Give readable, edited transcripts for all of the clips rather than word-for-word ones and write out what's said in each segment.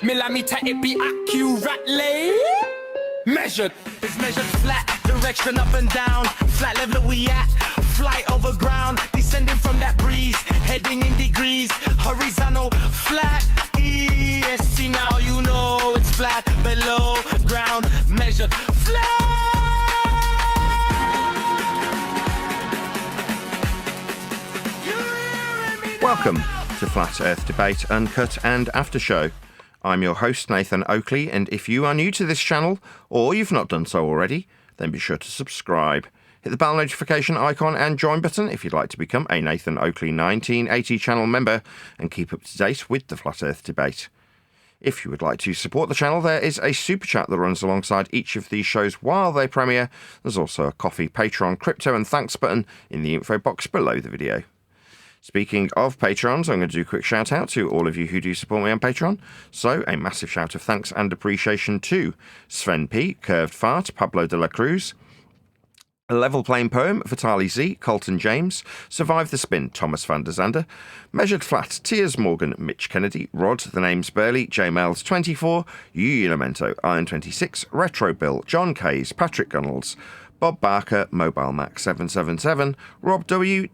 Millimeter, it be accurately measured. It's measured flat, direction up and down. Flat level we at, flight over ground. Descending from that breeze, heading in degrees. Horizontal, flat, ESC. Now you know it's flat, below ground. Measured flat. Welcome to Flat Earth Debate, Uncut and After Show. I'm your host, Nathan Oakley, and if you are new to this channel, or you've not done so already, then be sure to subscribe. Hit the bell notification icon and join button if you'd like to become a Nathan Oakley 1980 channel member and keep up to date with the Flat Earth Debate. If you would like to support the channel, there is a super chat that runs alongside each of these shows while they premiere. There's also a coffee, Patreon, crypto and thanks button in the info box below the video. Speaking of Patrons, I'm going to do a quick shout out to all of you who do support me on Patreon. So, a massive shout of thanks and appreciation to Sven P, Curved Fart, Pablo de la Cruz, A Level Playing Poem, Vitali Z, Colton James, Survive the Spin, Thomas van der Zander, Measured Flat, Tiers Morgan, Mitch Kennedy, Rod, The Name's Burley, J Mel's 24, Yu Lamento, Iron 26, Retro Bill, John Kays, Patrick Gunnels, Bob Barker, Mobile Max 777, Rob W,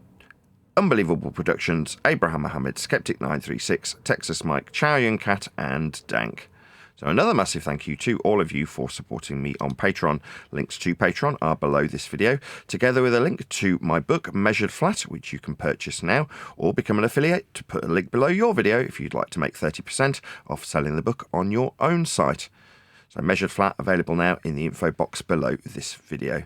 Unbelievable Productions, Abraham Mohammed, Skeptic 936, Texas Mike, Chow Yun Cat, and Dank. So another massive thank you to all of you for supporting me on Patreon. Links to Patreon are below this video, together with a link to my book, Measured Flat, which you can purchase now, or become an affiliate to put a link below your video if you'd like to make 30% off selling the book on your own site. So Measured Flat, available now in the info box below this video.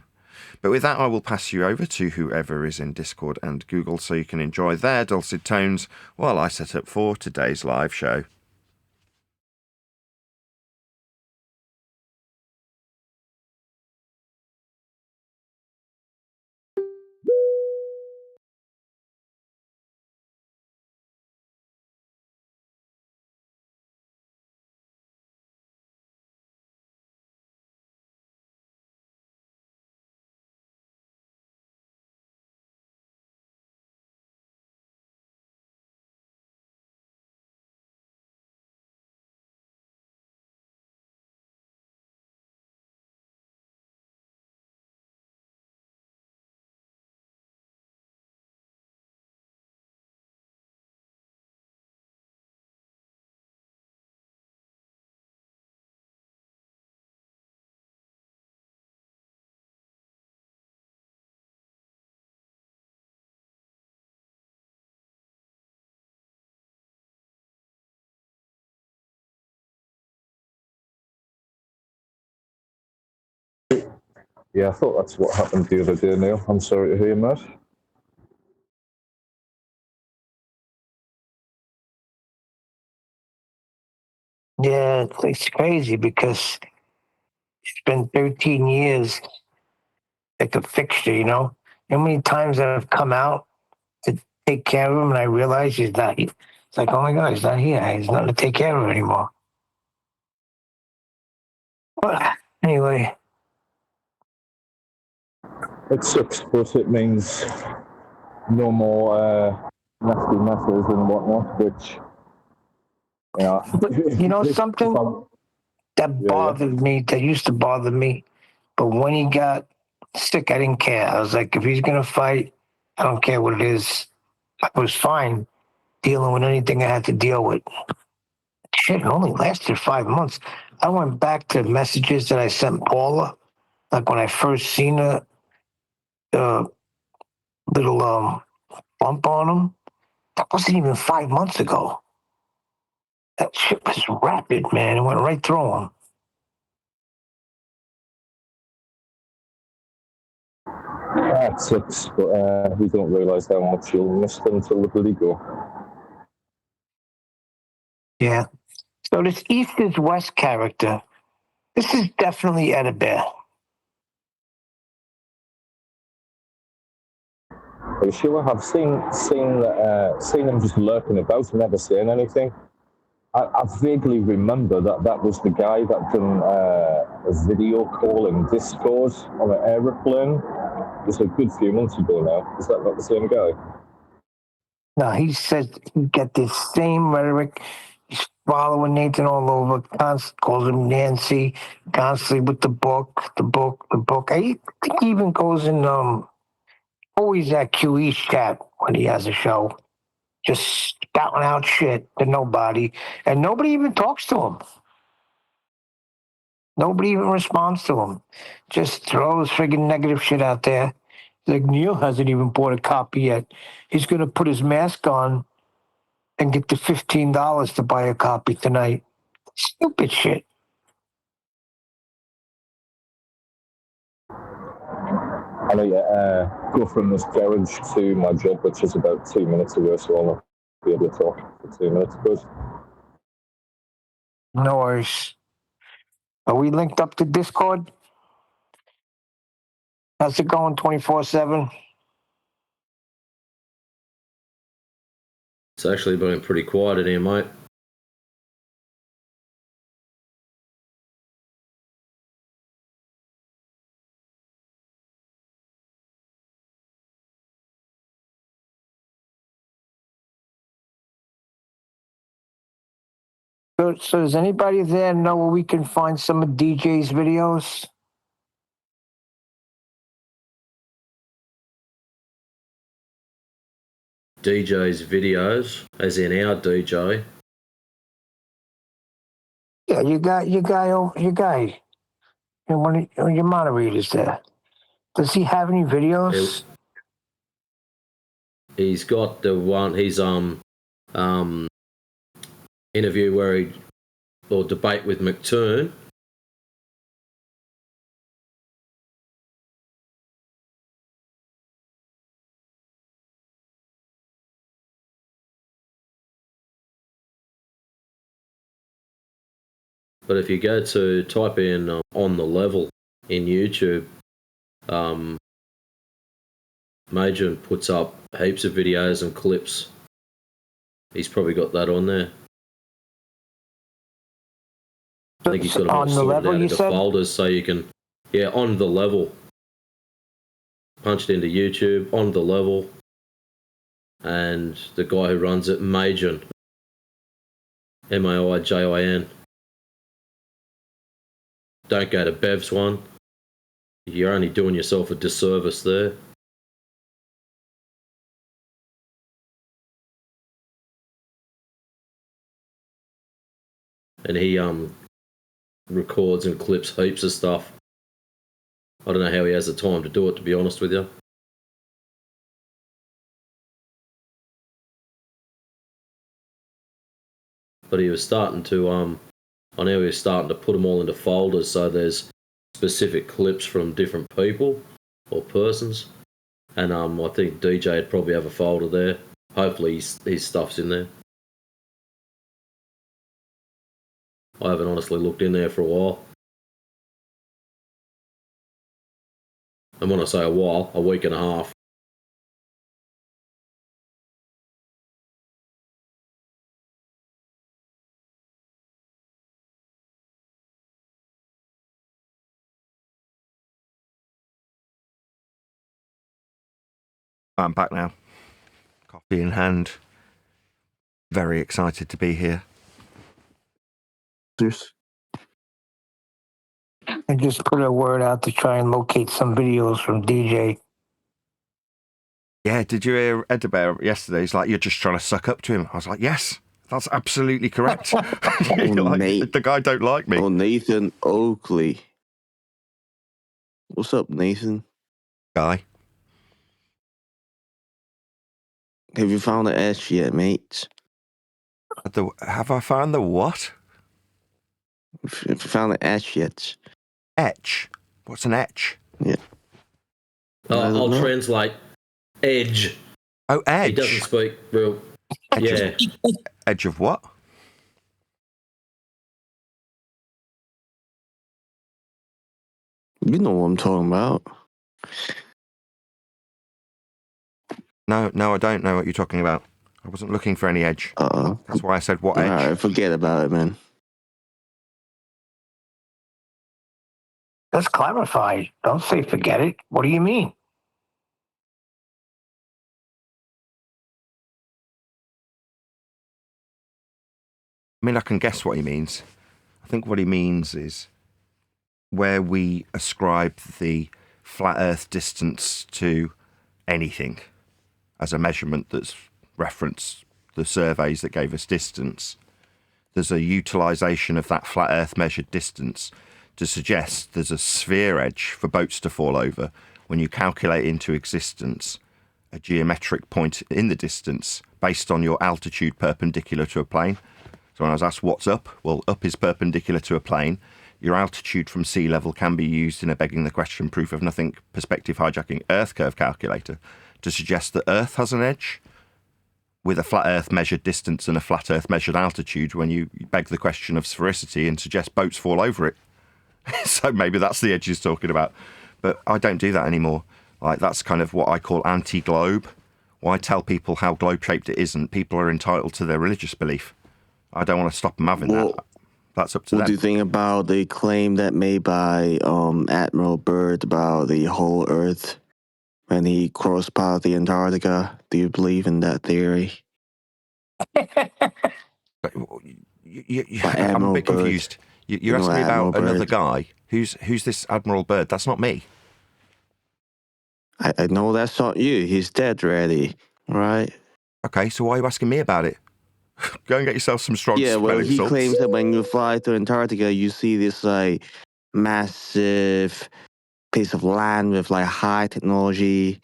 But with that, I will pass you over to whoever is in Discord and Google so you can enjoy their dulcet tones while I set up for today's live show. Yeah, I thought that's what happened the other day, Neil. I'm sorry to hear that. Yeah, it's crazy because it's been 13 years like a fixture, you know? How many times I've come out to take care of him and I realize he's not here. It's like, oh my God, he's not here. He's nothing to take care of anymore. But anyway. It sucks, but it means no more nasty messes and whatnot, which, yeah. But you know something that bothered me, that used to bother me, but when he got sick, I didn't care. I was like, if he's going to fight, I don't care what it is. I was fine dealing with anything I had to deal with. Shit, it only lasted 5 months. I went back to messages that I sent Paula, like when I first seen her, little bump on him. That wasn't even 5 months ago. That shit was rapid, man. It went right through him. That sucks, but we don't realise how much you'll miss them until the bloody go. Yeah. So this East is West character, this is definitely Ed Bear. Are you sure? I've seen him just lurking about, never saying anything. I vaguely remember that was the guy that done a video call in Discord on an aeroplane. It was a good few months ago now. Is that not the same guy? No, he said he got the same rhetoric. He's following Nathan all over, calls him Nancy, constantly with the book. I think he even goes in, always at QE's chat when he has a show, just spouting out shit to nobody, and nobody even talks to him. Nobody even responds to him. Just throws friggin' negative shit out there. Like, Neil hasn't even bought a copy yet. He's going to put his mask on and get the $15 to buy a copy tonight. Stupid shit. I know, go from this garage to my job, which is about 2 minutes away, so I'll not be able to talk for 2 minutes. But No worries. Are we linked up to Discord? How's it going 24/7? It's actually been pretty quiet in here, mate. So does anybody there know where we can find some of DJ's videos? DJ's videos, as in our DJ. Yeah, your guy. One of your moderators there. Does he have any videos? He's got the one, his interview or debate with McTurn. But if you go to type in On The Level in YouTube, Major puts up heaps of videos and clips. He's probably got that on there. I think he's got them all sorted out into folders so you can, On The Level. Punch it into YouTube, On The Level. And the guy who runs it, Majin. Maijin. Don't go to Bev's one. You're only doing yourself a disservice there. And he records and clips heaps of stuff. I don't know how he has the time to do it, to be honest with you. But he was starting to, I know he was starting to put them all into folders so there's specific clips from different people or persons. And I think DJ would probably have a folder there. Hopefully his stuff's in there. I haven't honestly looked in there for a while. And when I say a while, a week and a half. I'm back now. Coffee in hand. Very excited to be here. I just put a word out to try and locate some videos from DJ. Yeah, did you hear Ed about yesterday? He's like, you're just trying to suck up to him. I was like, yes, that's absolutely correct. The guy don't like me. Oh, Nathan Oakley. What's up, Nathan? Guy. Have you found the ash yet, mate? Have I found the what? Have you found the ash yet? Etch? What's an etch? Yeah. I'll translate. Edge. Oh, edge. He doesn't speak real. Yeah. Edge of what? You know what I'm talking about. No, I don't know what you're talking about. I wasn't looking for any edge. That's why I said what edge. All right, forget about it, man. Let's clarify. Don't say forget it. What do you mean? I mean, I can guess what he means. I think what he means is where we ascribe the flat Earth distance to anything as a measurement that's referenced the surveys that gave us distance. There's a utilisation of that flat Earth measured distance to suggest there's a sphere edge for boats to fall over when you calculate into existence a geometric point in the distance based on your altitude perpendicular to a plane. So when I was asked what's up, well, up is perpendicular to a plane. Your altitude from sea level can be used in a begging the question proof of nothing perspective hijacking Earth curve calculator to suggest that Earth has an edge with a flat Earth measured distance and a flat Earth measured altitude when you beg the question of sphericity and suggest boats fall over it. So maybe that's the edge he's talking about. But I don't do that anymore. Like, that's kind of what I call anti-globe. Why tell people how globe-shaped it isn't? People are entitled to their religious belief. I don't want to stop them having that. That's up to them. What do you think about the claim that made by Admiral Byrd about the whole Earth when he crossed past the Antarctica? Do you believe in that theory? I'm a bit confused. You're asking me about another guy. Who's this Admiral Byrd? That's not me. I know that's not you. He's dead already, right? Okay, so why are you asking me about it? Go and get yourself some strong Yeah, well, he salts. claims that when you fly to Antarctica, you see this like massive piece of land with like high technology.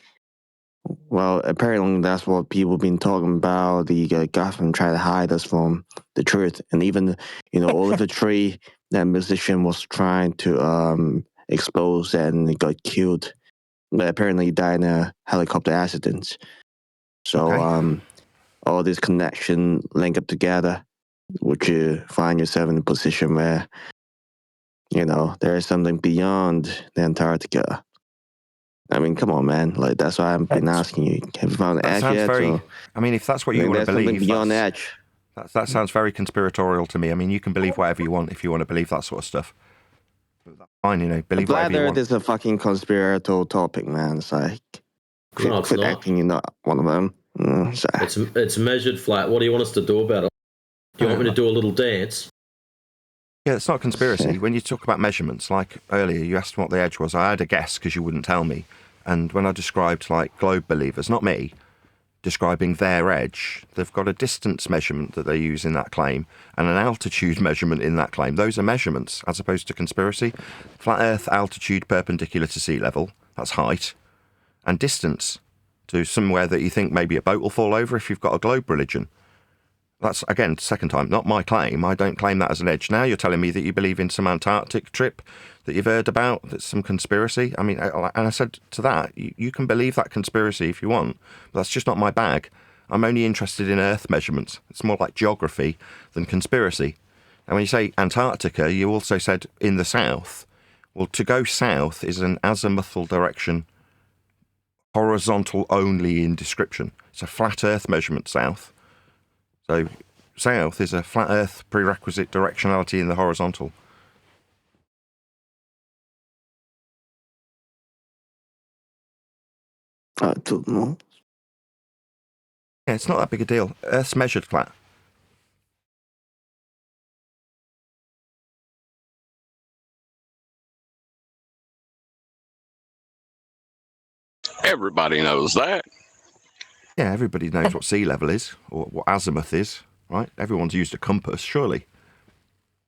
Well, apparently that's what people have been talking about. The government trying to hide us from the truth, and even Oliver Tree, that musician, was trying to expose and he got killed. But apparently he died in a helicopter accident. So all this connection link up together, would you find yourself in a position where there is something beyond the Antarctica? I mean, come on, man. Like, that's why I've been asking you. Have you found the edge yet? I mean, if that's what you want to believe, beyond the edge. That sounds very conspiratorial to me. I mean, you can believe whatever you want if you want to believe that sort of stuff. But that's fine, believe whatever you want. Flat Earth is a fucking conspiratorial topic, man. It's like, quit acting you're not one of them. It's measured flat. What do you want us to do about it? Do you want me to do a little dance? Yeah, it's not conspiracy. When you talk about measurements, like earlier, you asked what the edge was. I had a guess because you wouldn't tell me. And when I described like globe believers, not me, describing their edge, they've got a distance measurement that they use in that claim and an altitude measurement in that claim. Those are measurements as opposed to conspiracy. Flat Earth altitude perpendicular to sea level, that's height, and distance to somewhere that you think maybe a boat will fall over if you've got a globe religion. That's, again, second time, not my claim. I don't claim that as an edge. Now you're telling me that you believe in some Antarctic trip that you've heard about, that's some conspiracy. I mean, and I said to that, you can believe that conspiracy if you want, but that's just not my bag. I'm only interested in Earth measurements. It's more like geography than conspiracy. And when you say Antarctica, you also said in the south. Well, to go south is an azimuthal direction, horizontal only in description. It's a flat Earth measurement south. So south is a flat Earth prerequisite directionality in the horizontal. I don't know. Yeah, it's not that big a deal. Earth's measured flat. Everybody knows that. Yeah, everybody knows what sea level is, or what azimuth is, right? Everyone's used a compass, surely.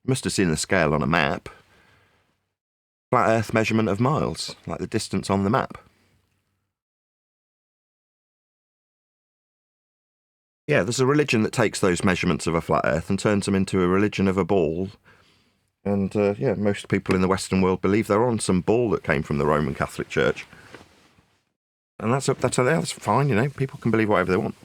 Must have seen the scale on a map. Flat Earth measurement of miles, like the distance on the map. Yeah, there's a religion that takes those measurements of a flat Earth and turns them into a religion of a ball. And, yeah, most people in the Western world believe they're on some ball that came from the Roman Catholic Church. And that's fine, people can believe whatever they want.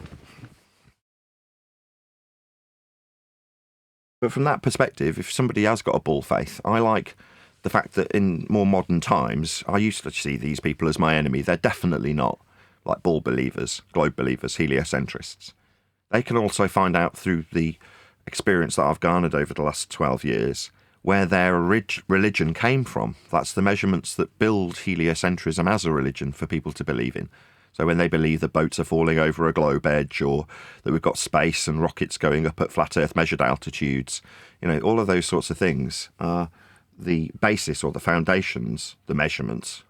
But from that perspective, if somebody has got a ball faith, I like the fact that in more modern times, I used to see these people as my enemy. They're definitely not like ball believers, globe believers, heliocentrists. They can also find out through the experience that I've garnered over the last 12 years where their religion came from. That's the measurements that build heliocentrism as a religion for people to believe in. So when they believe that boats are falling over a globe edge, or that we've got space and rockets going up at flat Earth measured altitudes, all of those sorts of things are the basis or the foundations, the measurements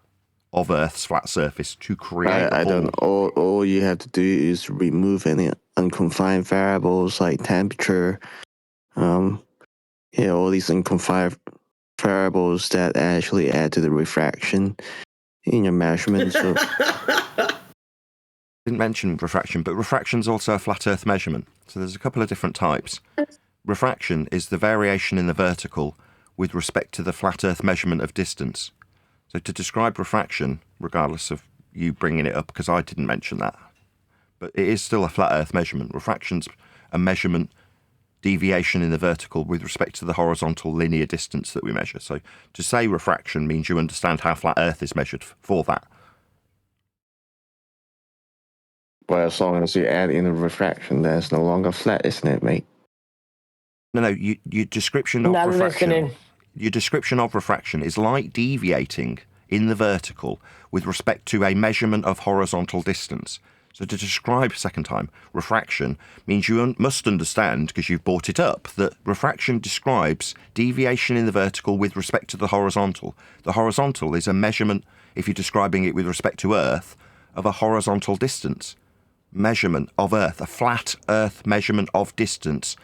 of Earth's flat surface to create. I don't. All you have to do is remove any unconfined variables like temperature. All these unconfined variables that actually add to the refraction in your measurements. So. Didn't mention refraction, but refraction's also a flat Earth measurement. So there's a couple of different types. Refraction is the variation in the vertical with respect to the flat Earth measurement of distance. So to describe refraction, regardless of you bringing it up, because I didn't mention that, but it is still a flat Earth measurement. Refraction's a measurement deviation in the vertical with respect to the horizontal linear distance that we measure. So to say refraction means you understand how flat Earth is measured for that. But as long as you add in a refraction, then it's no longer flat, isn't it, mate? No, your description of refraction. Your description of refraction is light deviating in the vertical with respect to a measurement of horizontal distance. So to describe, second time, refraction means you must understand, because you've brought it up, that refraction describes deviation in the vertical with respect to the horizontal. The horizontal is a measurement, if you're describing it with respect to Earth, of a horizontal distance. Measurement of Earth, a flat Earth measurement of distance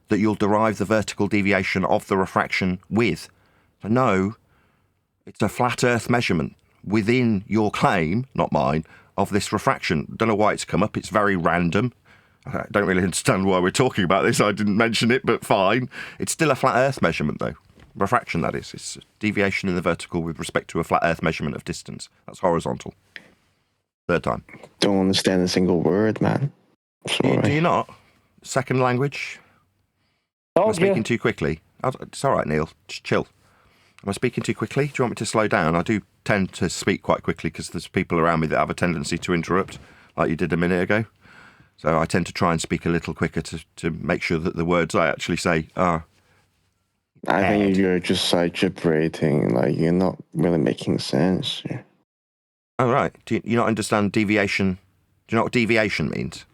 that you'll derive the vertical deviation of the refraction with. So no, it's a flat Earth measurement within your claim, not mine, of this refraction. Don't know why it's come up. It's very random. I don't really understand why we're talking about this. I didn't mention it, but fine. It's still a flat Earth measurement, though. Refraction, that is. It's deviation in the vertical with respect to a flat Earth measurement of distance. That's horizontal. Third time. Don't understand a single word, man. Do you not? Second language? Am I speaking too quickly? It's all right, Neil. Just chill. Am I speaking too quickly? Do you want me to slow down? I do tend to speak quite quickly because there's people around me that have a tendency to interrupt, like you did a minute ago. So I tend to try and speak a little quicker to make sure that the words I actually say are... I think you're just like gibberating, like you're not really making sense. Yeah. Oh, right. Do you not understand deviation? Do you know what deviation means?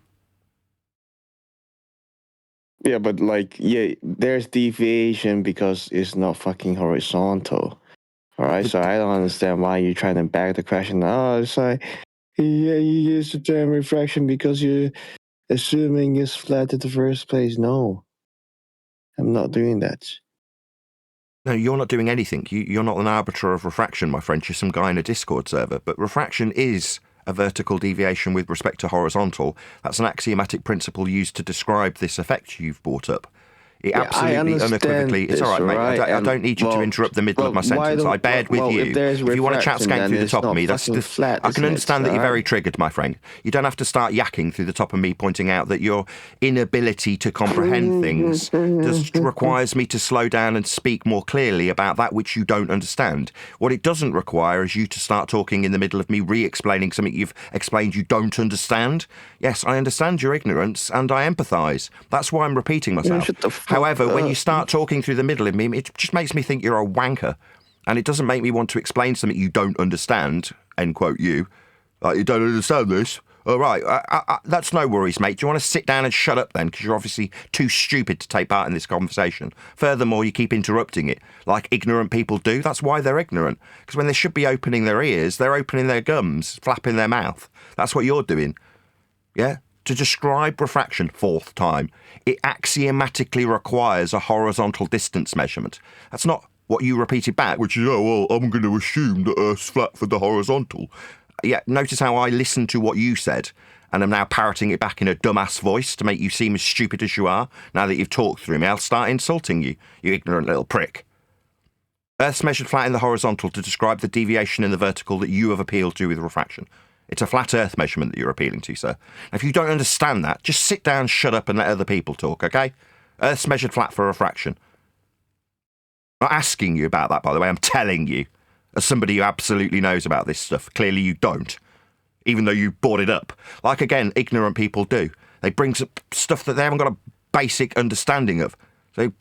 Yeah, but there's deviation because it's not fucking horizontal. All right, so I don't understand why you're trying to back the question. Oh, it's like, yeah, you use the term refraction because you're assuming it's flat in the first place. No, I'm not doing that. No, you're not doing anything. You're not an arbiter of refraction, my friend. You're some guy in a Discord server. But refraction is a vertical deviation with respect to horizontal. That's an axiomatic principle used to describe this effect you've brought up. It absolutely, unequivocally... It's all right, mate. Right? I don't need you to interrupt the middle of my sentence. I bared with you. If you want to chat skank through the top of me, flat, I can understand that you're very triggered, my friend. You don't have to start yakking through the top of me, pointing out that your inability to comprehend things just requires me to slow down and speak more clearly about that which you don't understand. What it doesn't require is you to start talking in the middle of me re-explaining something you've explained you don't understand. Yes, I understand your ignorance, and I empathise. That's why I'm repeating myself. However, when you start talking through the middle of me, it just makes me think you're a wanker. And it doesn't make me want to explain something you don't understand, end quote you. Like, you don't understand this? All right, that's no worries, mate. Do you want to sit down and shut up then? Because you're obviously too stupid to take part in this conversation. Furthermore, you keep interrupting it, like ignorant people do. That's why they're ignorant. Because when they should be opening their ears, they're opening their gums, flapping their mouth. That's what you're doing. Yeah? To describe refraction, fourth time, it axiomatically requires a horizontal distance measurement. That's not what you repeated back, which is, oh, well, I'm going to assume that Earth's flat for the horizontal. Yeah, notice how I listened to what you said, and I'm now parroting it back in a dumbass voice to make you seem as stupid as you are. Now that you've talked through me, I'll start insulting you, you ignorant little prick. Earth's measured flat in the horizontal to describe the deviation in the vertical that you have appealed to with refraction. It's a flat Earth measurement that you're appealing to, sir. Now, if you don't understand that, just sit down, shut up, and let other people talk, okay? Earth's measured flat for refraction. I'm not asking you about that, by the way. I'm telling you, as somebody who absolutely knows about this stuff. Clearly you don't, even though you brought it up. Like, again, ignorant people do. They bring some stuff that they haven't got a basic understanding of. So,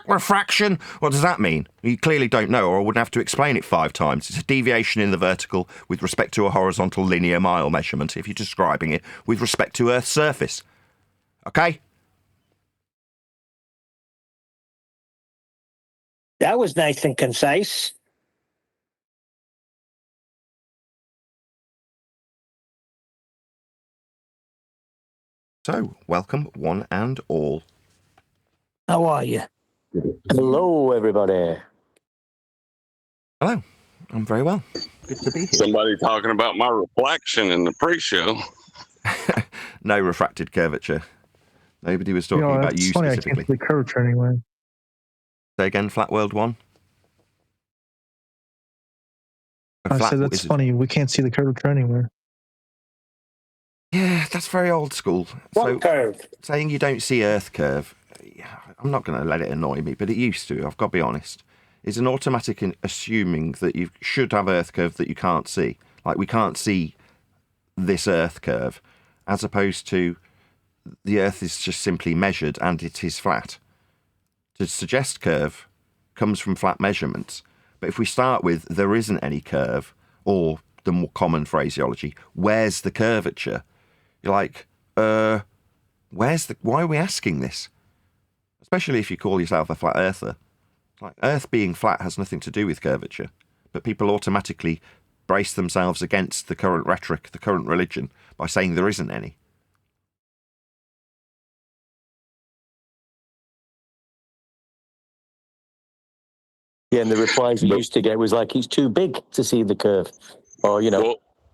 refraction, what does that mean? You clearly don't know, or I wouldn't have to explain it 5 times. It's a deviation in the vertical with respect to a horizontal linear mile measurement if you're describing it with respect to Earth's surface. Okay? That was nice and concise. So, welcome one and all. How are you? Hello, everybody. Hello, I'm very well. Good to be here. Somebody talking about my reflection in the pre-show. No refracted curvature. Nobody was talking about you funny, specifically. I can't see the curvature anywhere. Say again, Flat World 1? I said that's funny. We can't see the curvature anywhere. Yeah, that's very old school. What curve? Saying you don't see Earth curve, I'm not going to let it annoy me, but it used to, I've got to be honest. It's an automatic in assuming that you should have Earth curve that you can't see. Like, we can't see this Earth curve, as opposed to the Earth is just simply measured and it is flat. To suggest curve comes from flat measurements. But if we start with there isn't any curve, or the more common phraseology, where's the curvature? You're like, why are we asking this? Especially if you call yourself a flat earther. Like, Earth being flat has nothing to do with curvature, but people automatically brace themselves against the current rhetoric, the current religion, by saying there isn't any. Yeah, and the replies we used to get was like, it's too big to see the curve. Or,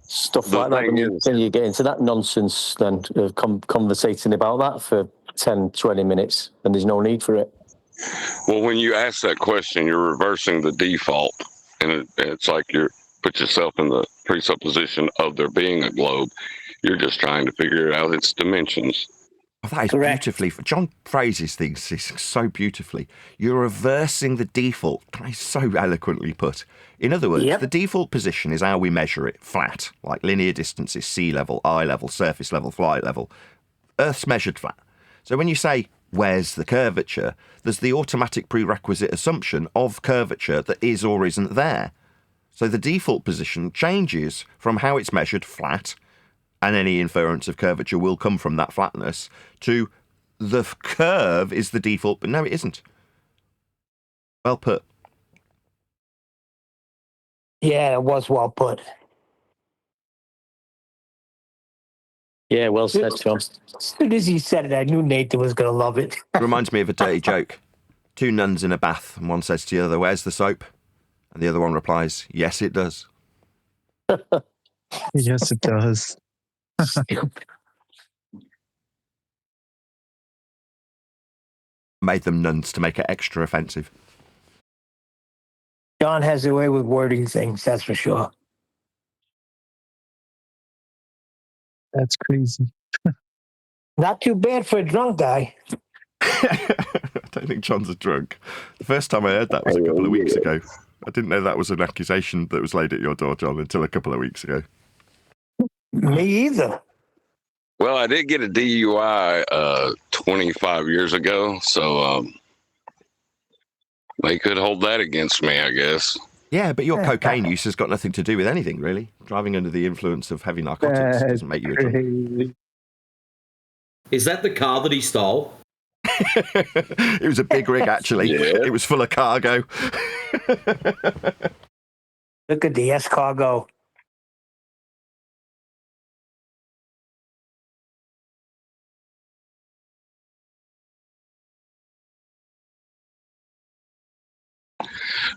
stuff like that. And then you get into that nonsense then of conversating about that for 10, 20 minutes, and there's no need for it. Well, when you ask that question, you're reversing the default, and it's like you put yourself in the presupposition of there being a globe. You're just trying to figure out its dimensions. Oh, that is beautifully. John phrases things so beautifully. You're reversing the default. That is so eloquently put. In other words, the default position is how we measure it, flat, like linear distances, sea level, eye level, surface level, flight level. Earth's measured flat. So when you say, where's the curvature, there's the automatic prerequisite assumption of curvature that is or isn't there. So the default position changes from how it's measured, flat, and any inference of curvature will come from that flatness, to the curve is the default, but no, it isn't. Well put. Yeah, it was well put. Yeah, well said, Tom. As soon as he said it, I knew Nathan was going to love it. Reminds me of a dirty joke. 2 nuns in a bath, and one says to the other, where's the soap? And the other one replies, yes, it does. Yes, it does. Made them nuns to make it extra offensive. John has a way with wording things, that's for sure. That's crazy. Not too bad for a drunk guy. I don't think John's a drunk. The first time I heard that was a couple of weeks ago. I didn't know that was an accusation that was laid at your door, John, until a couple of weeks ago. Me either. Well, I did get a DUI 25 years ago, so they could hold that against me, I guess. Yeah, but your cocaine use has got nothing to do with anything, really. Driving under the influence of heavy narcotics doesn't make you a drunk. Is that the car that he stole? It was a big rig, actually. Yeah. It was full of cargo. Look at the escargot.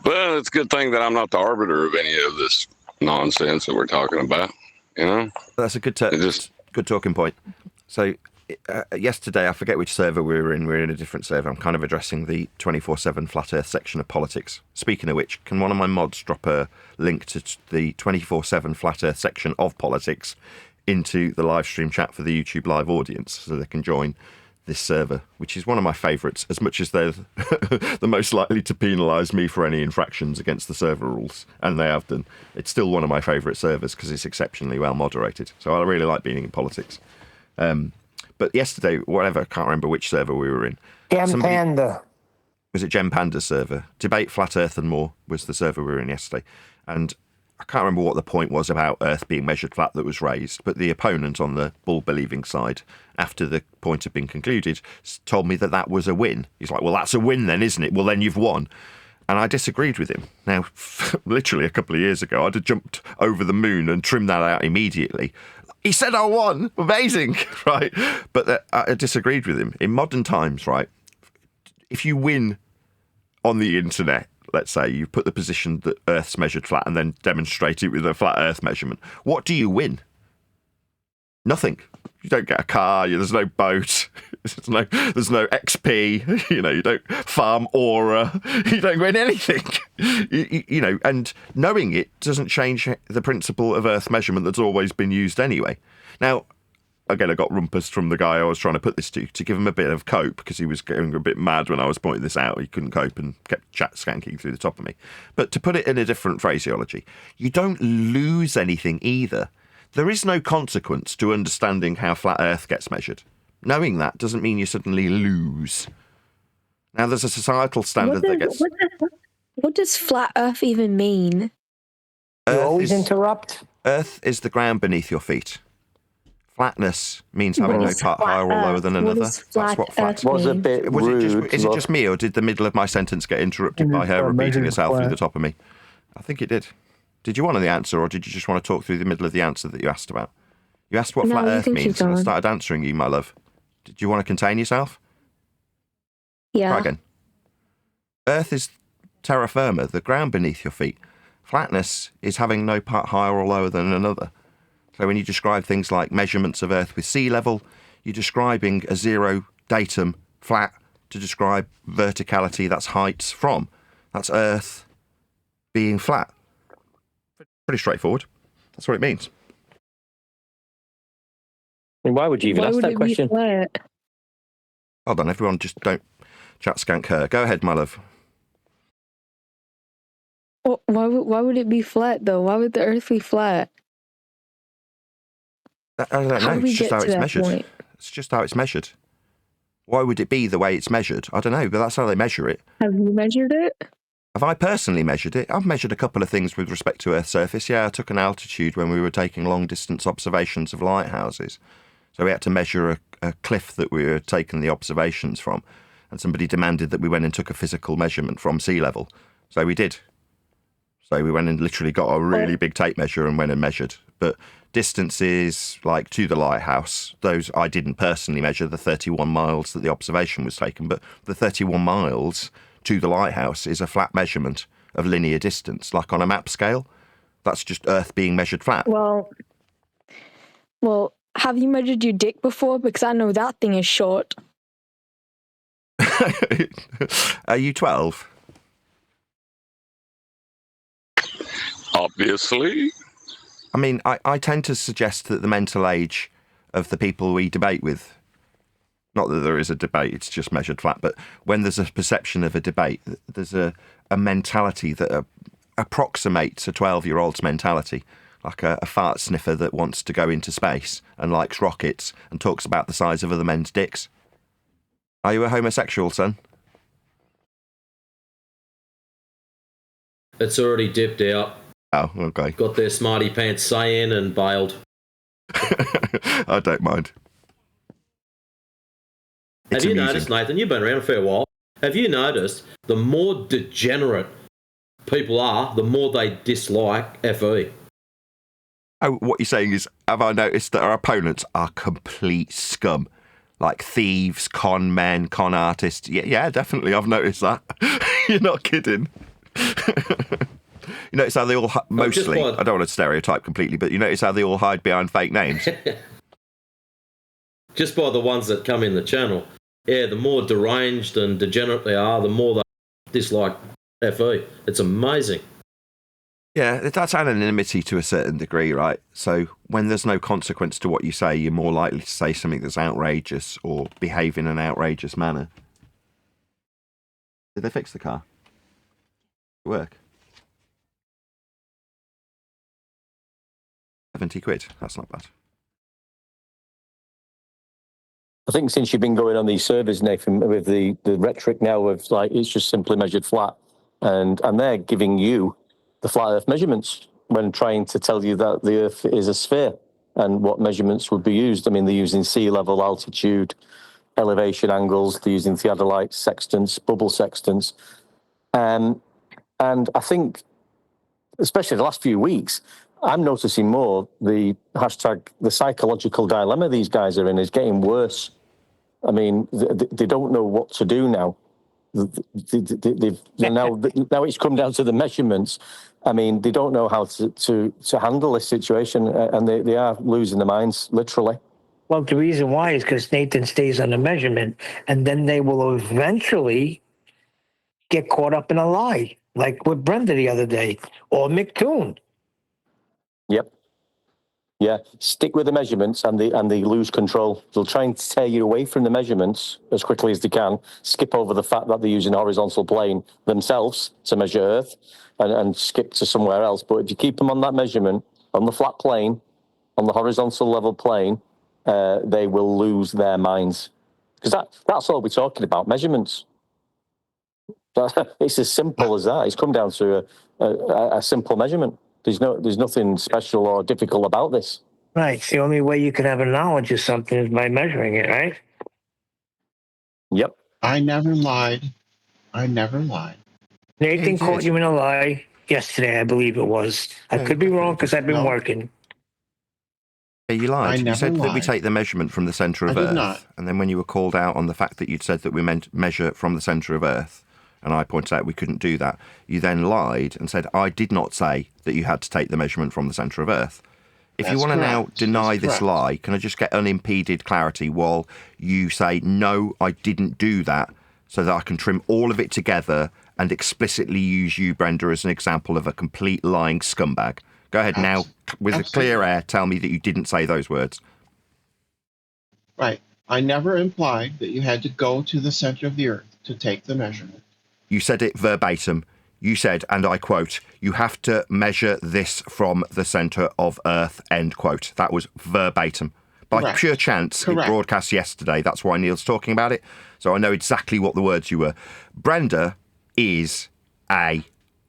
Well, it's a good thing that I'm not the arbiter of any of this nonsense that we're talking about, That's a good talking point. So yesterday, I forget which server we were in. We were in a different server. I'm kind of addressing the 24/7 Flat Earth section of politics. Speaking of which, can one of my mods drop a link to the 24/7 Flat Earth section of politics into the live stream chat for the YouTube live audience so they can join this server, which is one of my favourites, as much as they're the most likely to penalise me for any infractions against the server rules, and they have done. It's still one of my favourite servers because it's exceptionally well moderated. So I really like being in politics. But yesterday, whatever, I can't remember which server we were in. Panda. was it Gem Panda's server? Debate Flat Earth and More was the server we were in yesterday. And I can't remember what the point was about Earth being measured flat that was raised, but the opponent on the bull-believing side, after the point had been concluded, told me that that was a win. He's like, well, that's a win then, isn't it? Well, then you've won. And I disagreed with him. Now, literally a couple of years ago, I'd have jumped over the moon and trimmed that out immediately. He said I won. Amazing, right? But I disagreed with him. In modern times, right, if you win on the internet, let's say you put the position that Earth's measured flat and then demonstrate it with a flat Earth measurement, what do you win? Nothing. You don't get a car. There's no boat. There's no XP. You don't farm aura. You don't win anything. And knowing it doesn't change the principle of Earth measurement that's always been used anyway. Now, again, I got rumpus from the guy I was trying to put this to give him a bit of cope, because he was getting a bit mad when I was pointing this out. He couldn't cope and kept chat skanking through the top of me. But to put it in a different phraseology, you don't lose anything either. There is no consequence to understanding how flat Earth gets measured. Knowing that doesn't mean you suddenly lose. Now, there's a societal standard that gets... What does flat Earth even mean? You always interrupt. Earth is the ground beneath your feet. Flatness means having no part higher or lower than another. That's what flat was a bit rude. Is it just me, or did the middle of my sentence get interrupted by her repeating herself through the top of me? I think it did. Did you want the answer, or did you just want to talk through the middle of the answer that you asked about? You asked what flat Earth means, and I started answering you, my love. Did you want to contain yourself? Yeah. Try again. Earth is terra firma, the ground beneath your feet. Flatness is having no part higher or lower than another. So when you describe things like measurements of Earth with sea level, you're describing a zero datum flat to describe verticality, that's heights from. That's Earth being flat. Pretty straightforward. That's what it means. And why would you even ask that question? Hold on, everyone, just don't chat skank her. Go ahead, my love. Well, why would it be flat, though? Why would the Earth be flat? I don't know. It's just how it's measured. It's just how it's measured. Why would it be the way it's measured? I don't know, but that's how they measure it. Have you measured it? Have I personally measured it? I've measured a couple of things with respect to Earth's surface. Yeah, I took an altitude when we were taking long-distance observations of lighthouses. So we had to measure a cliff that we were taking the observations from, and somebody demanded that we went and took a physical measurement from sea level. So we did. So we went and literally got a really big tape measure and went and measured. But distances like to the lighthouse, those I didn't personally measure, the 31 miles that the observation was taken, but the 31 miles to the lighthouse is a flat measurement of linear distance, like on a map scale. That's just Earth being measured flat. Well, have you measured your dick before? Because I know that thing is short. Are you 12? Obviously. I mean, I tend to suggest that the mental age of the people we debate with, not that there is a debate, it's just measured flat, but when there's a perception of a debate, there's a mentality that approximates a 12-year-old's mentality, like a fart sniffer that wants to go into space and likes rockets and talks about the size of other men's dicks. Are you a homosexual, son? It's already dipped out. Oh, okay. Got their smarty pants saying and bailed. I don't mind. Have you noticed, Nathan, you've been around a fair while, have you noticed the more degenerate people are, the more they dislike FE? Oh, what you're saying is, have I noticed that our opponents are complete scum? Like thieves, con men, con artists. Yeah, definitely, I've noticed that. You're not kidding. You notice how they all, mostly, I don't want to stereotype completely, but you notice how they all hide behind fake names? Just by the ones that come in the channel. Yeah, the more deranged and degenerate they are, the more they dislike FE. It's amazing. Yeah, that's anonymity to a certain degree, right? So when there's no consequence to what you say, you're more likely to say something that's outrageous or behave in an outrageous manner. Did they fix the car? Did it work? 70 quid. That's not bad. I think since you've been going on these surveys, Nathan, with the rhetoric now of like it's just simply measured flat, and they're giving you the flat Earth measurements when trying to tell you that the Earth is a sphere and what measurements would be used. I mean, they're using sea level, altitude, elevation angles. They're using theodolite sextants, bubble sextants, and I think, especially the last few weeks, I'm noticing more the psychological dilemma these guys are in is getting worse. I mean, they don't know what to do now. Now it's come down to the measurements. I mean, they don't know how to handle this situation, and they are losing their minds, literally. Well, the reason why is because Nathan stays on the measurement, and then they will eventually get caught up in a lie, like with Brenda the other day, or McToon. Yep. Yeah, stick with the measurements and they lose control. They'll try and tear you away from the measurements as quickly as they can, skip over the fact that they're using a horizontal plane themselves to measure Earth and skip to somewhere else. But if you keep them on that measurement, on the flat plane, on the horizontal level plane, they will lose their minds. Because that's all we're talking about, measurements. It's as simple as that. It's come down to a simple measurement. There's nothing special or difficult about this. Right. It's the only way you can have a knowledge of something is by measuring it, right? Yep. I never lied. Nathan caught you in a lie yesterday, I believe it was. I could be wrong because I've been working. Yeah, you lied. You said that we lied. take the measurement from the centre of I did Earth. not. And then when you were called out on the fact that you'd said that we meant measure from the centre of Earth, and I pointed out we couldn't do that, you then lied and said, I did not say that you had to take the measurement from the centre of Earth. If you want to now deny this lie, can I just get unimpeded clarity while you say, no, I didn't do that, so that I can trim all of it together and explicitly use you, Brenda, as an example of a complete lying scumbag? Go ahead now, with a clear air, tell me that you didn't say those words. Right. I never implied that you had to go to the center of the Earth to take the measurement. You said it verbatim. You said, and I quote, you have to measure this from the centre of Earth, end quote. That was verbatim. By pure chance, it broadcast yesterday. That's why Neil's talking about it. So I know exactly what the words you were. Brenda is a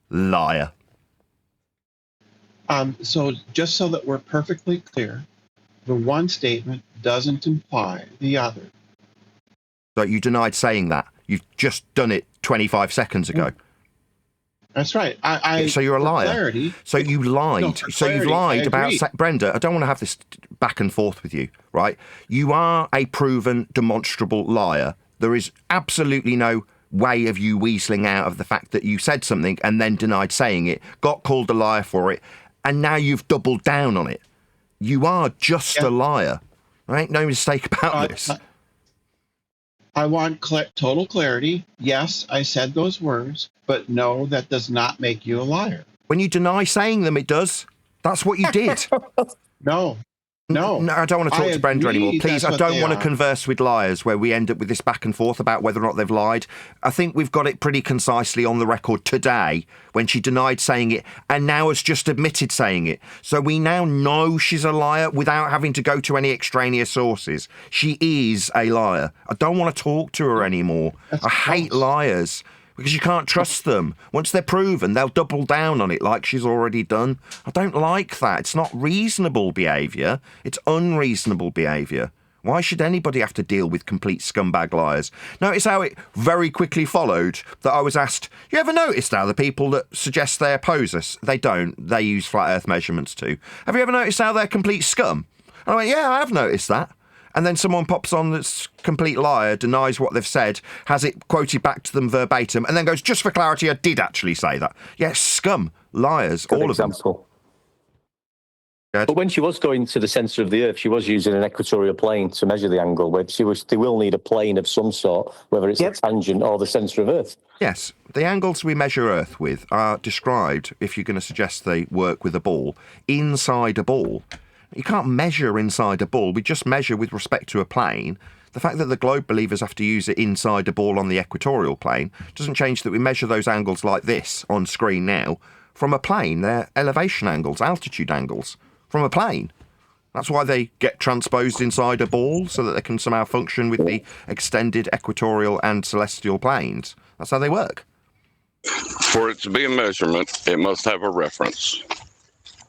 liar. So just so that we're perfectly clear, the one statement doesn't imply the other. So you denied saying that. You've just done it 25 seconds ago. That's right. So you're a liar. Clarity, so you lied. No, So you've lied about... Brenda, I don't want to have this back and forth with you, right? You are a proven, demonstrable liar. There is absolutely no way of you weaseling out of the fact that you said something and then denied saying it, got called a liar for it, and now you've doubled down on it. You are just a liar, right? No mistake about this. I want total clarity. Yes, I said those words, but no, that does not make you a liar. When you deny saying them, it does. That's what you did. No, I don't want to talk to Brenda anymore. Please, I don't want to converse with liars where we end up with this back and forth about whether or not they've lied. I think we've got it pretty concisely on the record today when she denied saying it and now has just admitted saying it. So we now know she's a liar without having to go to any extraneous sources. She is a liar. I don't want to talk to her anymore. I hate liars. Because you can't trust them. Once they're proven, they'll double down on it like she's already done. I don't like that. It's not reasonable behaviour. It's unreasonable behaviour. Why should anybody have to deal with complete scumbag liars? Notice how it very quickly followed that I was asked, you ever noticed how the people that suggest they oppose us, they don't. They use flat earth measurements too. Have you ever noticed how they're complete scum? And I went, yeah, I have noticed that. And then someone pops on that's complete liar, denies what they've said, has it quoted back to them verbatim, and then goes, just for clarity, I did actually say that. Yes, scum, liars, all of them. But when she was going to the centre of the Earth, she was using an equatorial plane to measure the angle. Where they will need a plane of some sort, whether it's a tangent or the centre of Earth. Yes, the angles we measure Earth with are described, if you're going to suggest they work with a ball, inside a ball. You can't measure inside a ball. We just measure with respect to a plane. The fact that the globe believers have to use it inside a ball on the equatorial plane doesn't change that we measure those angles like this on screen now from a plane. They're elevation angles, altitude angles from a plane. That's why they get transposed inside a ball, so that they can somehow function with the extended equatorial and celestial planes. That's how they work. For it to be a measurement, it must have a reference.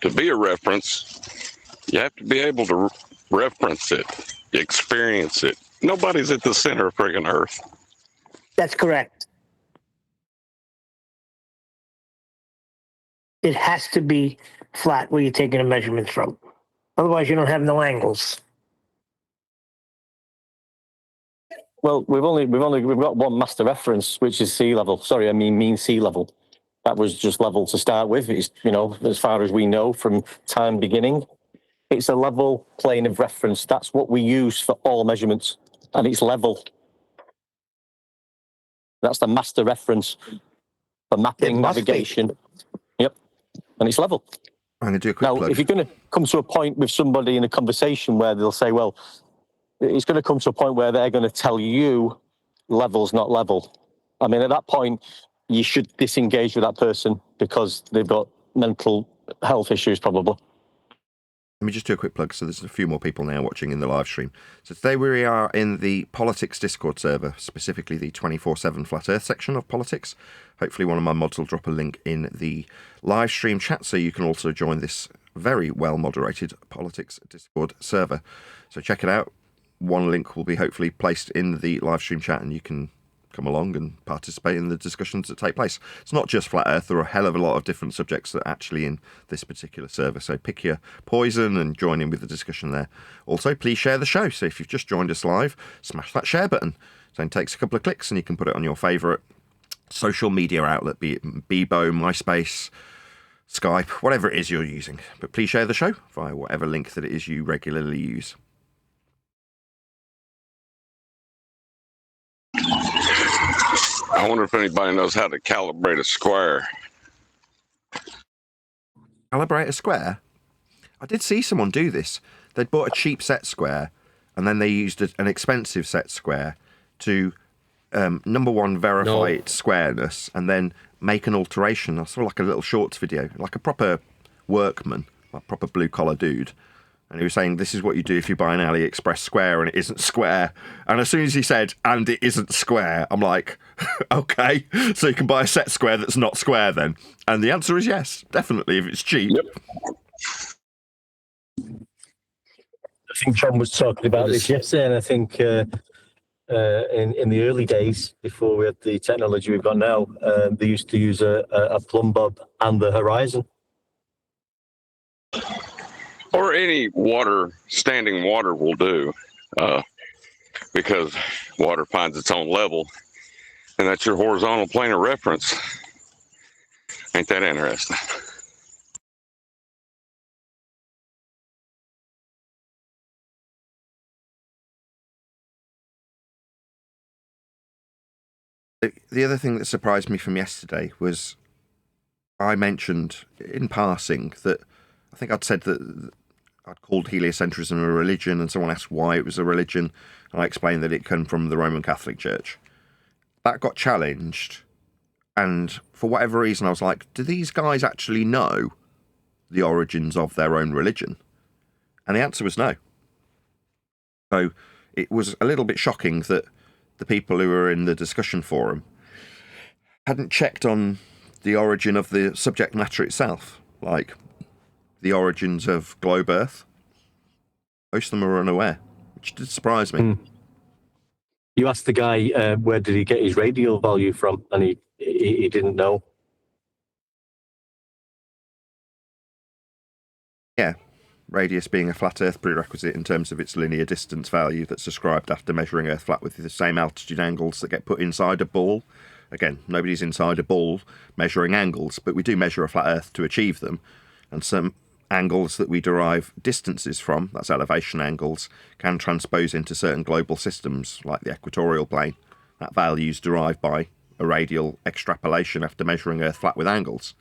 To be a reference, you have to be able to reference it, experience it. Nobody's at the center of friggin' Earth. That's correct. It has to be flat where you're taking the measurements from. Otherwise, you don't have no angles. Well, we've got one master reference, which is sea level. Sorry, I mean mean sea level. That was just level to start with. It's, as far as we know from time beginning, it's a level plane of reference. That's what we use for all measurements, and it's level. That's the master reference for mapping, navigation. Yep, and it's level. I'm going to do a quick plug. If you're going to come to a point with somebody in a conversation where they'll say, well, it's going to come to a point where they're going to tell you level's not level. I mean, at that point, you should disengage with that person because they've got mental health issues, probably. Let me just do a quick plug. So there's a few more people now watching in the live stream. So today we are in the Politics Discord server, specifically the 24/7 Flat Earth section of Politics. Hopefully one of my mods will drop a link in the live stream chat so you can also join this very well moderated Politics Discord server. So check it out. One link will be hopefully placed in the live stream chat and you can come along and participate in the discussions that take place. It's not just Flat Earth. There are a hell of a lot of different subjects that are actually in this particular server. So pick your poison and join in with the discussion there. Also, please share the show. So if you've just joined us live, smash that share button. It only takes a couple of clicks and you can put it on your favourite social media outlet, be it Bebo, MySpace, Skype, whatever it is you're using. But please share the show via whatever link that it is you regularly use. I wonder if anybody knows how to calibrate a square. Calibrate a square? I did see someone do this. They'd bought a cheap set square and then they used an expensive set square to, number one, verify its squareness and then make an alteration. I saw like a little shorts video, like a proper workman, like proper blue-collar dude. And he was saying, this is what you do if you buy an AliExpress square and it isn't square. And as soon as he said, and it isn't square, I'm like, okay, so you can buy a set square that's not square then? And the answer is yes, definitely, if it's cheap. Yep. I think John was talking about this yesterday, and I think in the early days, before we had the technology we've got now, they used to use a plumb bob and the horizon. Or any standing water will do, because water finds its own level, and that's your horizontal plane of reference. Ain't that interesting? The other thing that surprised me from yesterday was I mentioned in passing that I think I'd said that I'd called heliocentrism a religion, and someone asked why it was a religion, and I explained that it came from the Roman Catholic Church. That got challenged, and for whatever reason I was like, do these guys actually know the origins of their own religion? And the answer was no. So it was a little bit shocking that the people who were in the discussion forum hadn't checked on the origin of the subject matter itself, like the origins of globe Earth. Most of them are unaware, which did surprise me. You asked the guy where did he get his radial value from, and he didn't know. Yeah, radius being a flat Earth prerequisite in terms of its linear distance value that's ascribed after measuring Earth flat with the same altitude angles that get put inside a ball. Again, nobody's inside a ball measuring angles, but we do measure a flat Earth to achieve them. And some angles that we derive distances from, that's elevation angles, can transpose into certain global systems, like the equatorial plane. That value is derived by a radial extrapolation after measuring Earth flat with angles.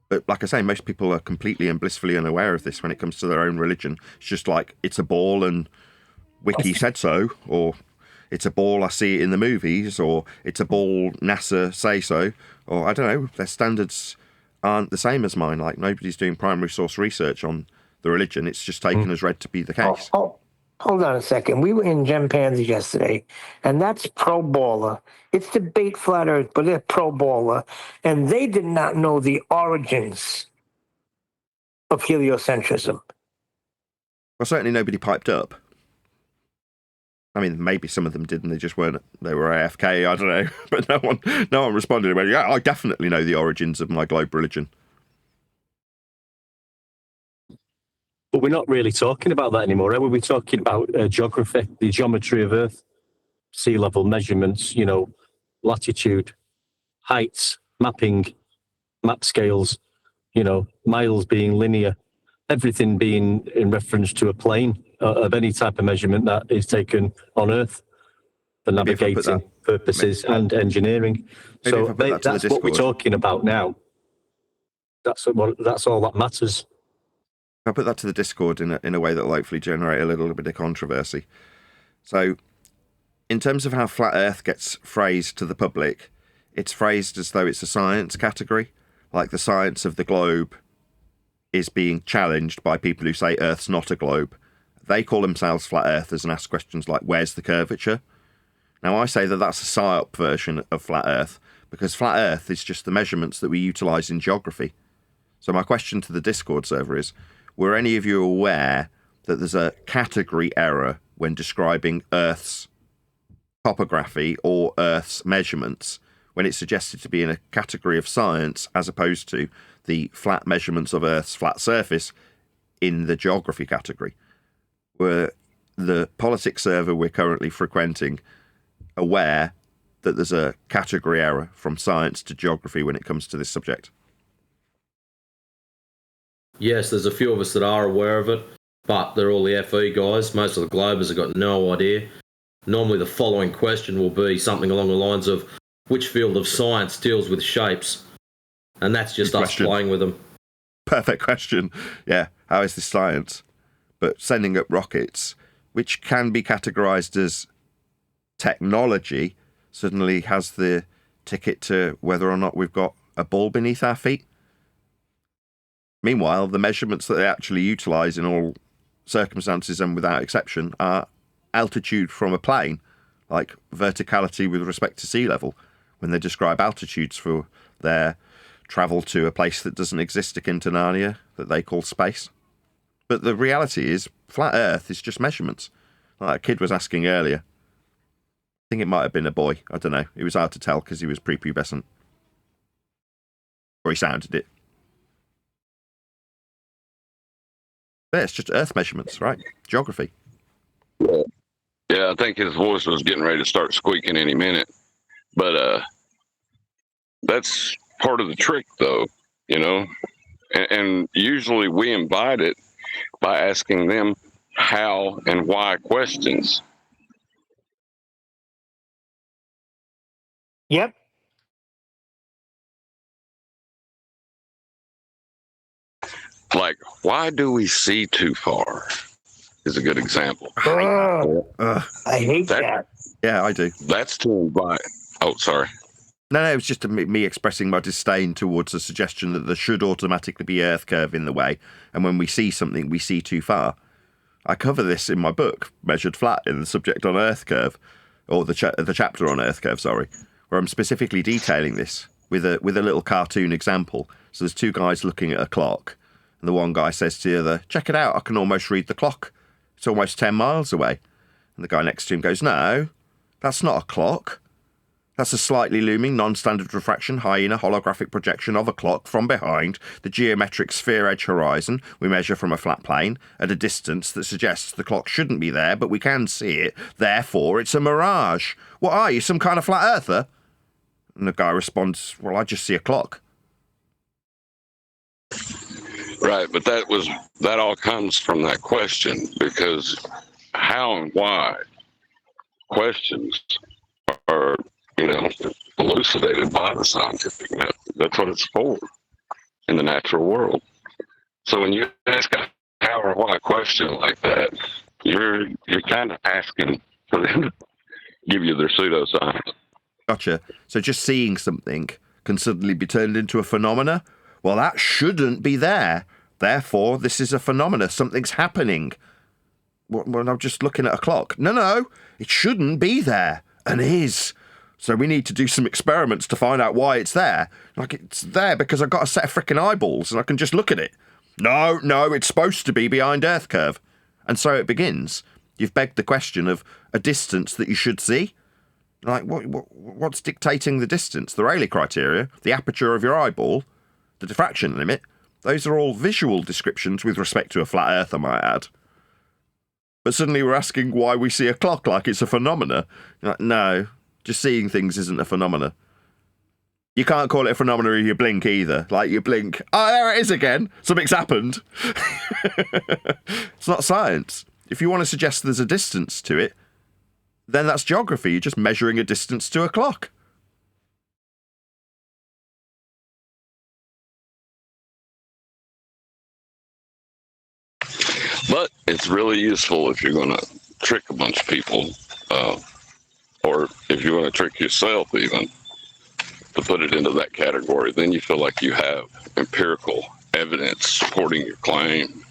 But like I say, most people are completely and blissfully unaware of this when it comes to their own religion. It's just like, it's a ball and Wiki said so, or it's a ball, I see it in the movies, or it's a ball, NASA say so, or I don't know, their standards aren't the same as mine. Like, nobody's doing primary source research on the religion. It's just taken as read to be the case. Hold on a second. We were in Gem Pansies yesterday, and that's pro baller. It's debate flat Earth, but they're pro baller, and they did not know the origins of heliocentrism. Well, certainly nobody piped up. I mean, maybe some of them did, and they just weren't. They were AFK. I don't know, but no one responded. About, yeah, I definitely know the origins of my globe religion. But we're not really talking about that anymore. We're talking about geography, the geometry of Earth, sea level measurements, latitude, heights, mapping, map scales, miles being linear, everything being in reference to a plane of any type of measurement that is taken on Earth for navigating purposes and engineering. So that's what we're talking about now. That's all that matters. I put that to the Discord in a way that will hopefully generate a little bit of controversy. So, in terms of how flat Earth gets phrased to the public, it's phrased as though it's a science category, like the science of the globe is being challenged by people who say Earth's not a globe. They call themselves flat earthers and ask questions like, where's the curvature? Now, I say that that's a psyop version of flat Earth, because flat Earth is just the measurements that we utilise in geography. So my question to the Discord server is, were any of you aware that there's a category error when describing Earth's topography or Earth's measurements, when it's suggested to be in a category of science as opposed to the flat measurements of Earth's flat surface in the geography category? Were the politics server we're currently frequenting aware that there's a category error from science to geography when it comes to this subject? Yes, there's a few of us that are aware of it, but they're all the FE guys. Most of the Globers have got no idea. Normally the following question will be something along the lines of, which field of science deals with shapes? And that's just us playing with them. Perfect question. Yeah, how is this science? But sending up rockets, which can be categorised as technology, suddenly has the ticket to whether or not we've got a ball beneath our feet. Meanwhile, the measurements that they actually utilise in all circumstances and without exception are altitude from a plane, like verticality with respect to sea level, when they describe altitudes for their travel to a place that doesn't exist akin to Narnia, that they call space. But the reality is, flat Earth is just measurements. Like a kid was asking earlier. I think it might have been a boy. I don't know. It was hard to tell because he was prepubescent. Or he sounded it. Yeah, it's just Earth measurements, right? Geography. Yeah, I think his voice was getting ready to start squeaking any minute. But that's part of the trick, though, And usually we invite it by asking them how and why questions. Yep. Like, why do we see too far? Is a good example. I hate that. Yeah, I do. That's to invite. Oh, sorry. No, it was just me expressing my disdain towards the suggestion that there should automatically be Earth curve in the way, and when we see something, we see too far. I cover this in my book, Measured Flat, in the subject on Earth curve, or the chapter on Earth curve, sorry, where I'm specifically detailing this with a little cartoon example. So there's two guys looking at a clock, and the one guy says to the other, "Check it out, I can almost read the clock. It's almost 10 miles away." And the guy next to him goes, "No, that's not a clock. That's a slightly looming, non-standard refraction, hyena holographic projection of a clock from behind the geometric sphere edge horizon we measure from a flat plane at a distance that suggests the clock shouldn't be there, but we can see it. Therefore, it's a mirage. What are you, some kind of flat earther?" And the guy responds, "Well, I just see a clock." Right, but that all comes from that question, because how and why questions are elucidated by the scientific method. That's what it's for in the natural world. So when you ask a how or why question like that, you're kind of asking for them to give you their pseudoscience. Gotcha. So just seeing something can suddenly be turned into a phenomena? Well, that shouldn't be there. Therefore, this is a phenomena. Something's happening. Well, I'm just looking at a clock. No, it shouldn't be there, and is. So we need to do some experiments to find out why it's there. Like, it's there because I've got a set of frickin' eyeballs and I can just look at it. No, it's supposed to be behind Earth curve. And so it begins. You've begged the question of a distance that you should see. Like, what's dictating the distance? The Rayleigh criteria, the aperture of your eyeball, the diffraction limit. Those are all visual descriptions with respect to a flat Earth, I might add. But suddenly we're asking why we see a clock like it's a phenomena. Like, no, just seeing things isn't a phenomena. You can't call it a phenomena if you blink either. Like, you blink, oh, there it is again. Something's happened. It's not science. If you want to suggest there's a distance to it, then that's geography. You're just measuring a distance to a clock. But it's really useful if you're going to trick a bunch of people, or if you're going to trick yourself even, to put it into that category. Then you feel like you have empirical evidence supporting your claim.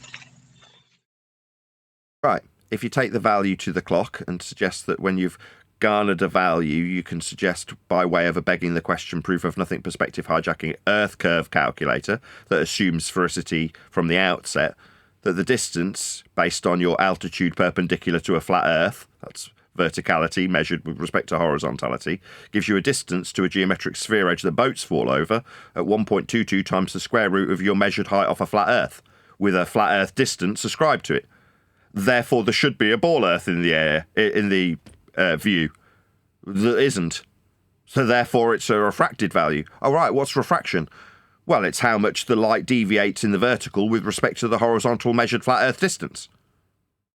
Right. If you take the value to the clock and suggest that when you've garnered a value, you can suggest, by way of a begging the question, proof of nothing perspective hijacking Earth curve calculator that assumes veracity from the outset, that the distance based on your altitude perpendicular to a flat Earth, that's verticality measured with respect to horizontality, gives you a distance to a geometric sphere edge that boats fall over at 1.22 times the square root of your measured height off a flat Earth, with a flat Earth distance ascribed to it. Therefore, there should be a ball Earth in the air, in the view. There isn't. So therefore, it's a refracted value. Oh, right, what's refraction? Well, it's how much the light deviates in the vertical with respect to the horizontal measured flat Earth distance.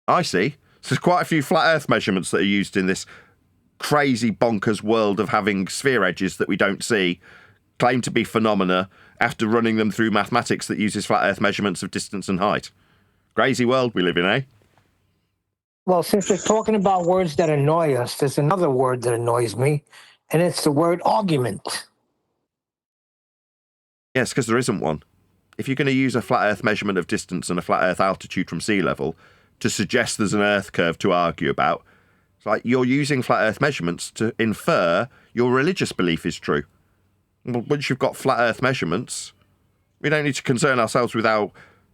I see. So there's quite a few flat Earth measurements that are used in this crazy bonkers world of having sphere edges that we don't see, claim to be phenomena after running them through mathematics that uses flat Earth measurements of distance and height. Crazy world we live in, eh? Well, since we're talking about words that annoy us, there's another word that annoys me, and it's the word argument. Yes, because there isn't one. If you're going to use a flat Earth measurement of distance and a flat Earth altitude from sea level to suggest there's an Earth curve to argue about, it's like you're using flat Earth measurements to infer your religious belief is true. Well, once you've got flat Earth measurements, we don't need to concern ourselves with how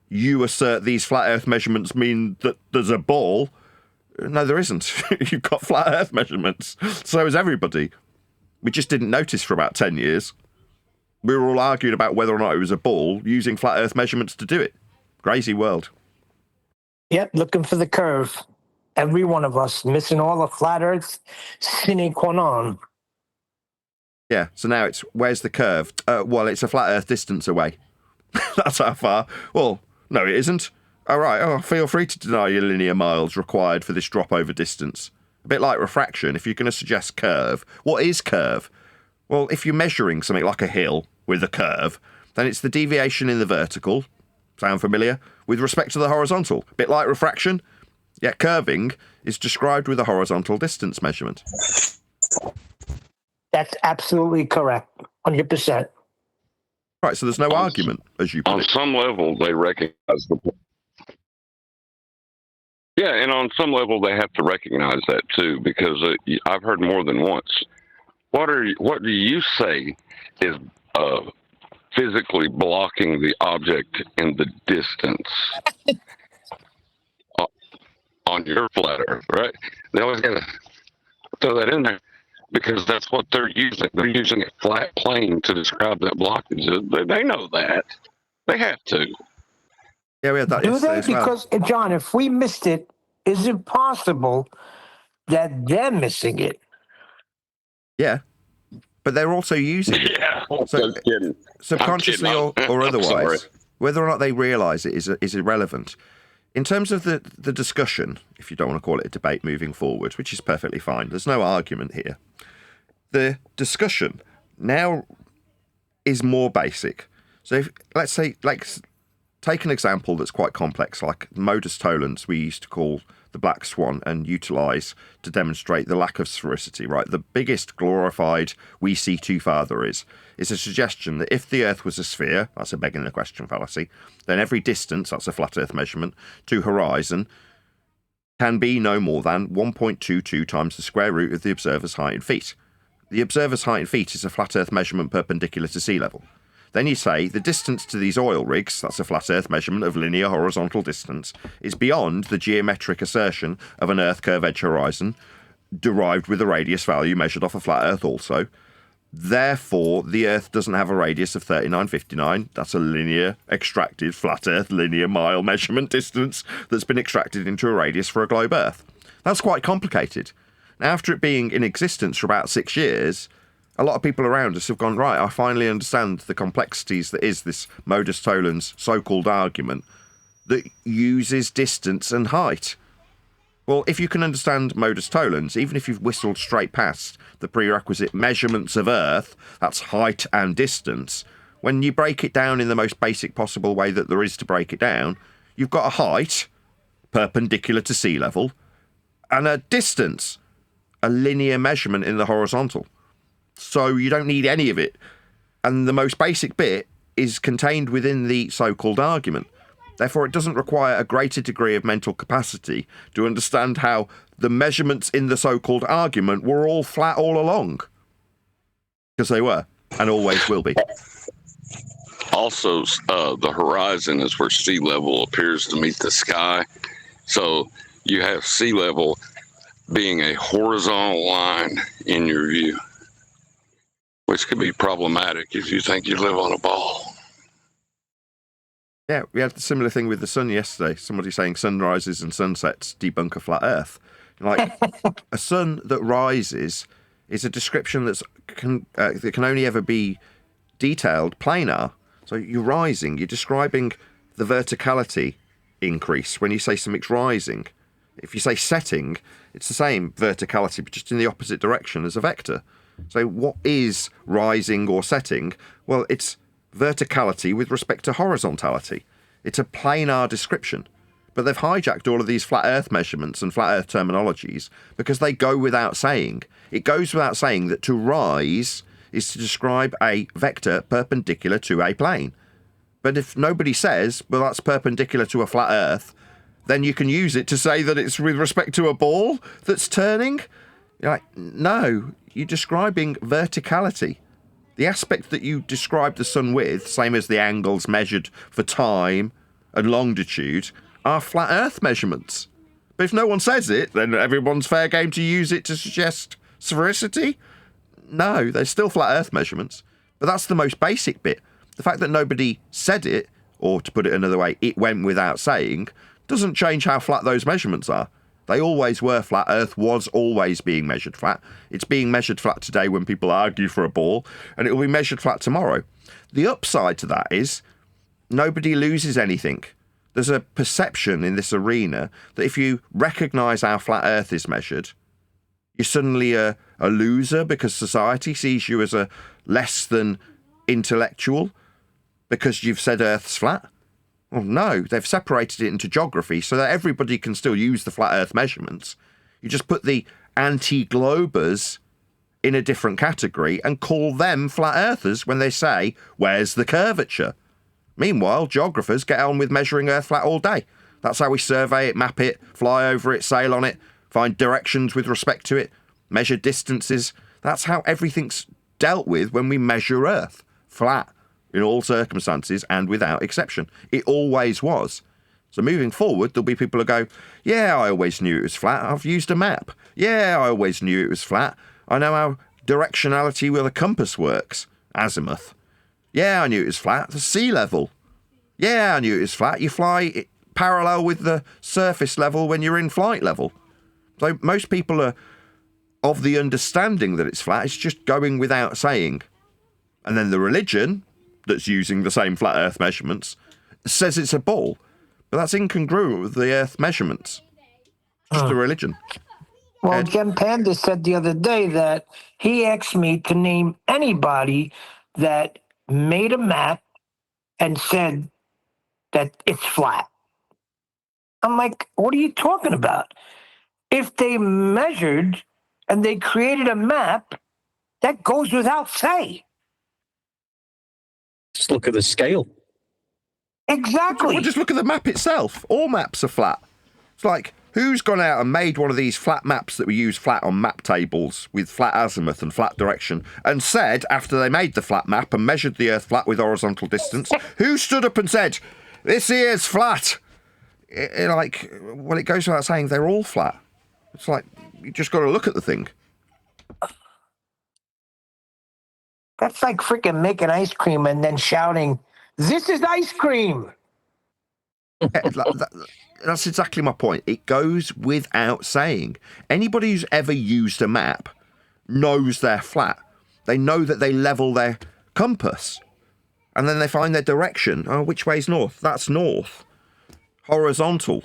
you assert these flat Earth measurements mean that there's a ball. No, there isn't. You've got flat Earth measurements. So is everybody. We just didn't notice for about 10 years. We were all arguing about whether or not it was a ball, using flat Earth measurements to do it. Crazy world. Yep, looking for the curve. Every one of us missing all the flat Earth sine qua non. Yeah, so now it's, where's the curve? Well, it's a flat Earth distance away. That's how far. Well, no, it isn't. All right, feel free to deny your linear miles required for this drop over distance. A bit like refraction, if you're going to suggest curve, what is curve? Well, if you're measuring something like a hill with a curve, then it's the deviation in the vertical, sound familiar, with respect to the horizontal. A bit like refraction, yet curving is described with a horizontal distance measurement. That's absolutely correct, 100%. Right, so there's no argument, as you put it. On some level, they recognize the... Yeah, and on some level, they have to recognize that, too, because I've heard more than once. What do you say is physically blocking the object in the distance on your flat Earth, right? They always got to throw that in there because that's what they're using. They're using a flat plane to describe that blockage. They know that. They have to. Yeah, we had that yesterday as well. Because, John, if we missed it, is it possible that they're missing it? Yeah. But they're also using it. Yeah, so, subconsciously or otherwise, whether or not they realise it is irrelevant. In terms of the discussion, if you don't want to call it a debate moving forward, which is perfectly fine, there's no argument here. The discussion now is more basic. So if, let's say, like, take an example that's quite complex, like modus tollens we used to call the black swan and utilise to demonstrate the lack of sphericity, right? The biggest glorified we see too far there is a suggestion that if the Earth was a sphere, that's a begging the question fallacy, then every distance, that's a flat Earth measurement, to horizon can be no more than 1.22 times the square root of the observer's height in feet. The observer's height in feet is a flat Earth measurement perpendicular to sea level. Then you say the distance to these oil rigs, that's a flat Earth measurement of linear horizontal distance, is beyond the geometric assertion of an Earth curve edge horizon, derived with a radius value measured off a flat Earth also. Therefore, the Earth doesn't have a radius of 3959. That's a linear, extracted, flat Earth, linear mile measurement distance that's been extracted into a radius for a globe Earth. That's quite complicated. Now, after it being in existence for about 6 years, a lot of people around us have gone, right, I finally understand the complexities that is this modus tollens so-called argument that uses distance and height. Well, if you can understand modus tollens, even if you've whistled straight past the prerequisite measurements of Earth, that's height and distance, when you break it down in the most basic possible way that there is to break it down, you've got a height, perpendicular to sea level, and a distance, a linear measurement in the horizontal. So you don't need any of it. And the most basic bit is contained within the so-called argument. Therefore, it doesn't require a greater degree of mental capacity to understand how the measurements in the so-called argument were all flat all along. Because they were, and always will be. Also, the horizon is where sea level appears to meet the sky. So you have sea level being a horizontal line in your view, which could be problematic if you think you live on a ball. Yeah, we had a similar thing with the sun yesterday. Somebody saying sunrises and sunsets debunk a flat Earth. Like, a sun that rises is a description that can only ever be detailed planar. So you're rising, you're describing the verticality increase when you say something's rising. If you say setting, it's the same verticality, but just in the opposite direction as a vector. So what is rising or setting? Well, it's verticality with respect to horizontality. It's a planar description. But they've hijacked all of these flat Earth measurements and flat Earth terminologies because they go without saying. It goes without saying that to rise is to describe a vector perpendicular to a plane. But if nobody says, well, that's perpendicular to a flat Earth, then you can use it to say that it's with respect to a ball that's turning. You're like, no, you're describing verticality. The aspect that you describe the sun with, same as the angles measured for time and longitude, are flat Earth measurements. But if no one says it, then everyone's fair game to use it to suggest sphericity? No, they're still flat Earth measurements. But that's the most basic bit. The fact that nobody said it, or to put it another way, it went without saying, doesn't change how flat those measurements are. They always were flat. Earth was always being measured flat. It's being measured flat today when people argue for a ball, and it will be measured flat tomorrow. The upside to that is nobody loses anything. There's a perception in this arena that if you recognise how flat Earth is measured, you're suddenly a loser because society sees you as a less than intellectual because you've said Earth's flat. Well, no, they've separated it into geography so that everybody can still use the flat Earth measurements. You just put the anti-globers in a different category and call them flat earthers when they say, where's the curvature? Meanwhile, geographers get on with measuring Earth flat all day. That's how we survey it, map it, fly over it, sail on it, find directions with respect to it, measure distances. That's how everything's dealt with when we measure Earth. Flat, in all circumstances and without exception. It always was. So moving forward, there'll be people who go, yeah, I always knew it was flat. I've used a map. Yeah, I always knew it was flat. I know how directionality with a compass works. Azimuth. Yeah, I knew it was flat. The sea level. Yeah, I knew it was flat. You fly parallel with the surface level when you're in flight level. So most people are of the understanding that it's flat. It's just going without saying. And then the religion that's using the same flat Earth measurements says it's a ball. But that's incongruent with the Earth measurements. Just a religion. Well, Jen Panda said the other day that he asked me to name anybody that made a map and said that it's flat. I'm like, what are you talking about? If they measured and they created a map, that goes without say. Just look at the scale. Exactly. Well, just look at the map itself. All maps are flat. It's like, who's gone out and made one of these flat maps that we use flat on map tables with flat azimuth and flat direction and said, after they made the flat map and measured the Earth flat with horizontal distance, who stood up and said, this here's flat? It goes without saying they're all flat. It's like, you just got to look at the thing. That's like freaking making ice cream and then shouting, this is ice cream. That's exactly my point. It goes without saying. Anybody who's ever used a map knows they're flat. They know that they level their compass. And then they find their direction. Oh, which way's north? That's north. Horizontal.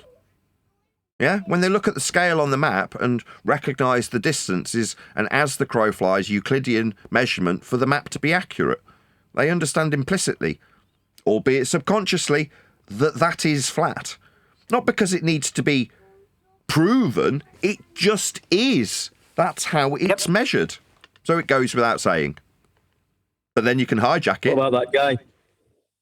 Yeah? When they look at the scale on the map and recognise the distance is an as the crow flies Euclidean measurement for the map to be accurate, they understand implicitly, albeit subconsciously, that is flat. Not because it needs to be proven, it just is. That's how it's measured. So it goes without saying. But then you can hijack it. What about that guy?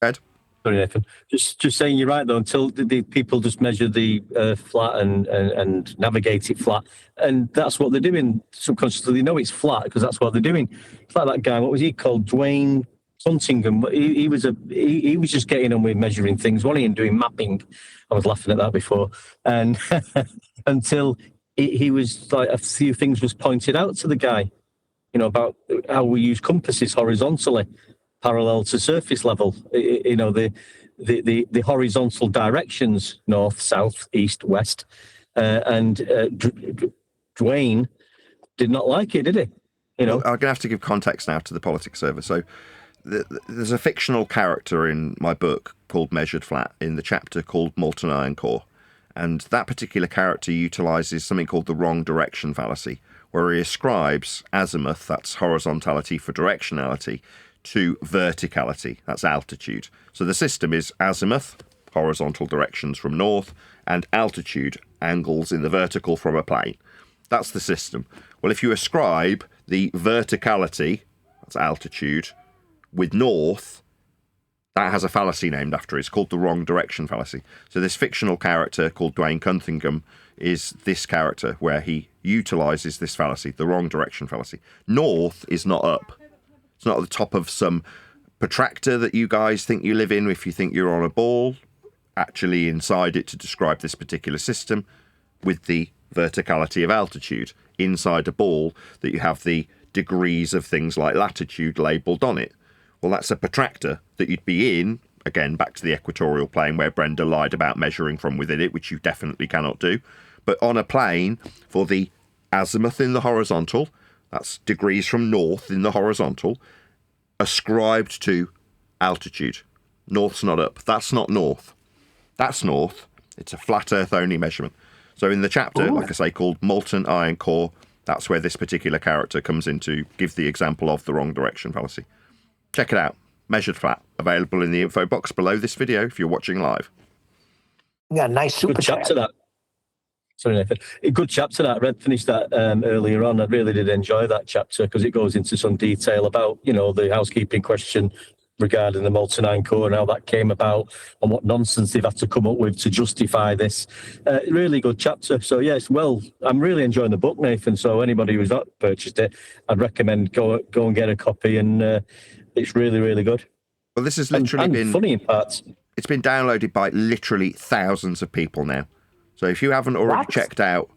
Ed? Sorry, Nathan. Just saying you're right, though, until the people just measure the flat and navigate it flat. And that's what they're doing subconsciously. They know it's flat because that's what they're doing. It's like that guy, what was he called? Dwayne Huntingham. He was just getting on with measuring things, wasn't he, and doing mapping. I was laughing at that before. And until he was like, a few things was pointed out to the guy, about how we use compasses horizontally, parallel to surface level. The horizontal directions, north, south, east, west. And Dwayne did not like it, did he? Well, I'm going to have to give context now to the politics server. So there's a fictional character in my book called Measured Flat in the chapter called Molten Iron Core. And that particular character utilises something called the wrong direction fallacy, where he ascribes azimuth, that's horizontality for directionality, to verticality, that's altitude. So the system is azimuth, horizontal directions from north, and altitude, angles in the vertical from a plane. That's the system. Well, if you ascribe the verticality, that's altitude, with north, that has a fallacy named after it. It's called the wrong direction fallacy. So this fictional character called Dwayne Cunningham is this character where he utilises this fallacy, the wrong direction fallacy. North is not up. It's not at the top of some protractor that you guys think you live in if you think you're on a ball. Actually inside it to describe this particular system with the verticality of altitude inside a ball that you have the degrees of things like latitude labelled on it. Well, that's a protractor that you'd be in, again, back to the equatorial plane where Brenda lied about measuring from within it, which you definitely cannot do. But on a plane for the azimuth in the horizontal, that's degrees from north in the horizontal, ascribed to altitude. North's not up. That's not north. That's north. It's a flat earth only measurement. So in the chapter, like I say, called Molten Iron Core, that's where this particular character comes in to give the example of the wrong direction fallacy. Check it out. Measured Flat. Available in the info box below this video if you're watching live. Yeah, nice super good chapter that. Sorry, Nathan. A good chapter that. Finished that earlier on. I really did enjoy that chapter because it goes into some detail about, the housekeeping question regarding the molten iron core and how that came about and what nonsense they've had to come up with to justify this. Really good chapter. So, yes, I'm really enjoying the book, Nathan. So anybody who's not purchased it, I'd recommend go and get a copy, and it's really, really good. Well, this has literally been funny in parts. It's been downloaded by literally thousands of people now. So if you haven't already checked out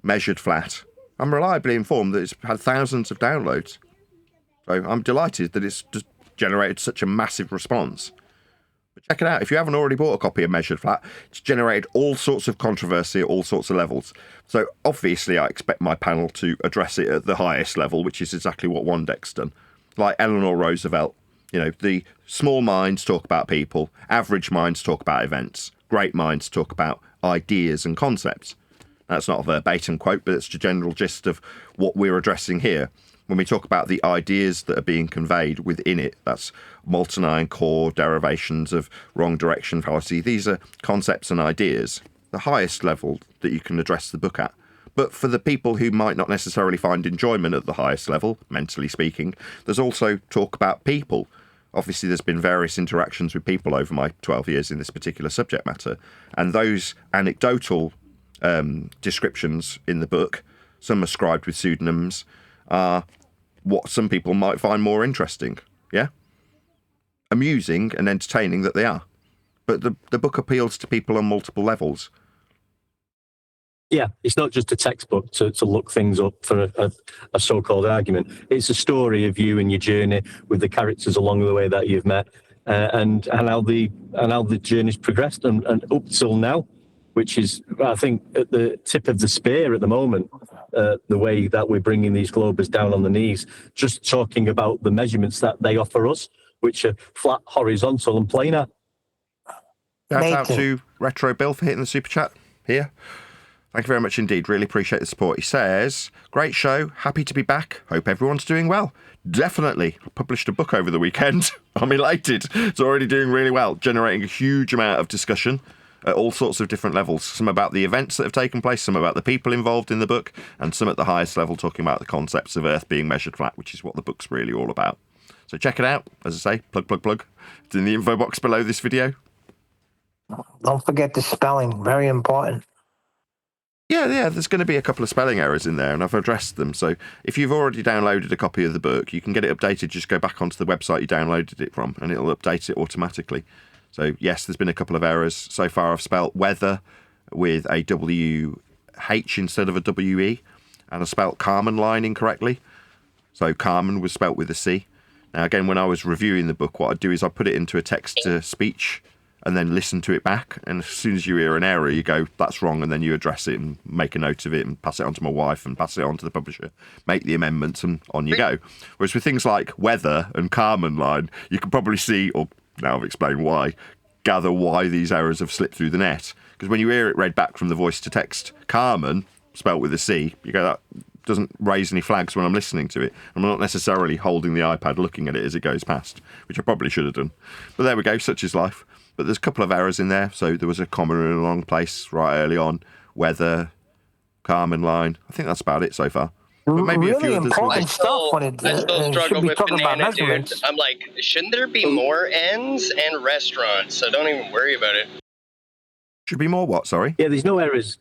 Measured Flat, I'm reliably informed that it's had thousands of downloads. So I'm delighted that it's just generated such a massive response. But check it out. If you haven't already bought a copy of Measured Flat, it's generated all sorts of controversy at all sorts of levels. So obviously I expect my panel to address it at the highest level, which is exactly what Wandek's done. Like Eleanor Roosevelt, the small minds talk about people, average minds talk about events, great minds talk about ideas and concepts. That's not a verbatim quote, but it's the general gist of what we're addressing here. when we talk about the ideas that are being conveyed within it, that's molten iron core, derivations of wrong direction fallacy. These are concepts and ideas, the highest level that you can address the book at. But for the people who might not necessarily find enjoyment at the highest level, mentally speaking, there's also talk about people. Obviously, there's been various interactions with people over my 12 years in this particular subject matter. And those anecdotal descriptions in the book, some ascribed with pseudonyms, are what some people might find more interesting. Yeah? Amusing and entertaining that they are. But the book appeals to people on multiple levels. Yeah, it's not just a textbook to look things up for a so-called argument. It's a story of you and your journey with the characters along the way that you've met, and how the journey's progressed and up till now, which is, I think, at the tip of the spear at the moment. The way that we're bringing these globers down on the knees, just talking about the measurements that they offer us, which are flat, horizontal, and planar. Shout out to Retro Bill for hitting the super chat here. Thank you very much indeed. Really appreciate the support. He says, great show. Happy to be back. Hope everyone's doing well. Definitely. I published a book over the weekend. I'm elated. It's already doing really well, generating a huge amount of discussion at all sorts of different levels. Some about the events that have taken place, some about the people involved in the book, and some at the highest level talking about the concepts of Earth being measured flat, which is what the book's really all about. So check it out. As I say, plug. It's in the info box below this video. Don't forget the spelling. Very important. Yeah, there's going to be a couple of spelling errors in there, and I've addressed them. So if you've already downloaded a copy of the book, you can get it updated. Just go back onto the website you downloaded it from, and it'll update it automatically. So yes, there's been a couple of errors. So far I've spelt weather with a W-H instead of a W-E, and I spelt Carmen line incorrectly. So Carmen was spelt with a C. Now again, when I was reviewing the book, what I'd do is I'd put it into a text-to-speech and then listen to it back. And as soon as you hear an error, you go, that's wrong, and then you address it and make a note of it and pass it on to my wife and pass it on to the publisher, make the amendments, and on you go. Whereas with things like weather and Carmen line, you can probably see, or now I've explained why, gather why these errors have slipped through the net. Because when you hear it read back from the voice to text, Carmen, spelt with a C, you go, that doesn't raise any flags when I'm listening to it. I'm not necessarily holding the iPad looking at it as it goes past, which I probably should have done. But there we go, such is life. But there's a couple of errors in there. So there was a comma in the wrong place right early on. Weather, Carmen line. I think that's about it so far. But maybe really a few important stuff when it struggle with talking about banana, dude. measurements. I'm like, shouldn't there be more N's and restaurants? So don't even worry about it. Should be more what, sorry? Yeah, there's no errors.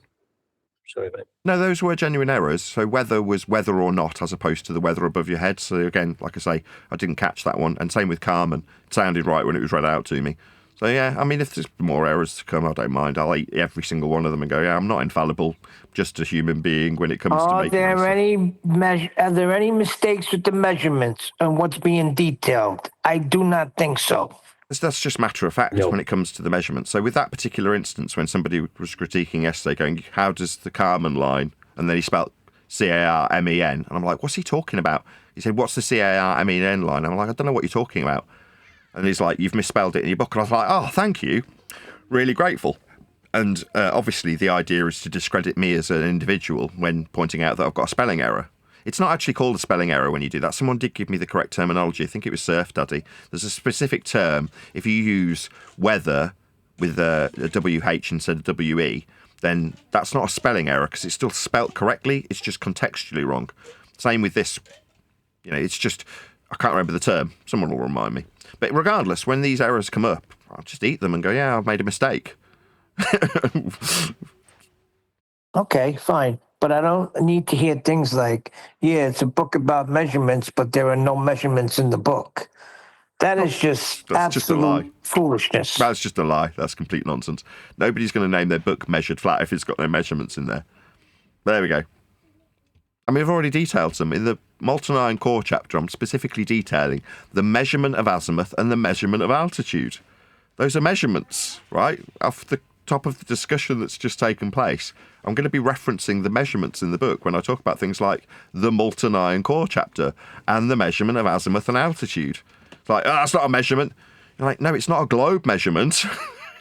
Sorry, mate. No, those were genuine errors. So weather was whether or not as opposed to the weather above your head. So again, like I say, I didn't catch that one. And same with Carmen. It sounded right when it was read out to me. So yeah, I mean, if there's more errors to come, I don't mind. I'll eat every single one of them and go, yeah, I'm not infallible, just a human being when it comes to making Are there any mistakes with the measurements and what's being detailed? I do not think so. That's just matter of fact when it comes to the measurements. So with that particular instance, when somebody was critiquing yesterday going, how does the Carmen line, and then he spelt C-A-R-M-E-N, and I'm like, what's he talking about? He said, what's the C-A-R-M-E-N line? I'm like, I don't know what you're talking about. And he's like, you've misspelled it in your book. And I was like, oh, thank you. Really grateful. And obviously the idea is to discredit me as an individual when pointing out that I've got a spelling error. It's not actually called a spelling error when you do that. Someone did give me the correct terminology. I think it was Surf Daddy. There's a specific term. If you use weather with a WH instead of WE, then that's not a spelling error because it's still spelt correctly. It's just contextually wrong. Same with this. You know, it's just, I can't remember the term. Someone will remind me. But regardless, when these errors come up, I'll just eat them and go, yeah, I've made a mistake. Okay, fine. But I don't need to hear things like, yeah, it's a book about measurements, but there are no measurements in the book. That is just absolute foolishness. That's just a lie. That's complete nonsense. Nobody's going to name their book Measured Flat if it's got no measurements in there. There we go. I mean, I've already detailed some. In the Molten Iron Core chapter, I'm specifically detailing the measurement of azimuth and the measurement of altitude. Those are measurements, right? Off the top of the discussion that's just taken place. I'm going to be referencing the measurements in the book when I talk about things like the Molten Iron Core chapter and the measurement of azimuth and altitude. It's like, oh, that's not a measurement. You're like, no, it's not a globe measurement.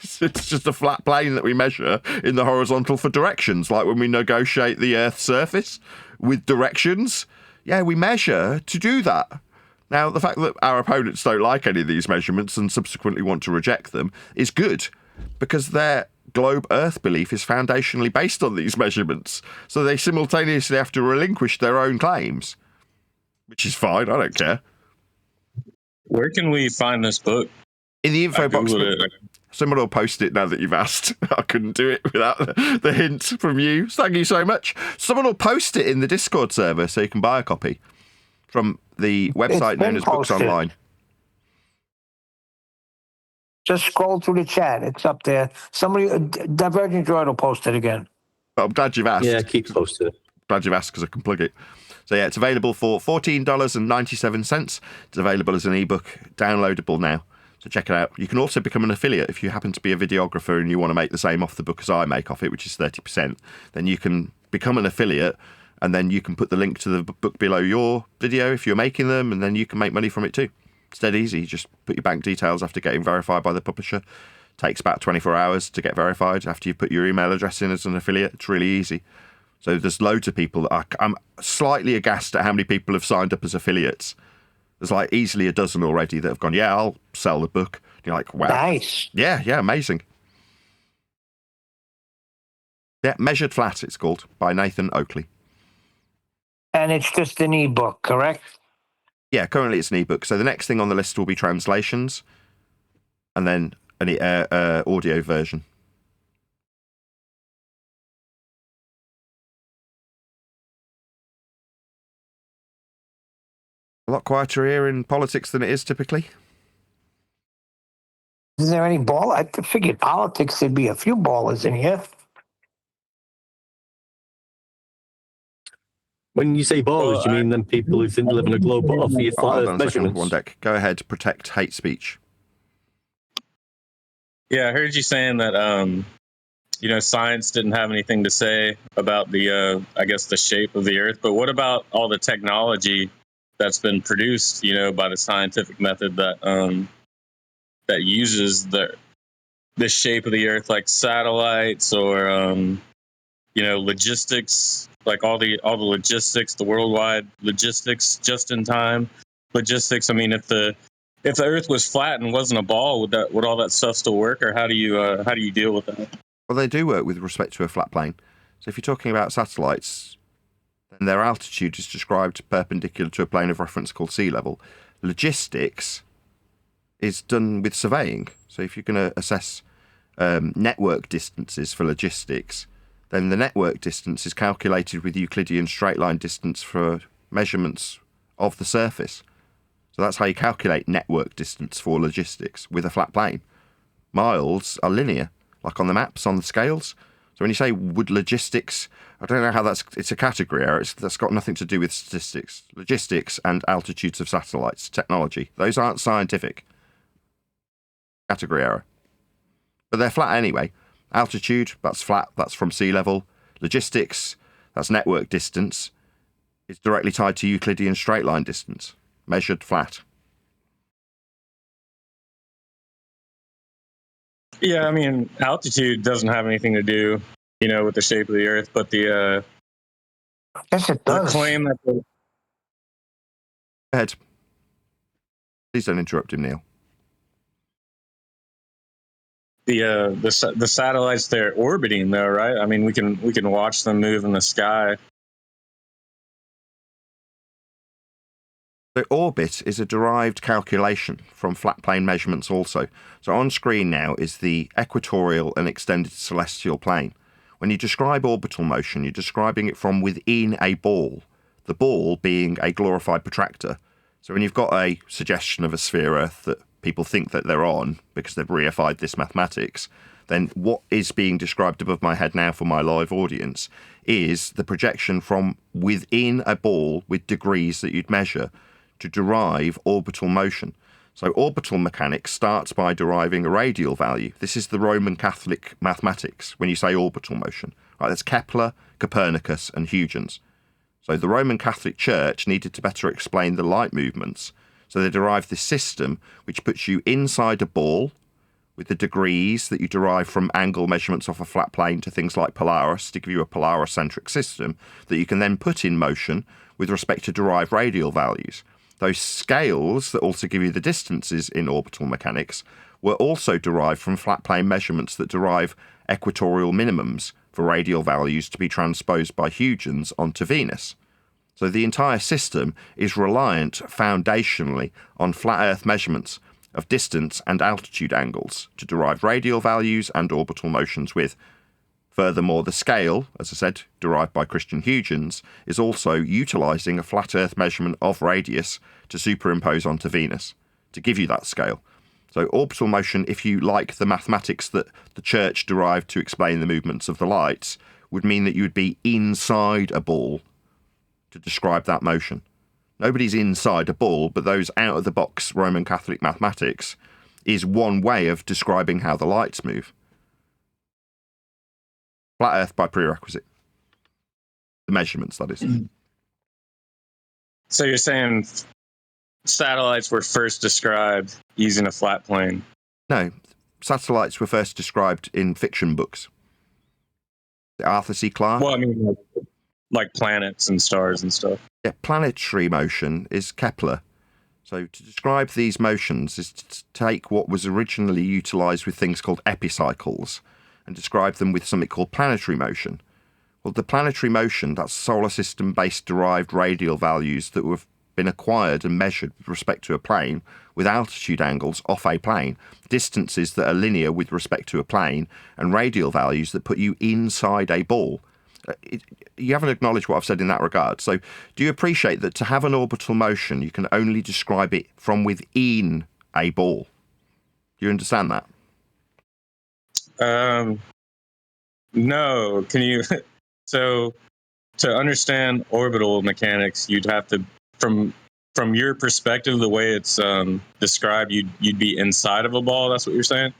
It's just a flat plane that we measure in the horizontal for directions, like when we negotiate the Earth's surface with directions. Yeah, we measure to do that. Now, the fact that our opponents don't like any of these measurements and subsequently want to reject them is good, because their globe Earth belief is foundationally based on these measurements. So they simultaneously have to relinquish their own claims, which is fine. I don't care. Where can we find this book? In the info box. Someone will post it now that you've asked. I couldn't do it without the hint from you. Thank you so much. Someone will post it in the Discord server so you can buy a copy from the website known as Books Online. Just scroll through the chat. It's up there. Somebody, Divergent Droid will post it again. But I'm glad you've asked. Yeah, keep posting it. Glad you've asked because I can plug it. So yeah, it's available for $14.97. It's available as an ebook, downloadable now. So check it out. You can also become an affiliate if you happen to be a videographer and you want to make the same off the book as I make off it, which is 30%. Then you can become an affiliate, and then you can put the link to the book below your video if you're making them, and then you can make money from it too. It's dead easy. You just put your bank details after getting verified by the publisher. Takes about 24 hours to get verified after you put your email address in as an affiliate. It's really easy. So there's loads of people that I'm slightly aghast at how many people have signed up as affiliates. There's like easily a dozen already that have gone, yeah, I'll sell the book. And you're like, wow. Nice. Yeah, amazing. Yeah, Measured Flat, it's called, by Nathan Oakley. And it's just an ebook, correct? Yeah, currently it's an ebook. So the next thing on the list will be translations, and then an audio version. A lot quieter here in politics than it is typically. Is there any ball? I figured politics, there'd be a few ballers in here. When you say ballers, you mean them people who think they live in a globe off your flat Earth measurements? One deck. Go ahead, protect hate speech. Yeah, I heard you saying that, science didn't have anything to say about the, the shape of the Earth. But what about all the technology that's been produced, by the scientific method that that uses the shape of the Earth, like satellites or logistics, like all the logistics, the worldwide logistics, just in time logistics. I mean, if the Earth was flat and wasn't a ball, would all that stuff still work, or how do you deal with that? Well, they do work with respect to a flat plane. So if you're talking about satellites, then their altitude is described perpendicular to a plane of reference called sea level. Logistics is done with surveying. So if you're going to assess network distances for logistics, then the network distance is calculated with Euclidean straight line distance for measurements of the surface. So that's how you calculate network distance for logistics with a flat plane. Miles are linear, like on the maps, on the scales. So when you say would logistics, I don't know how it's a category error. That's got nothing to do with statistics. Logistics and altitudes of satellites, technology, those aren't scientific. Category error. But they're flat anyway. Altitude, that's flat, that's from sea level. Logistics, that's network distance, is directly tied to Euclidean straight line distance, measured flat. Yeah, I mean, altitude doesn't have anything to do, with the shape of the Earth, but the yes, it does. The claim that Go ahead. Please don't interrupt him, Neil. The satellites, they're orbiting though, right? I mean, we can watch them move in the sky. The orbit is a derived calculation from flat plane measurements also. So on screen now is the equatorial and extended celestial plane. When you describe orbital motion, you're describing it from within a ball, the ball being a glorified protractor. So when you've got a suggestion of a sphere Earth that people think that they're on because they've reified this mathematics, then what is being described above my head now for my live audience is the projection from within a ball with degrees that you'd measure to derive orbital motion. So orbital mechanics starts by deriving a radial value. This is the Roman Catholic mathematics when you say orbital motion. Right, that's Kepler, Copernicus, and Huygens. So the Roman Catholic Church needed to better explain the light movements. So they derived this system which puts you inside a ball with the degrees that you derive from angle measurements off a flat plane to things like Polaris to give you a Polaris-centric system that you can then put in motion with respect to derived radial values. Those scales that also give you the distances in orbital mechanics were also derived from flat plane measurements that derive equatorial minimums for radial values to be transposed by Huygens onto Venus. So the entire system is reliant foundationally on flat Earth measurements of distance and altitude angles to derive radial values and orbital motions with. Furthermore, the scale, as I said, derived by Christian Huygens, is also utilising a flat Earth measurement of radius to superimpose onto Venus to give you that scale. So orbital motion, if you like the mathematics that the Church derived to explain the movements of the lights, would mean that you would be inside a ball to describe that motion. Nobody's inside a ball, but those out-of-the-box Roman Catholic mathematics is one way of describing how the lights move. Flat Earth by prerequisite. The measurements, that is. So you're saying satellites were first described using a flat plane? No, satellites were first described in fiction books. Arthur C. Clarke. Well, I mean, like planets and stars and stuff. Yeah, planetary motion is Kepler. So to describe these motions is to take what was originally utilised with things called epicycles and describe them with something called planetary motion. Well, the planetary motion, that's solar system-based derived radial values that have been acquired and measured with respect to a plane with altitude angles off a plane, distances that are linear with respect to a plane, and radial values that put you inside a ball. You haven't acknowledged what I've said in that regard. So do you appreciate that to have an orbital motion, you can only describe it from within a ball? Do you understand that? No. Can you? So to understand orbital mechanics, you'd have to, from your perspective, the way it's described, you'd be inside of a ball. That's what you're saying?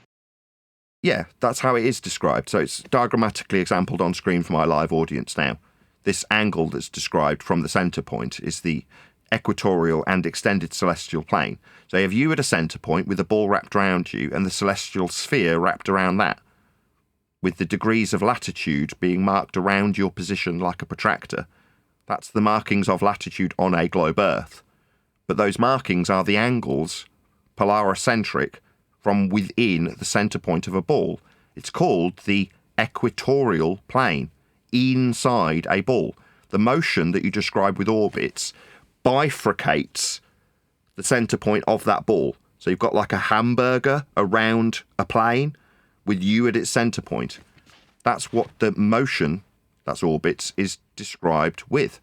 Yeah, that's how it is described. So it's diagrammatically exampled on screen for my live audience now. This angle that's described from the centre point is the equatorial and extended celestial plane. So you have you at a centre point with a ball wrapped around you and the celestial sphere wrapped around that, with the degrees of latitude being marked around your position like a protractor. That's the markings of latitude on a globe Earth. But those markings are the angles, polaricentric, from within the centre point of a ball. It's called the equatorial plane, inside a ball. The motion that you describe with orbits bifurcates the centre point of that ball. So you've got like a hamburger around a plane with you at its centre point. That's what the motion, that's orbits, is described with.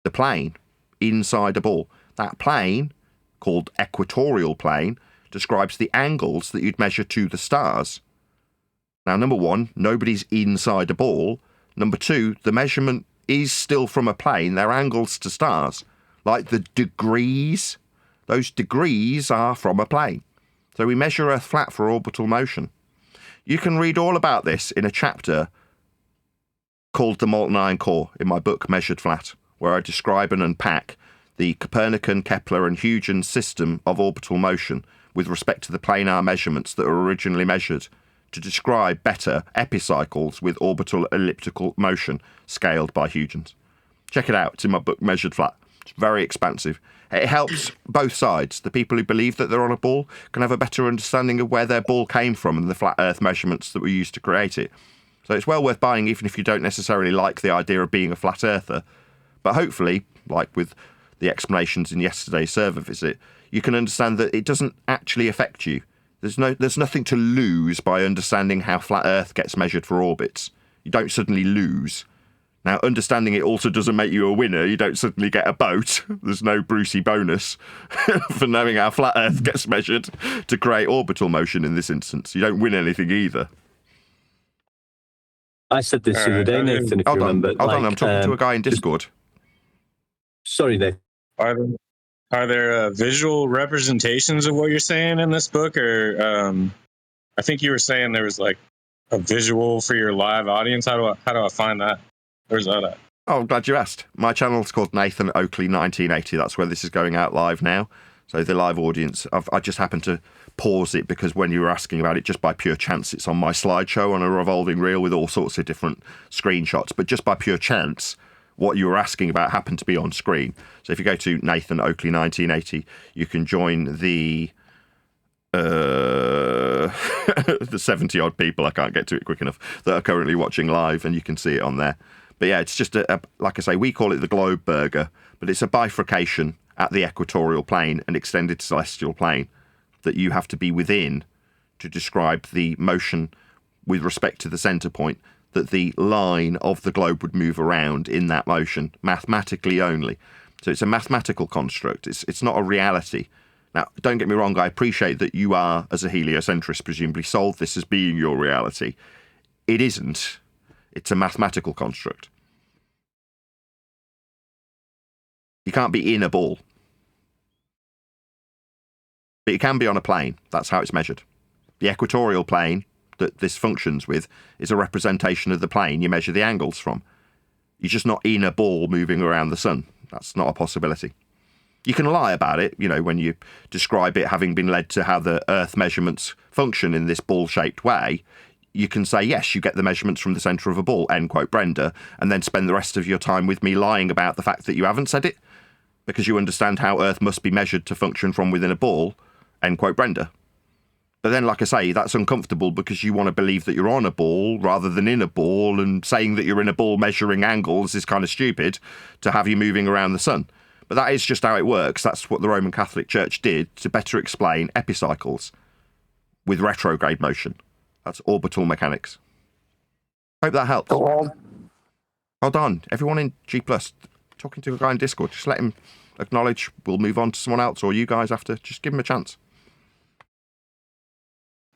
The plane inside a ball. That plane, called equatorial plane, describes the angles that you'd measure to the stars. Now, number one, nobody's inside a ball. Number two, the measurement is still from a plane. They're angles to stars. Like the degrees, those degrees are from a plane. So we measure Earth flat for orbital motion. You can read all about this in a chapter called The Molten Iron Core in my book Measured Flat, where I describe and unpack the Copernican, Kepler and Huygens system of orbital motion with respect to the planar measurements that were originally measured to describe better epicycles with orbital elliptical motion scaled by Huygens. Check it out. It's in my book Measured Flat. It's very expansive. It helps both sides. The people who believe that they're on a ball can have a better understanding of where their ball came from and the flat Earth measurements that were used to create it. So it's well worth buying even if you don't necessarily like the idea of being a flat earther. But hopefully, like with the explanations in yesterday's server visit, you can understand that it doesn't actually affect you. There's nothing to lose by understanding how flat Earth gets measured for orbits. You don't suddenly lose. Now, understanding it also doesn't make you a winner. You don't suddenly get a boat. There's no Brucey bonus for knowing how flat Earth gets measured to create orbital motion in this instance. You don't win anything either. I said this the other day, Nathan, if you remember. Hold on, I'm talking to a guy in Discord. Sorry, Nathan. Are there visual representations of what you're saying in this book? Or I think you were saying there was like a visual for your live audience. How do I find that? Where's that at? Oh, I'm glad you asked. My channel's called Nathan Oakley 1980. That's where this is going out live now. So the live audience, I just happened to pause it because when you were asking about it, just by pure chance, it's on my slideshow on a revolving reel with all sorts of different screenshots. But just by pure chance, what you were asking about happened to be on screen. So if you go to Nathan Oakley 1980, you can join the 70 odd people, I can't get to it quick enough, that are currently watching live, and you can see it on there. But yeah, it's just like I say, we call it the globe burger, but it's a bifurcation at the equatorial plane and extended celestial plane that you have to be within to describe the motion with respect to the center point, that the line of the globe would move around in that motion, mathematically only. So it's a mathematical construct. It's not a reality. Now, don't get me wrong, I appreciate that you are, as a heliocentrist, presumably sold this as being your reality. It isn't. It's a mathematical construct. You can't be in a ball. But you can be on a plane. That's how it's measured. The equatorial plane that this functions with is a representation of the plane you measure the angles from. You're just not in a ball moving around the sun. That's not a possibility. You can lie about it, you know, when you describe it having been led to how the Earth measurements function in this ball-shaped way. You can say, yes, you get the measurements from the centre of a ball, end quote Brenda, and then spend the rest of your time with me lying about the fact that you haven't said it, because you understand how Earth must be measured to function from within a ball, end quote Brenda. But then, like I say, that's uncomfortable because you want to believe that you're on a ball rather than in a ball, and saying that you're in a ball measuring angles is kind of stupid to have you moving around the sun. But that is just how it works. That's what the Roman Catholic Church did to better explain epicycles with retrograde motion. That's orbital mechanics. Hope that helps. Hold on. Everyone in G+, talking to a guy in Discord, just let him acknowledge. We'll move on to someone else, or you guys have to just give him a chance.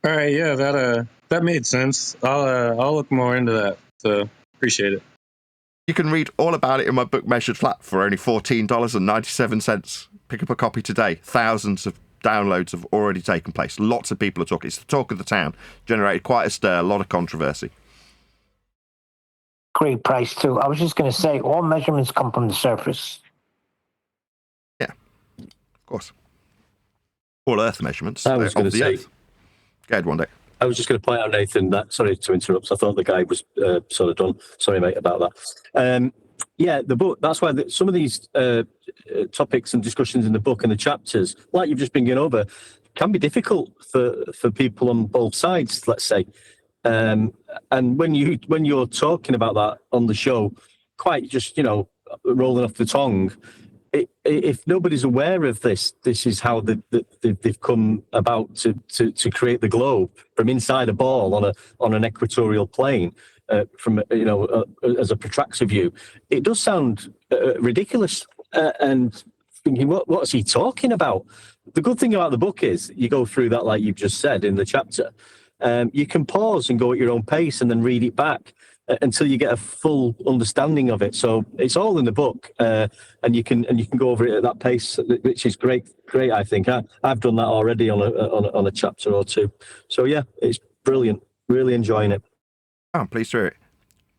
All right, yeah, that made sense. I'll look more into that. So appreciate it. You can read all about it in my book Measured Flat for only $14.97. Pick up a copy today. Thousands of downloads have already taken place. Lots of people are talking. It's the talk of the town. Generated quite a stir, a lot of controversy. Great price too. I was just going to say, all measurements come from the surface. Yeah, of course. All Earth measurements. I was going to say. Earth. Go ahead, one day. I was just going to point out, Nathan, that, sorry to interrupt, I thought the guy was sort of done. Sorry, mate, about that. Yeah, the book, that's why some of these topics and discussions in the book and the chapters, like you've just been going over, can be difficult for people on both sides, let's say. And when you're talking about that on the show, quite just, rolling off the tongue, if nobody's aware of this is how they've come about to create the globe from inside a ball on an equatorial plane, from as a protractor view. It does sound ridiculous, and thinking, what's he talking about? The good thing about the book is you go through that like you've just said in the chapter. You can pause and go at your own pace and then read it back until you get a full understanding of it. So it's all in the book, and you can go over it at that pace, which is great. I think I've done that already on a chapter or two. So yeah, it's brilliant. Really enjoying it. Oh, I'm pleased to hear it.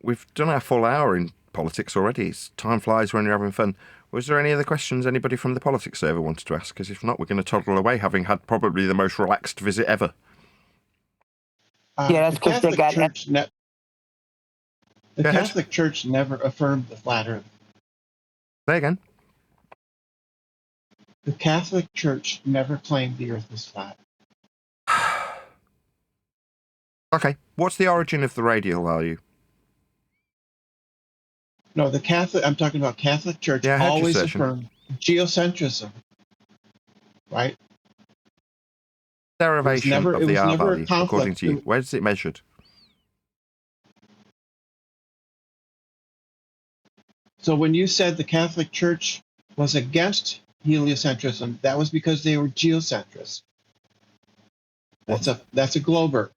We've done our full hour in politics already. Time flies when you're having fun. Was there any other questions anybody from the politics server wanted to ask? Because if not, we're going to toddle away, having had probably the most relaxed visit ever. Yeah, that's because they got The Catholic Church never affirmed the flat Earth. Say again. The Catholic Church never claimed the Earth was flat. Okay, what's the origin of the radial value? No, I'm talking about Catholic Church always affirmed geocentrism, right? Derivation of the R value, according to you. Where is it measured? So when you said the Catholic Church was against heliocentrism, that was because they were geocentrists. That's a glober.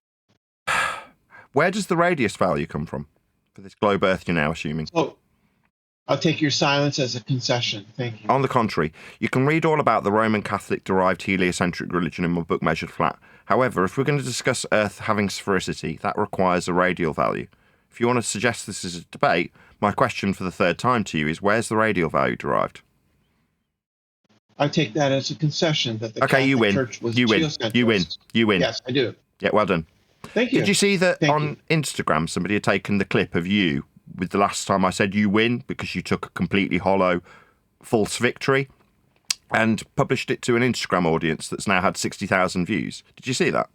Where does the radius value come from for this globe Earth you're now assuming? Oh, I'll take your silence as a concession. Thank you. On the contrary, you can read all about the Roman Catholic-derived heliocentric religion in my book Measured Flat. However, if we're going to discuss Earth having sphericity, that requires a radial value. If you want to suggest this is a debate, my question for the third time to you is, where's the radial value derived? I take that as a concession that the Catholic you win. Church was You win. geocentrist. You win. Yes, I do. Yeah, well done. Thank you. Did you see that on Instagram somebody had taken the clip of you with the last time I said you win because you took a completely hollow, false victory, and published it to an Instagram audience that's now had 60,000 views. Did you see that?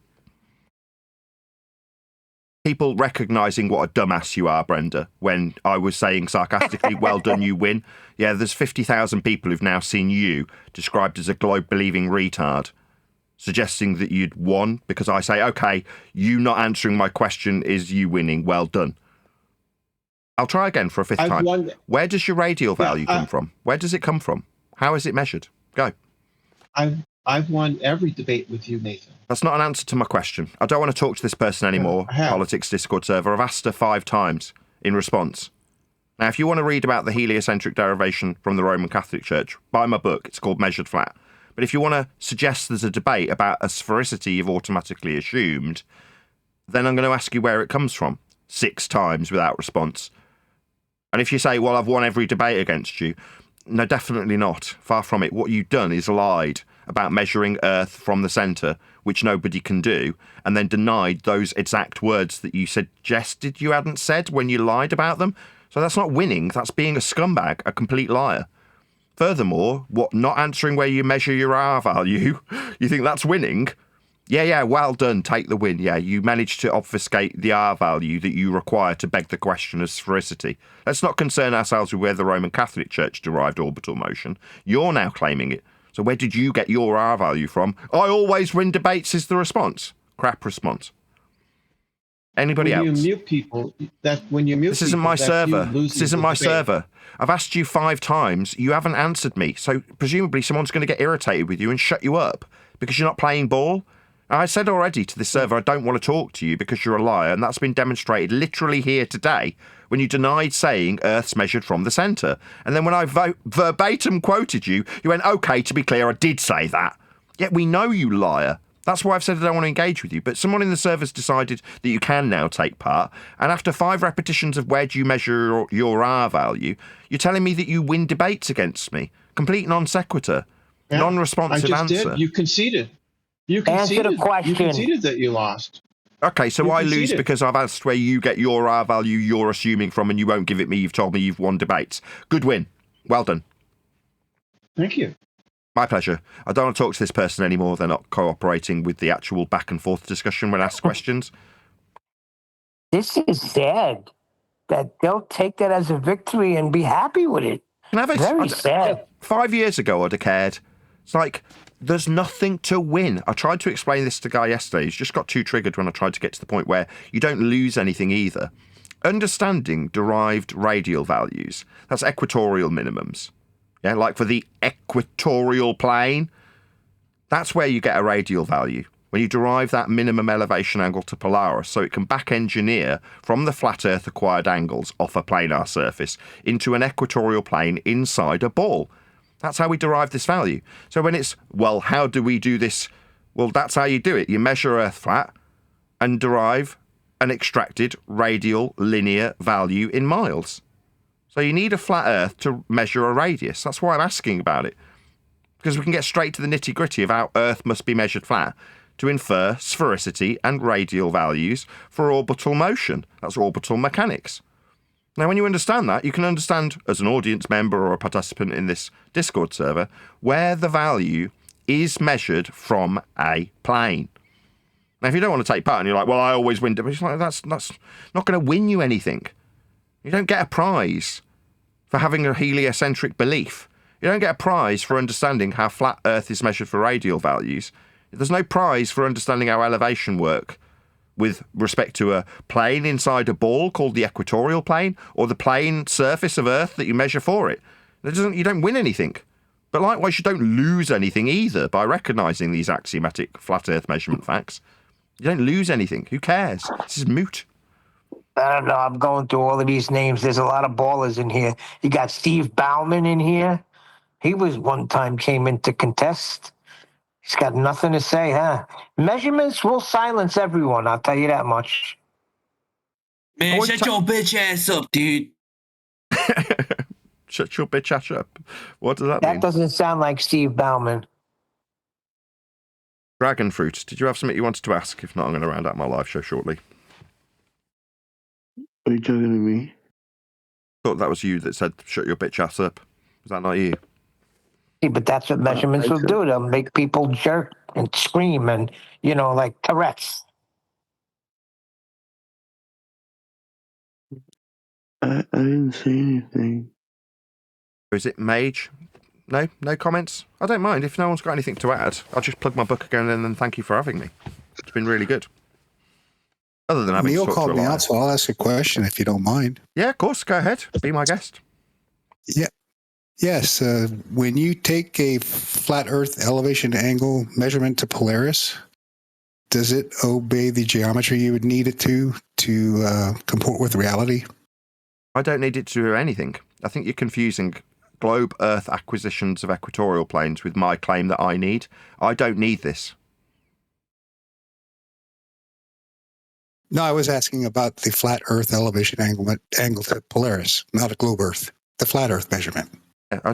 People recognising what a dumbass you are, Brenda, when I was saying sarcastically, well done, you win. Yeah, there's 50,000 people who've now seen you described as a globe-believing retard, suggesting that you'd won because I say, okay, you not answering my question is you winning. Well done. I'll try again for a fifth time. Where does your radial value come from? Where does it come from? How is it measured? Go. I've won every debate with you, Nathan. That's not an answer to my question. I don't want to talk to this person anymore. Politics Discord server. I've asked her 5 times in response. Now, if you want to read about the heliocentric derivation from the Roman Catholic Church, buy my book. It's called Measured Flat. But if you want to suggest there's a debate about a sphericity you've automatically assumed, then I'm going to ask you where it comes from 6 times without response. And if you say, well, I've won every debate against you, no, definitely not. Far from it. What you've done is lied about measuring Earth from the centre, which nobody can do, and then denied those exact words that you suggested you hadn't said when you lied about them. So that's not winning. That's being a scumbag, a complete liar. Furthermore, not answering where you measure your R value, you think that's winning? Yeah, well done, take the win. Yeah, you managed to obfuscate the R value that you require to beg the question of sphericity. Let's not concern ourselves with where the Roman Catholic Church derived orbital motion. You're now claiming it. So where did you get your R value from? I always win debates is the response. Crap response. Anybody else? When you mute people, this isn't my server. This isn't my server. I've asked you 5 times. You haven't answered me. So presumably someone's going to get irritated with you and shut you up because you're not playing ball. I said already to this server, I don't want to talk to you because you're a liar, and that's been demonstrated literally here today when you denied saying Earth's measured from the centre. And then when I verbatim quoted you, you went, okay, to be clear, I did say that. Yet we know you liar. That's why I've said I don't want to engage with you. But someone in the server's decided that you can now take part, and after 5 repetitions of where do you measure your R value, you're telling me that you win debates against me. Complete non sequitur. Yeah, Non-responsive I just answer. did. You conceded. You conceded. Answer the question. You conceded that you lost. Okay, so I lose because I've asked where you get your R value you're assuming from and you won't give it me. You've told me you've won debates. Good win. Well done. Thank you. My pleasure. I don't want to talk to this person anymore. They're not cooperating with the actual back and forth discussion when asked questions. This is sad that they'll take that as a victory and be happy with it. Very sad. 5 years ago, I'd have cared. It's like, there's nothing to win. I tried to explain this to a guy yesterday. He's just got too triggered when I tried to get to the point where you don't lose anything either. Understanding derived radial values, that's equatorial minimums. Yeah, like for the equatorial plane, that's where you get a radial value. When you derive that minimum elevation angle to Polaris, so it can back engineer from the flat Earth acquired angles off a planar surface into an equatorial plane inside a ball. That's how we derive this value. So when it's, well, how do we do this? Well, that's how you do it. You measure Earth flat and derive an extracted radial linear value in miles. So you need a flat Earth to measure a radius. That's why I'm asking about it. Because we can get straight to the nitty-gritty of how Earth must be measured flat to infer sphericity and radial values for orbital motion. That's orbital mechanics. Now, when you understand that, you can understand, as an audience member or a participant in this Discord server, where the value is measured from a plane. Now, if you don't want to take part and you're like, well, I always win, it's like, that's not going to win you anything. You don't get a prize for having a heliocentric belief. You don't get a prize for understanding how flat Earth is measured for radial values. There's no prize for understanding how elevation works with respect to a plane inside a ball called the equatorial plane, or the plane surface of Earth that you measure for it. You don't win anything. But likewise, you don't lose anything either by recognising these axiomatic flat Earth measurement facts. You don't lose anything. Who cares? This is moot. I don't know. I'm going through all of these names. There's a lot of ballers in here. You got Steve Bauman in here. He was one time came in to contest. He's got nothing to say, huh? Measurements will silence everyone, I'll tell you that much. Man, shut your bitch ass up, dude. Shut your bitch ass up. What does that mean? That doesn't sound like Steve Bauman. Dragon Fruit, did you have something you wanted to ask? If not, I'm going to round out my live show shortly. Are you joking with me? Thought that was you that said, shut your bitch ass up. Was that not you? Yeah, but that's what measurements will do. They'll make people jerk and scream and, like Tourette's. I didn't see anything. Or is it Mage? No comments? I don't mind. If no one's got anything to add, I'll just plug my book again and then thank you for having me. It's been really good. Other than having Neil to talk called to a me liar. out, so I'll ask a question if you don't mind. Yeah, of course. Go ahead. Be my guest. Yeah. Yes. When you take a flat Earth elevation angle measurement to Polaris, does it obey the geometry you would need it to comport with reality? I don't need it to do anything. I think you're confusing globe Earth acquisitions of equatorial planes with my claim that I need. I don't need this. No, I was asking about the flat Earth elevation angle to Polaris, not a globe Earth, the flat Earth measurement.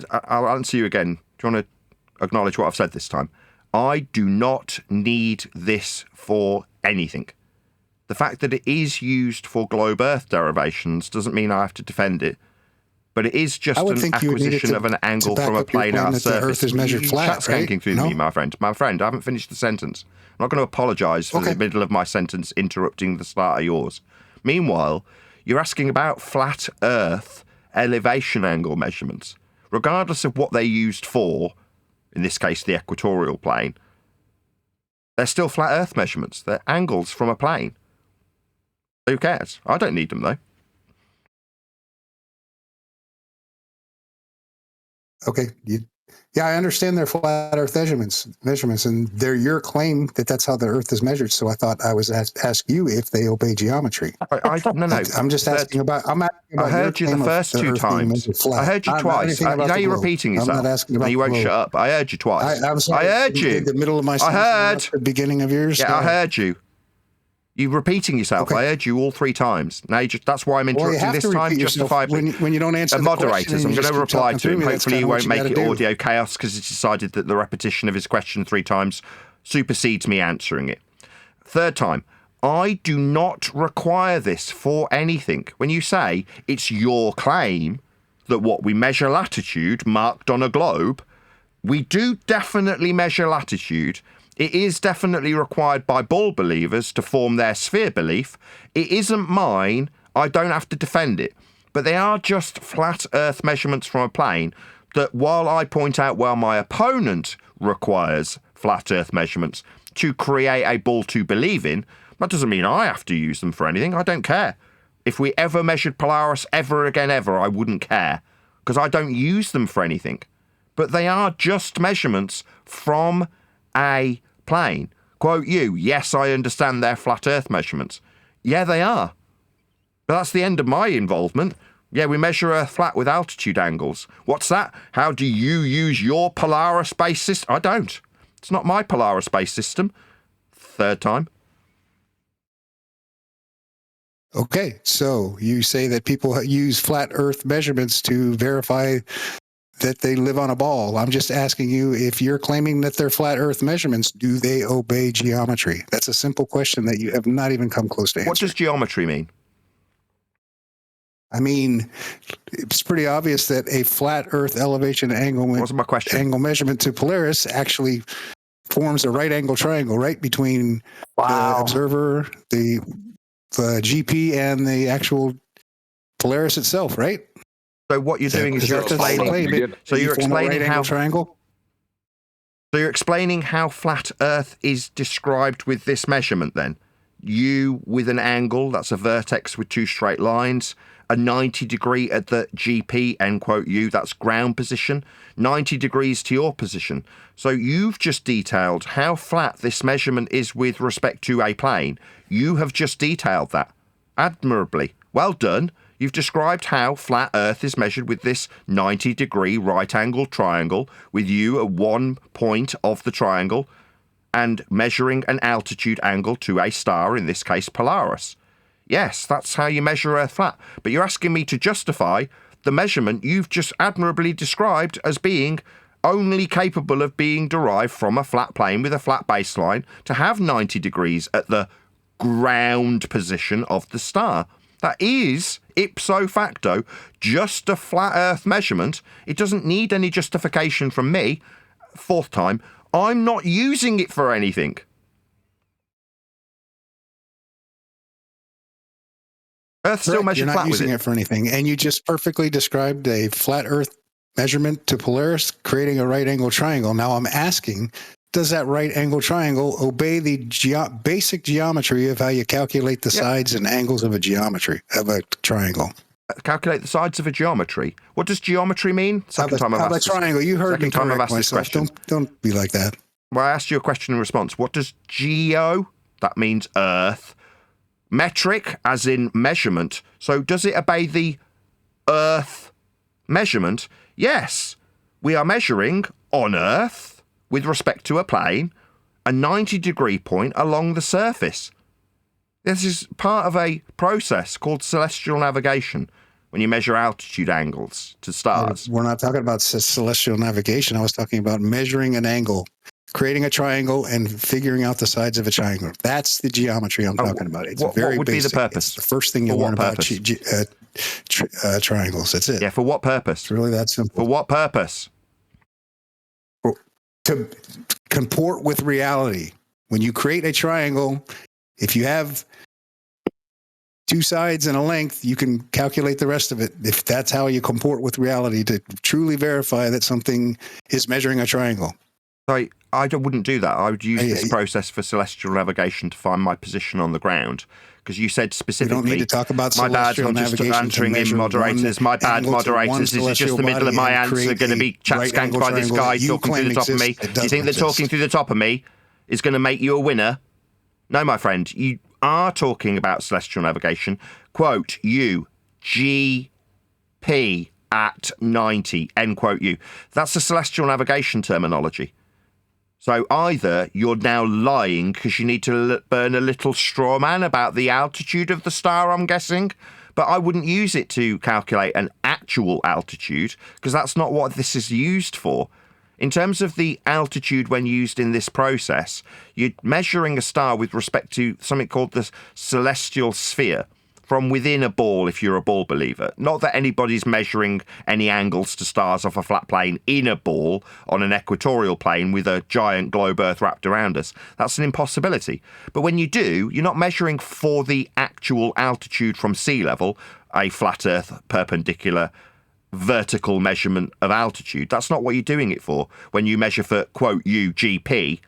I'll answer you again. Do you want to acknowledge what I've said this time? I do not need this for anything. The fact that it is used for globe Earth derivations doesn't mean I have to defend it. But it is just an acquisition of an angle from a planar surface. The Earth is measured flat, right? Skanking through me, my friend. My friend, I haven't finished the sentence. I'm not going to apologise for the middle of my sentence interrupting the start of yours. Meanwhile, you're asking about flat Earth elevation angle measurements. Regardless of what they're used for, in this case the equatorial plane, they're still flat Earth measurements. They're angles from a plane. Who cares? I don't need them, though. Okay. Yeah, I understand they're flat Earth measurements, and they're your claim that that's how the Earth is measured. So I thought I was ask you if they obey geometry. No. I'm just asking about. I heard you the first two times. I heard you twice. Now you're repeating yourself. I'm not asking about. You won't shut up. I heard you twice. I'm sorry. I heard you. In the middle of my sentence, I heard. The beginning of yours. Yeah, I heard you. You're repeating yourself. Okay. I heard you all three times. Now that's why I'm interrupting this time, justifiably. When you don't answer the moderators, I'm going to reply to him. Hopefully you won't make it do. audio chaos because he's decided that the repetition of his question three times supersedes me answering it. Third time, I do not require this for anything. When you say it's your claim that what we measure latitude marked on a globe, we do definitely measure latitude. It is definitely required by bull believers to form their sphere belief. It isn't mine. I don't have to defend it. But they are just flat Earth measurements from a plane that, while I point out where my opponent requires flat Earth measurements to create a bull to believe in, that doesn't mean I have to use them for anything. I don't care. If we ever measured Polaris ever again ever, I wouldn't care because I don't use them for anything. But they are just measurements from a plane. Quote you, yes, I understand they're flat Earth measurements. Yeah, they are. But that's the end of my involvement. Yeah, we measure Earth flat with altitude angles. What's that? How do you use your Polaris-based system? I don't. It's not my Polaris-based system. Third time. Okay, so you say that people use flat Earth measurements to verify that they live on a ball. I'm just asking you, if you're claiming that they're flat Earth measurements, do they obey geometry? That's a simple question that you have not even come close to answering. What does geometry mean? I mean, it's pretty obvious that a flat Earth elevation angle measurement to Polaris actually forms a right angle triangle right between the observer, the GP, and the actual Polaris itself, right? So what you're doing is you're explaining. So you're explaining how triangle. So you're explaining how flat Earth is described with this measurement. Then you with an angle, that's a vertex with two straight lines, a 90 degree at the GP, end quote you, that's ground position, 90 degrees to your position. So you've just detailed how flat this measurement is with respect to a plane. You have just detailed that admirably. Well done. You've described how flat Earth is measured with this 90 degree right angle triangle, with you at one point of the triangle and measuring an altitude angle to a star, in this case Polaris. Yes, that's how you measure Earth flat. But you're asking me to justify the measurement you've just admirably described as being only capable of being derived from a flat plane with a flat baseline to have 90 degrees at the ground position of the star. That is, ipso facto, just a flat Earth measurement. It doesn't need any justification from me. Fourth time, I'm not using it for anything. Earth still measured You're not flat with using it for anything. And you just perfectly described a flat Earth measurement to Polaris, creating a right angle triangle. Now I'm asking, does that right angle triangle obey the basic geometry of how you calculate the sides and angles of a triangle? Calculate the sides of a geometry. What does geometry mean? Second time I've asked this. Triangle. You heard me correct myself. Don't be like that. Well, I asked you a question in response. What does geo? That means Earth. Metric, as in measurement. So does it obey the Earth measurement? Yes. We are measuring on Earth, with respect to a plane, a 90-degree point along the surface. This is part of a process called celestial navigation, when you measure altitude angles to stars. We're not talking about celestial navigation. I was talking about measuring an angle, creating a triangle, and figuring out the sides of a triangle. That's the geometry I'm talking about. It's very what would basic. be the purpose? It's the first thing you learn about triangles. That's it. Yeah, for what purpose? It's really that simple. For what purpose? To comport with reality. When you create a triangle, if you have two sides and a length, you can calculate the rest of it. If that's how you comport with reality, to truly verify that something is measuring a triangle. I wouldn't do that. I would use this process for celestial navigation to find my position on the ground. Because you said specifically, we don't need to talk about my bad, I'm just answering in moderators. My bad, moderators. This is just the middle of my answer going to be chat-skanked by this guy talking through the top of me. Do you think that talking through the top of me is going to make you a winner? No, my friend. You are talking about celestial navigation. Quote, you, GP at 90, end quote you. That's the celestial navigation terminology. So either you're now lying because you need to burn a little straw man about the altitude of the star, I'm guessing, but I wouldn't use it to calculate an actual altitude because that's not what this is used for. In terms of the altitude when used in this process, you're measuring a star with respect to something called the celestial sphere, from within a ball if you're a ball believer. Not that anybody's measuring any angles to stars off a flat plane in a ball on an equatorial plane with a giant globe Earth wrapped around us. That's an impossibility. But when you do, you're not measuring for the actual altitude from sea level, a flat Earth perpendicular vertical measurement of altitude. That's not what you're doing it for when you measure for, quote, GP.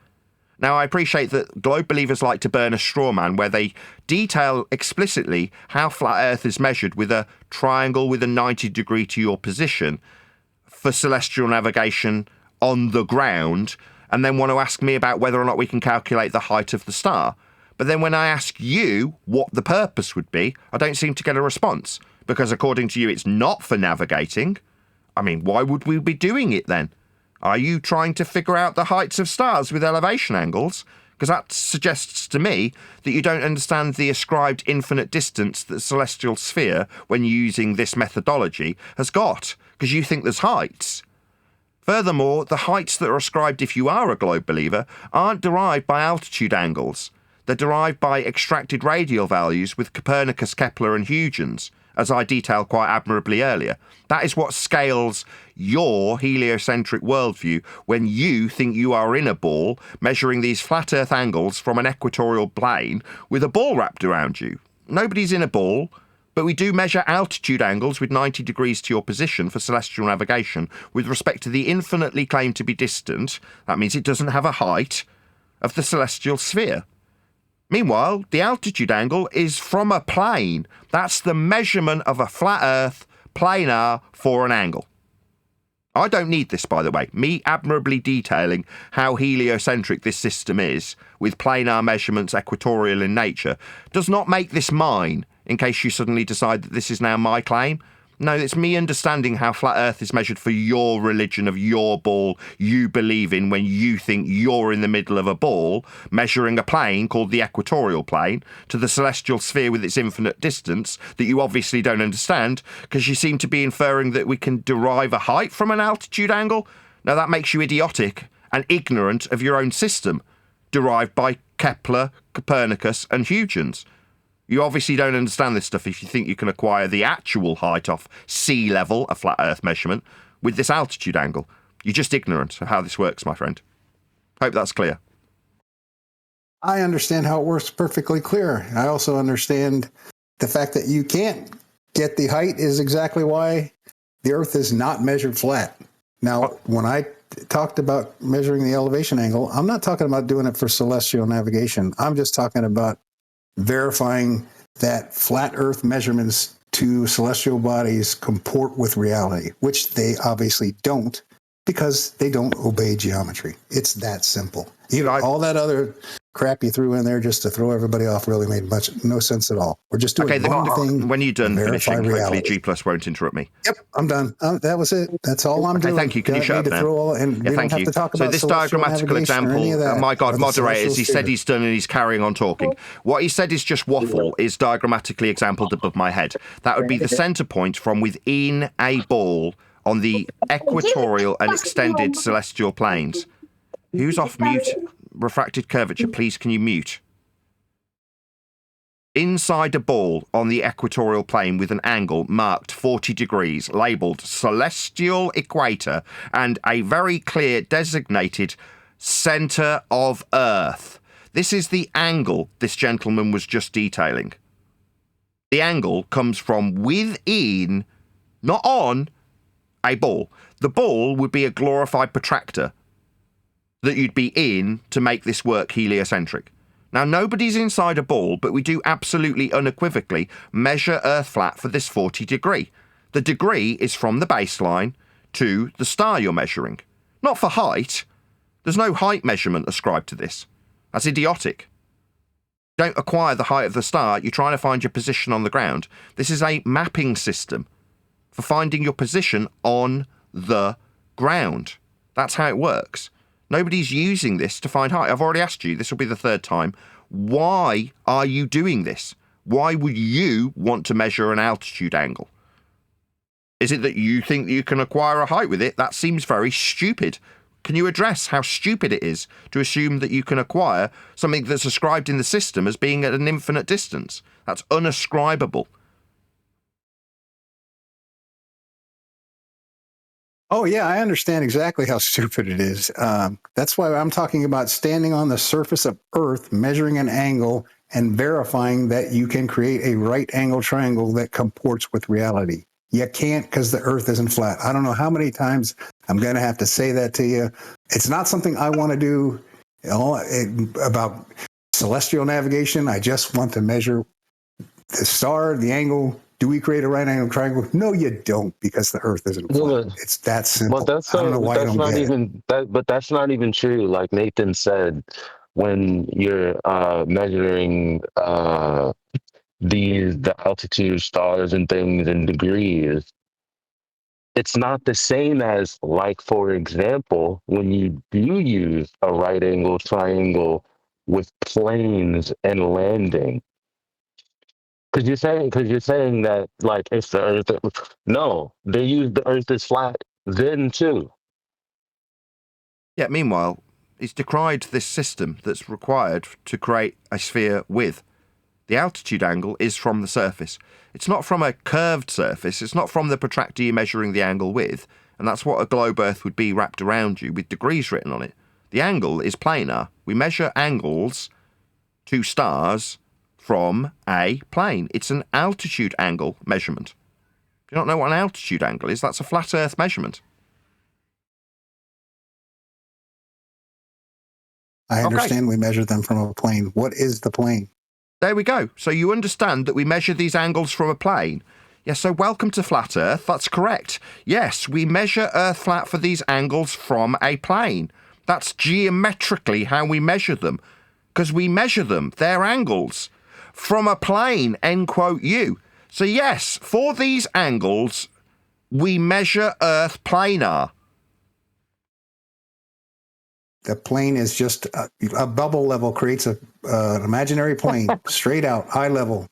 Now, I appreciate that globe believers like to burn a straw man where they detail explicitly how flat Earth is measured with a triangle with a 90 degree to your position for celestial navigation on the ground, and then want to ask me about whether or not we can calculate the height of the star. But then when I ask you what the purpose would be, I don't seem to get a response, because according to you, it's not for navigating. I mean, why would we be doing it then? Are you trying to figure out the heights of stars with elevation angles? Because that suggests to me that you don't understand the ascribed infinite distance that the celestial sphere, when using this methodology, has got, because you think there's heights. Furthermore, the heights that are ascribed if you are a globe believer aren't derived by altitude angles. They're derived by extracted radial values with Copernicus, Kepler and Huygens, as I detailed quite admirably earlier. That is what scales your heliocentric worldview when you think you are in a ball measuring these flat Earth angles from an equatorial plane with a ball wrapped around you. Nobody's in a ball, but we do measure altitude angles with 90 degrees to your position for celestial navigation with respect to the infinitely claimed to be distant, that means it doesn't have a height, of the celestial sphere. Meanwhile, the altitude angle is from a plane. That's the measurement of a flat Earth planar for an angle. I don't need this, by the way. Me admirably detailing how heliocentric this system is, with planar measurements equatorial in nature, does not make this mine, in case you suddenly decide that this is now my claim. No, it's me understanding how flat Earth is measured for your religion of your ball you believe in when you think you're in the middle of a ball, measuring a plane called the equatorial plane to the celestial sphere with its infinite distance that you obviously don't understand because you seem to be inferring that we can derive a height from an altitude angle. Now that makes you idiotic and ignorant of your own system, derived by Kepler, Copernicus and Huygens. You obviously don't understand this stuff if you think you can acquire the actual height off sea level, a flat Earth measurement, with this altitude angle. You're just ignorant of how this works, my friend. Hope that's clear. I understand how it works perfectly clear. I also understand the fact that you can't get the height is exactly why the Earth is not measured flat. Now, when I talked about measuring the elevation angle, I'm not talking about doing it for celestial navigation. I'm just talking about verifying that flat Earth measurements to celestial bodies comport with reality, which they obviously don't because they don't obey geometry. It's that simple. All that other crap you threw in there just to throw everybody off really made no sense at all. We're just doing one thing. When you're done finishing, reality. hopefully G+ won't interrupt me. Yep, I'm done. That was it. That's all I'm doing. Thank you. Can you shut up now? Thank you. So this diagrammatical example, my God, moderators, he said he's done and he's carrying on talking. What he said is just waffle, is diagrammatically exampled above my head. That would be the centre point from within a ball on the equatorial and extended celestial planes. Who's off mute? Refracted curvature, please can you mute? Inside a ball on the equatorial plane with an angle marked 40 degrees, labelled celestial equator, and a very clear designated centre of Earth. This is the angle this gentleman was just detailing. The angle comes from within, not on, a ball. The ball would be a glorified protractor that you'd be in to make this work heliocentric. Now, nobody's inside a ball, but we do absolutely unequivocally measure Earth flat for this 40 degree. The degree is from the baseline to the star you're measuring. Not for height. There's no height measurement ascribed to this. That's idiotic. You don't acquire the height of the star, you're trying to find your position on the ground. This is a mapping system for finding your position on the ground. That's how it works. Nobody's using this to find height. I've already asked you, this will be the third time. Why are you doing this? Why would you want to measure an altitude angle? Is it that you think that you can acquire a height with it? That seems very stupid. Can you address how stupid it is to assume that you can acquire something that's ascribed in the system as being at an infinite distance? That's unascribable. Oh, yeah, I understand exactly how stupid it is. That's why I'm talking about standing on the surface of Earth, measuring an angle, and verifying that you can create a right angle triangle that comports with reality. You can't because the Earth isn't flat. I don't know how many times I'm going to have to say that to you. It's not something I want to do about celestial navigation. I just want to measure the star, the angle. Do we create a right angle triangle? No, you don't, because the Earth isn't flat. It's that simple. But that's I don't know why that's you don't not get even that. But that's not even true. Like Nathan said, when you're measuring the altitude stars and things in degrees, it's not the same as, like, for example, when you do use a right angle triangle with planes and landing. Because you're saying that, like, it's the Earth. No, they use the Earth as flat then too. Yeah, meanwhile, he's decried this system that's required to create a sphere with. The altitude angle is from the surface. It's not from a curved surface. It's not from the protractor you're measuring the angle with. And that's what a globe Earth would be wrapped around you with degrees written on it. The angle is planar. We measure angles to stars from a plane. It's an altitude angle measurement. Do you not know what an altitude angle is? That's a flat Earth measurement. I understand we measure them from a plane. What is the plane? There we go. So you understand that we measure these angles from a plane. Yes, so welcome to Flat Earth. That's correct. Yes, we measure Earth flat for these angles from a plane. That's geometrically how we measure them. Because we measure them, their angles, from a plane, end quote you. So yes, for these angles, we measure Earth planar. The plane is just a bubble level creates an imaginary plane, straight out, eye level.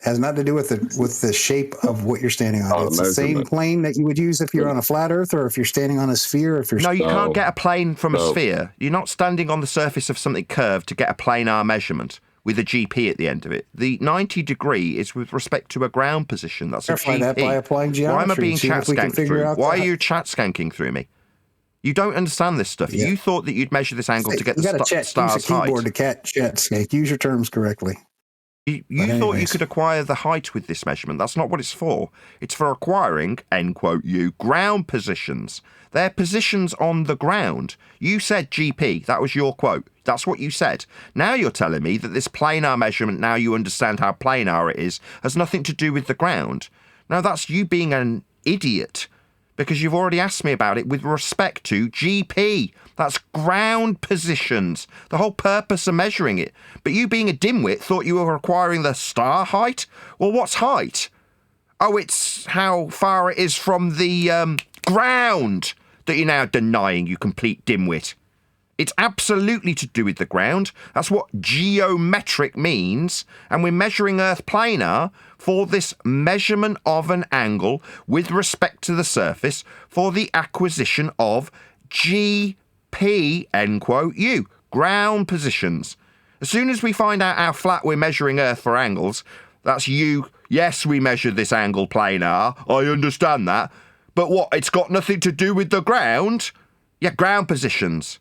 Has nothing to do with the shape of what you're standing on. It's the same plane that you would use if you're on a flat Earth, or if you're standing on a sphere. No, you can't get a plane from a sphere. You're not standing on the surface of something curved to get a planar measurement. with a GP at the end of it. The 90 degree is with respect to a ground position. That's a GP. That by applying geometry. Why am I being chat skanked through? Why are you chat skanking through me? You don't understand this stuff. Yeah. You thought that you'd measure this angle to get the star's height. Use a keyboard to chat skank. Use your terms correctly. You thought you could acquire the height with this measurement. That's not what it's for. It's for acquiring, end quote you, ground positions. They're positions on the ground. You said GP. That was your quote. That's what you said. Now you're telling me that this planar measurement, now you understand how planar it is, has nothing to do with the ground. Now that's you being an idiot, because you've already asked me about it with respect to GP. That's ground positions, the whole purpose of measuring it. But you being a dimwit thought you were acquiring the star height? Well, what's height? Oh, it's how far it is from the ground that you're now denying, you complete dimwit. It's absolutely to do with the ground. That's what geometric means. And we're measuring Earth planar for this measurement of an angle with respect to the surface for the acquisition of GP, end quote, U, ground positions. As soon as we find out how flat we're measuring Earth for angles, that's you. Yes, we measured this angle planar. I understand that. But what, it's got nothing to do with the ground? Yeah, ground positions.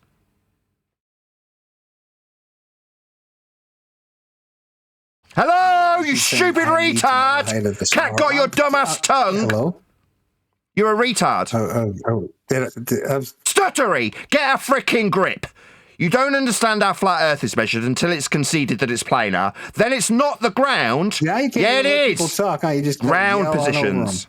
Hello, you stupid retard! Cat got your dumbass tongue! Hello? You're a retard. Stuttery! Get a frickin' grip! You don't understand how flat Earth is measured until it's conceded that it's planar. Then it's not the ground. Yeah, you can't it is. Talk, huh? You just ground positions.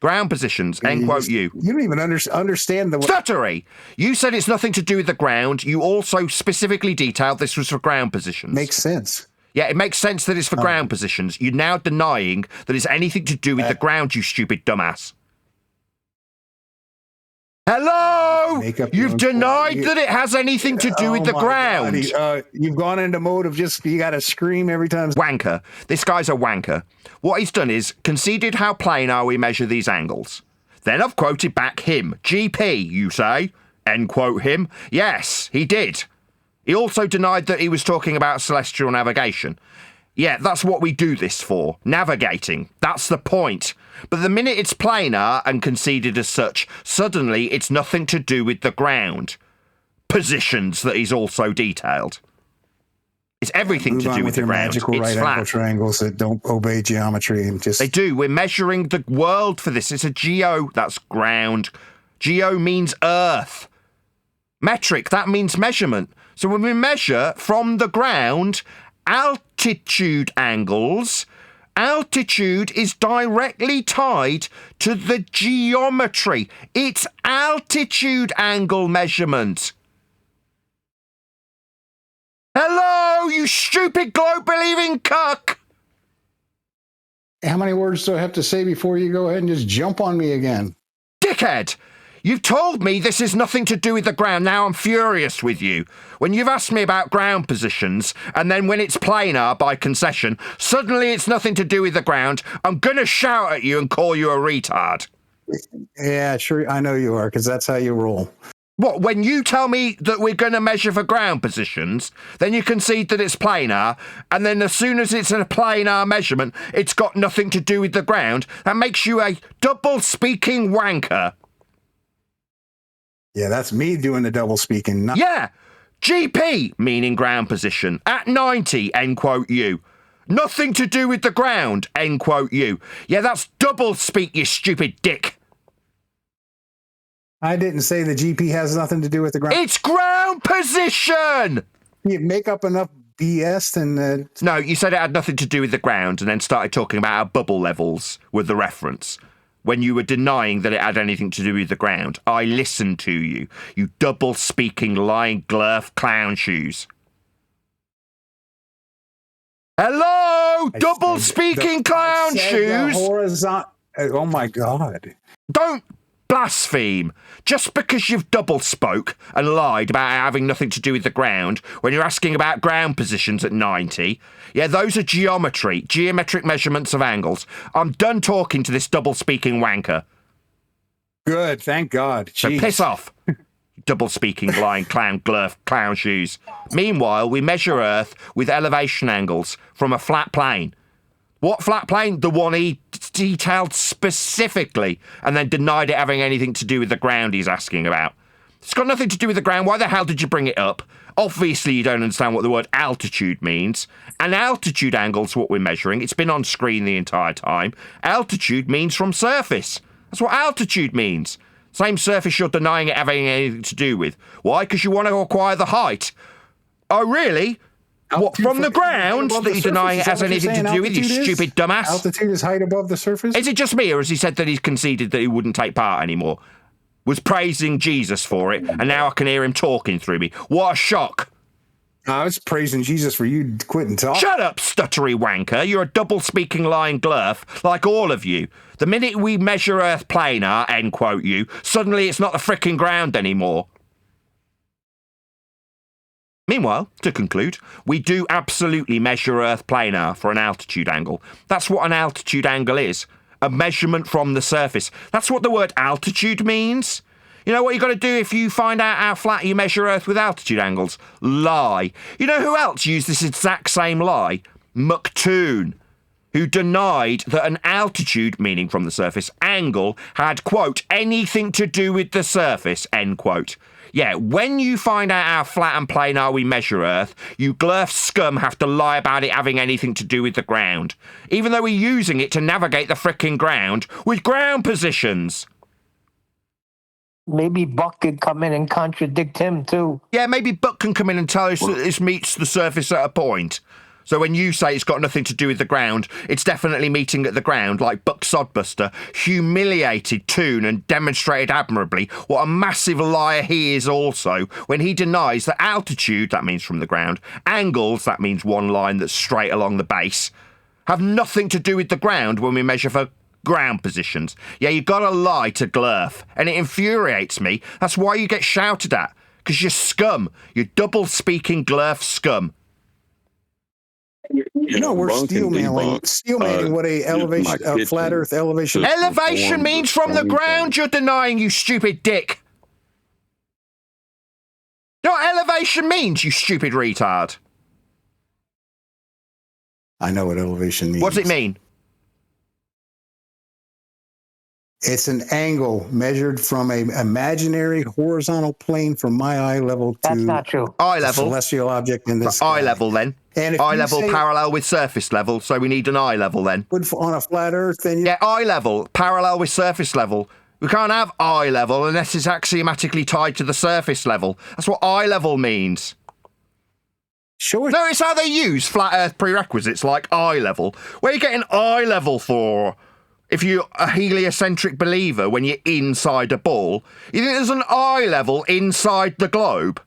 Ground positions, end quote you. You don't even understand the... Stuttery! You said it's nothing to do with the ground. You also specifically detailed this was for ground positions. Makes sense. Yeah, it makes sense that it's for ground positions. You're now denying that it's anything to do with the ground, you stupid dumbass. Hello! You've denied that it has anything to do with the ground. You've gone into mode of you got to scream every time. Wanker. This guy's a wanker. What he's done is conceded how planar we measure these angles. Then I've quoted back him. GP, you say? End quote him. Yes, he did. He also denied that he was talking about celestial navigation. Yeah, that's what we do this for. Navigating. That's the point. But the minute it's planar and conceded as such, suddenly it's nothing to do with the ground. Positions that he's also detailed. It's everything to do with the ground. Magical it's right flat. Angle triangles that don't obey geometry and just... They do. We're measuring the world for this. It's a geo. That's ground. Geo means Earth. Metric, that means measurement. So when we measure from the ground altitude angles, altitude is directly tied to the geometry. It's altitude angle measurement. Hello, you stupid globe-believing cuck! How many words do I have to say before you go ahead and just jump on me again? Dickhead! You've told me this is nothing to do with the ground. Now I'm furious with you. When you've asked me about ground positions, and then when it's planar by concession, suddenly it's nothing to do with the ground, I'm going to shout at you and call you a retard. Yeah, sure, I know you are, because that's how you roll. What, when you tell me that we're going to measure for ground positions, then you concede that it's planar, and then as soon as it's a planar measurement, it's got nothing to do with the ground? That makes you a double-speaking wanker. Yeah, that's me doing the double speaking. Yeah! GP, meaning ground position, at 90, end quote you. Nothing to do with the ground, end quote you. Yeah, that's double speak, you stupid dick. I didn't say the GP has nothing to do with the ground. It's ground position! You make up enough BS and... No, you said it had nothing to do with the ground and then started talking about how bubble levels were the reference. When you were denying that it had anything to do with the ground. I listened to you, you double-speaking, lying, glurf clown shoes. Hello, double-speaking clown shoes! Oh, my God. Don't blaspheme. Just because you've double-spoke and lied about having nothing to do with the ground when you're asking about ground positions at 90... Yeah, those are geometric measurements of angles. I'm done talking to this double-speaking wanker. Good, thank God. So Jeez. piss off. double-speaking blind clown glurf clown shoes. Meanwhile, we measure Earth with elevation angles from a flat plane. What flat plane? The one he detailed specifically and then denied it having anything to do with the ground he's asking about. It's got nothing to do with the ground. Why the hell did you bring it up? Obviously, you don't understand what the word altitude means. An altitude angle's what we're measuring. It's been on screen the entire time. Altitude means from surface. That's what altitude means. Same surface you're denying it having anything to do with. Why? Because you want to acquire the height. Oh, really? What, from the ground that you're denying it has anything to do with, you stupid dumbass? Altitude is height above the surface? Is it just me, or has he said that he's conceded that he wouldn't take part anymore? Was praising Jesus for it, and now I can hear him talking through me. What a shock. I was praising Jesus for you quitting talking. Shut up, stuttery wanker. You're a double-speaking lying glurf, like all of you. The minute we measure Earth planar, end quote you, suddenly it's not the frickin' ground anymore. Meanwhile, to conclude, we do absolutely measure Earth planar for an altitude angle. That's what an altitude angle is. A measurement from the surface. That's what the word altitude means. You know what you got to do if you find out how flat you measure Earth with altitude angles? Lie. You know who else used this exact same lie? McToon, who denied that an altitude, meaning from the surface, angle had, quote, anything to do with the surface, end quote. Yeah, when you find out how flat and planar we measure Earth, you glurf scum have to lie about it having anything to do with the ground, even though we're using it to navigate the frickin' ground with ground positions. Maybe Buck could come in and contradict him, too. Yeah, maybe Buck can come in and tell us that this meets the surface at a point. So when you say it's got nothing to do with the ground, it's definitely meeting at the ground, like Buck Sodbuster humiliated Toon and demonstrated admirably what a massive liar he is also when he denies that altitude, that means from the ground, angles, that means one line that's straight along the base, have nothing to do with the ground when we measure for ground positions. Yeah, you gotta lie to glurf, and it infuriates me. That's why you get shouted at, because you're scum. You're double-speaking glurf scum. You know, we're steelmanning what a flat Earth elevation. Elevation means from the ground. You're denying, you stupid dick. You know what elevation means, you stupid retard? I know what elevation means. What's it mean? It's an angle measured from an imaginary horizontal plane from my eye level to That's not true. Eye level. Celestial object in the sky. Eye level then. And if eye level parallel with surface level, so we need an eye level then. On a flat Earth, then yeah, eye level parallel with surface level. We can't have eye level unless it's axiomatically tied to the surface level. That's what eye level means. Sure. No, it's how they use flat Earth prerequisites like eye level. Where are you getting eye level for? If you're a heliocentric believer when you're inside a ball, you think there's an eye level inside the globe?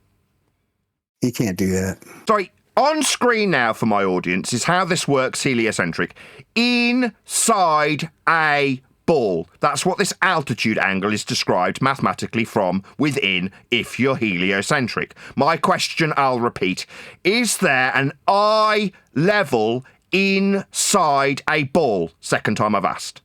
You can't do that. Sorry, on screen now for my audience is how this works heliocentric. Inside a ball. That's what this altitude angle is described mathematically from within if you're heliocentric. My question, I'll repeat, is there an eye level inside a ball? Second time I've asked.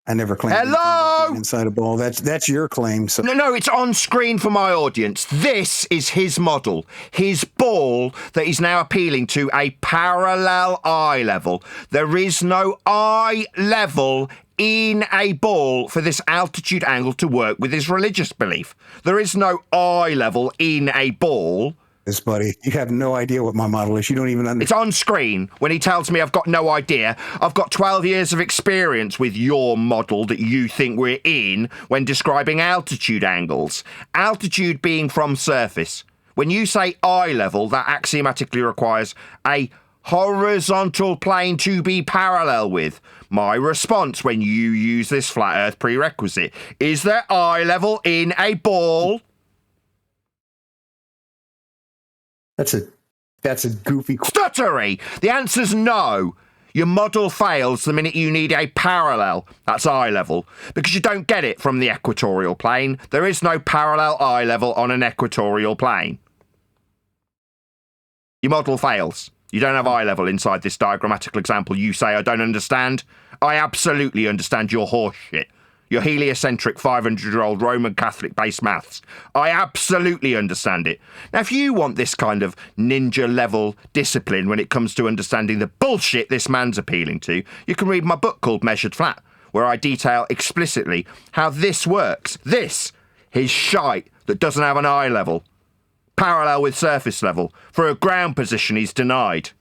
I never claimed Hello? Inside a ball. That's your claim. So. No, it's on screen for my audience. This is his model. His ball that he's now appealing to a parallel eye level. There is no eye level in a ball for this altitude angle to work with his religious belief. There is no eye level in a ball. This, buddy, you have no idea what my model is. You don't even understand. It's on screen when he tells me I've got no idea. I've got 12 years of experience with your model that you think we're in when describing altitude angles. Altitude being from surface. When you say eye level, that axiomatically requires a horizontal plane to be parallel with. My response when you use this flat Earth prerequisite, is there eye level in a ball? That's a goofy... Stuttery! The answer's no. Your model fails the minute you need a parallel. That's eye level. Because you don't get it from the equatorial plane. There is no parallel eye level on an equatorial plane. Your model fails. You don't have eye level inside this diagrammatical example you say I don't understand. I absolutely understand your horse shit. your heliocentric 500-year-old Roman Catholic-based maths. I absolutely understand it. Now, if you want this kind of ninja-level discipline when it comes to understanding the bullshit this man's appealing to, you can read my book called Measured Flat, where I detail explicitly how this works. This is shite that doesn't have an eye level, parallel with surface level. For a ground position, he's denied.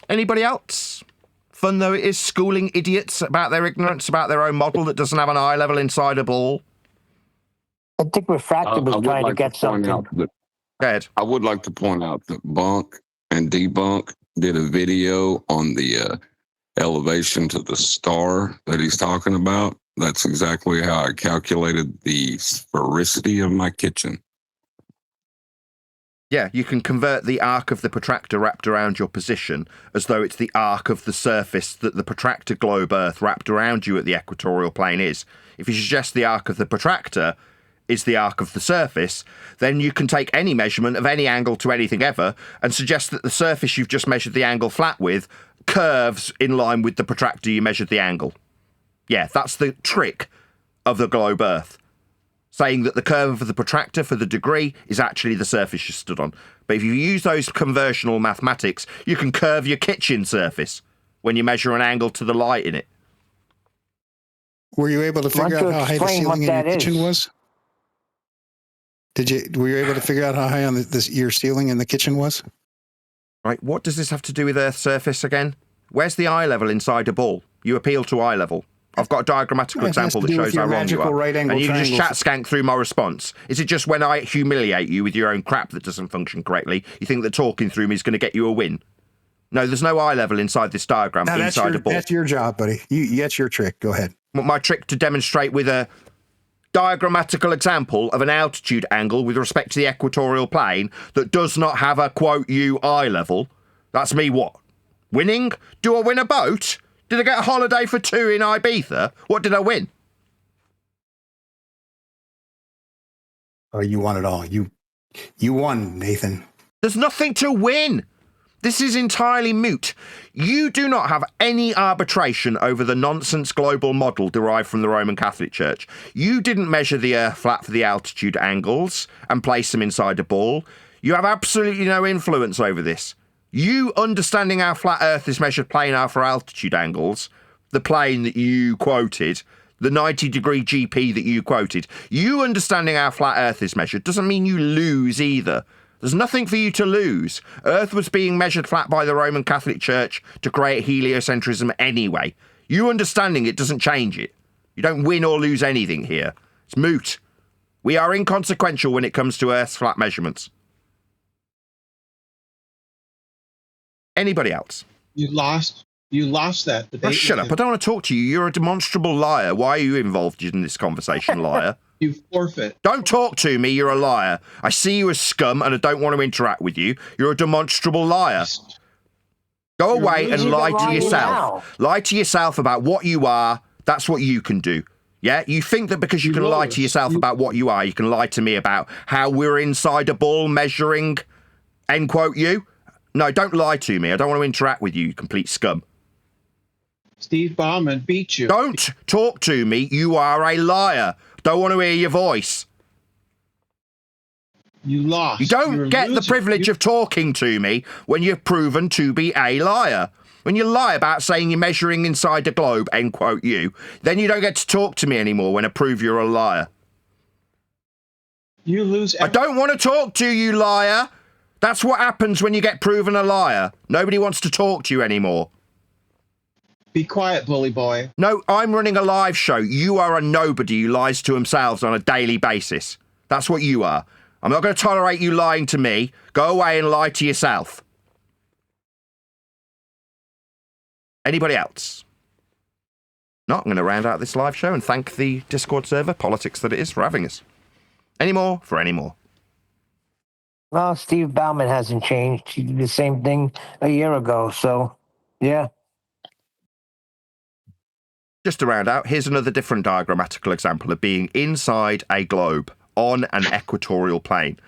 Anybody else? Fun though it is schooling idiots about their ignorance about their own model that doesn't have an eye level inside a ball. I think Refractor was trying to get something. Go ahead. I would like to point out that Bunk and Debunk did a video on the elevation to the star that he's talking about. That's exactly how I calculated the sphericity of my kitchen. Yeah, you can convert the arc of the protractor wrapped around your position as though it's the arc of the surface that the protractor globe Earth wrapped around you at the equatorial plane is. If you suggest the arc of the protractor is the arc of the surface, then you can take any measurement of any angle to anything ever and suggest that the surface you've just measured the angle flat with curves in line with the protractor you measured the angle. Yeah, that's the trick of the globe Earth. Saying that the curve of the protractor for the degree is actually the surface you stood on. But if you use those conversional mathematics, you can curve your kitchen surface when you measure an angle to the light in it. Were you able to figure out how high the ceiling in your kitchen was? Were you able to figure out how high on your ceiling in the kitchen was? Right, what does this have to do with Earth's surface again? Where's the eye level inside a ball? You appeal to eye level. I've got a diagrammatical example that shows how wrong you are. Right, and you can just chat skank through my response. Is it just when I humiliate you with your own crap that doesn't function correctly, you think that talking through me is going to get you a win? No, there's no eye level inside this diagram, inside a ball. That's your job, buddy. That's your trick. Go ahead. My trick to demonstrate with a diagrammatical example of an altitude angle with respect to the equatorial plane that does not have a, quote, you eye level. That's me what? Winning? Do I win a boat? Did I get a holiday for 2 in Ibiza? What did I win? Oh, you won it all. You won, Nathan. There's nothing to win. This is entirely moot. You do not have any arbitration over the nonsense global model derived from the Roman Catholic Church. You didn't measure the Earth flat for the altitude angles and place them inside a ball. You have absolutely no influence over this. You understanding how flat Earth is measured planar for altitude angles, the plane that you quoted, the 90-degree GP that you quoted, you understanding how flat Earth is measured doesn't mean you lose either. There's nothing for you to lose. Earth was being measured flat by the Roman Catholic Church to create heliocentrism anyway. You understanding it doesn't change it. You don't win or lose anything here. It's moot. We are inconsequential when it comes to Earth's flat measurements. Anybody else? You lost that debate. Oh, shut up. I don't want to talk to you. You're a demonstrable liar. Why are you involved in this conversation, liar? You forfeit. Don't talk to me. You're a liar. I see you as scum and I don't want to interact with you. You're a demonstrable liar. Go away and lie to yourself. Lie to yourself about what you are. That's what you can do. Yeah? You think that because you can lie to yourself about what you are, you can lie to me about how we're inside a ball measuring, end quote, you? No, don't lie to me. I don't want to interact with you, you complete scum. Steve Bauman beat you. Don't talk to me. You are a liar. Don't want to hear your voice. You lost. You don't get the privilege of talking to me when you're proven to be a liar. When you lie about saying you're measuring inside a globe, end quote, you, then you don't get to talk to me anymore when I prove you're a liar. You lose. I don't want to talk to you, liar. That's what happens when you get proven a liar. Nobody wants to talk to you anymore. Be quiet, bully boy. No, I'm running a live show. You are a nobody who lies to themselves on a daily basis. That's what you are. I'm not going to tolerate you lying to me. Go away and lie to yourself. Anybody else? No, I'm going to round out this live show and thank the Discord server, politics that it is, for having us. Any more for any more. Well, Steve Bauman hasn't changed. He did the same thing a year ago, so, yeah. Just to round out, here's another different diagrammatical example of being inside a globe on an equatorial plane.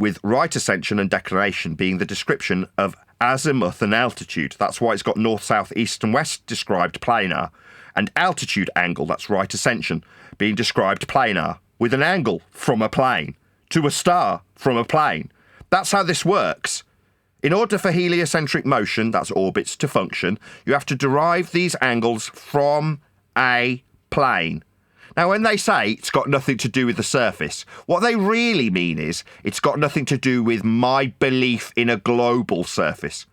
with right ascension and declination being the description of azimuth and altitude. That's why it's got north, south, east and west described planar. And altitude angle, that's right ascension, being described planar, with an angle from a plane to a star from a plane. That's how this works. In order for heliocentric motion, that's orbits, to function, you have to derive these angles from a plane. Now, when they say it's got nothing to do with the surface, what they really mean is it's got nothing to do with my belief in a global surface.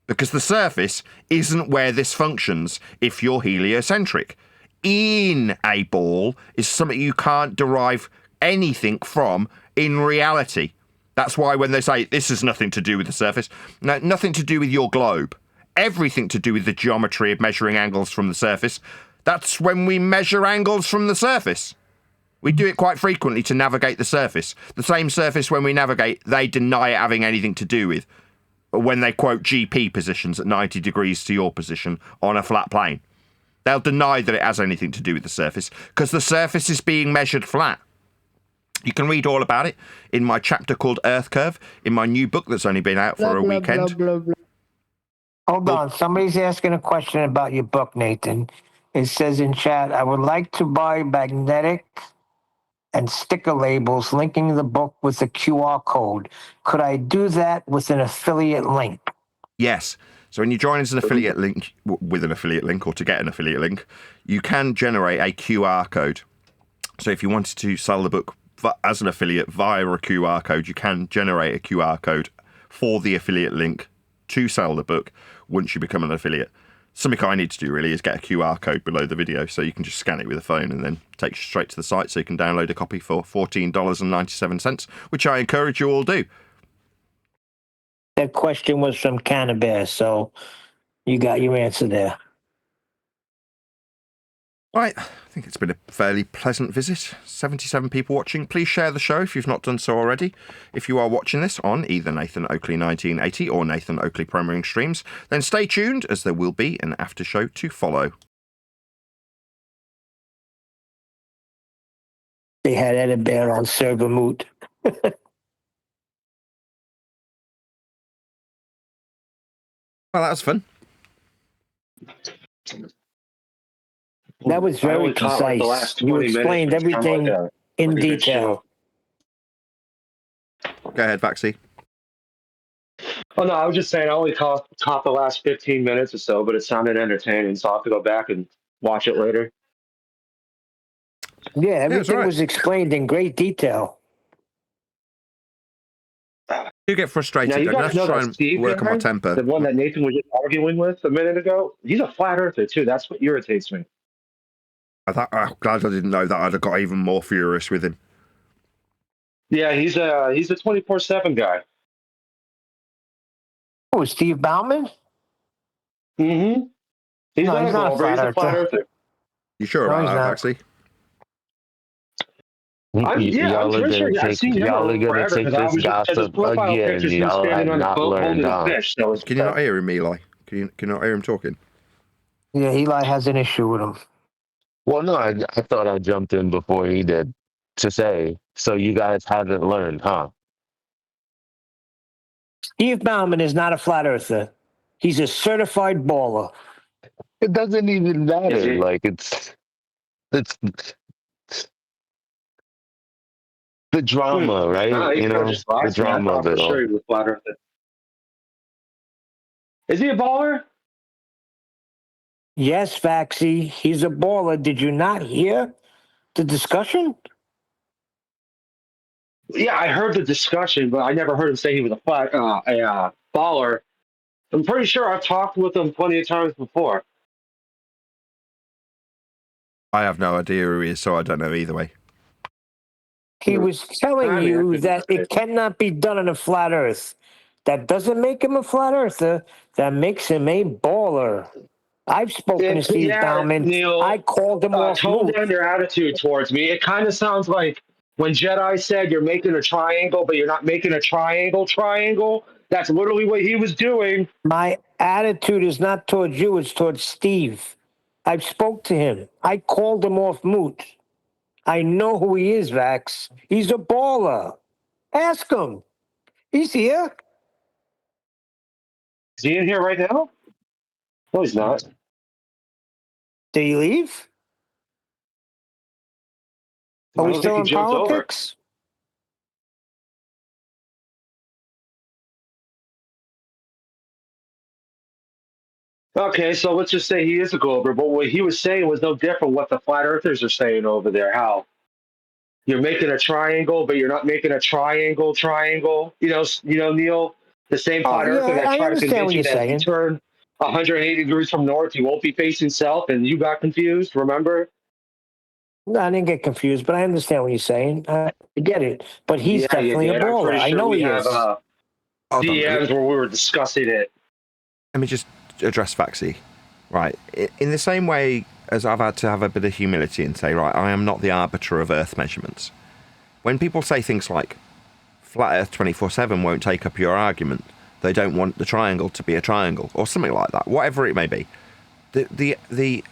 Because the surface isn't where this functions if you're heliocentric. In a ball is something you can't derive anything from in reality. That's why when they say this has nothing to do with the surface, no, nothing to do with your globe, everything to do with the geometry of measuring angles from the surface. That's when we measure angles from the surface. We do it quite frequently to navigate the surface. The same surface when we navigate, they deny it having anything to do with. When they quote GP positions at 90 degrees to your position on a flat plane. They'll deny that it has anything to do with the surface because the surface is being measured flat. You can read all about it in my chapter called Earth Curve, in my new book that's only been out for a weekend. Hold on. Somebody's asking a question about your book, Nathan. It says in chat, I would like to buy magnetic and sticker labels linking the book with a QR code. Could I do that with an affiliate link? Yes. So when you join as an affiliate link, with an affiliate link or to get an affiliate link, you can generate a QR code. So if you wanted to sell the book as an affiliate via a QR code, you can generate a QR code for the affiliate link to sell the book once you become an affiliate. Something I need to do really is get a QR code below the video so you can just scan it with a phone and then take you straight to the site so you can download a copy for $14.97, which I encourage you all do. That question was from Cannabis, so you got your answer there. Right, I think it's been a fairly pleasant visit. 77 people watching. Please share the show if you've not done so already. If you are watching this on either Nathan Oakley 1980 or Nathan Oakley Premiering Streams, then stay tuned as there will be an after show to follow. They had Ed Bear on Server Moot. Well, that was fun. That was very concise. You explained everything in detail. Go ahead, Vaxie. Oh, no, I was just saying I only caught the last 15 minutes or so, but it sounded entertaining, so I'll have to go back and watch it later. Yeah, everything was explained in great detail. You get frustrated. Now, you I guys know try that and Steve work on my guy, temper. the one that Nathan was just arguing with a minute ago, he's a flat earther, too. That's what irritates me. I'm glad I didn't know that. I'd have got even more furious with him. Yeah, he's a 24/7 guy. Oh, Steve Bauman? Mm-hmm. He's not a Glober, he's a flat earther. You sure about that, actually? I'm pretty sure I've seen him around forever because I was just his profile picture's him standing on a boat holding a fish. So can you not hear him, Eli? Can you not hear him talking? Yeah, Eli has an issue with him. Well, no, I thought I jumped in before he did to say, so you guys haven't learned, huh? Steve Bauman is not a flat earther. He's a certified baller. It doesn't even matter. Like, it's the drama, right? The drama of it all. Sure he was flat earther. Is he a baller? Yes, Faxi, he's a baller. Did you not hear the discussion? Yeah, I heard the discussion, but I never heard him say he was a baller. I'm pretty sure I've talked with him plenty of times before. I have no idea who he is, so I don't know either way. He was telling you that it cannot be done on a flat earth. That doesn't make him a flat earther. That makes him a baller. I've spoken to Steve Bauman. Neil, I called him off. Tone down your attitude towards me. It kind of sounds like when Jedi said you're making a triangle, but you're not making a triangle. That's literally what he was doing. My attitude is not towards you. It's towards Steve. I've spoke to him. I called him off moot. I know who he is, Vax. He's a baller. Ask him. He's here. Is he in here right now? No, he's not. Did he leave? Are we still in politics? Okay, so let's just say he is a glober, but what he was saying was no different what the flat earthers are saying over there. How you're making a triangle, but you're not making a triangle. Neil, the same flat earther that tried to convince you that if you turn 180 degrees from north, you won't be facing south, and you got confused, remember? No, I didn't get confused, but I understand what you're saying. I get it. But he's definitely a baller. I'm pretty sure we have DMs where we were discussing it. Let me just address Vaxi. Right. In the same way as I've had to have a bit of humility and say, right, I am not the arbiter of Earth measurements. When people say things like, Flat Earth 24/7 won't take up your argument, they don't want the triangle to be a triangle, or something like that, whatever it may be. The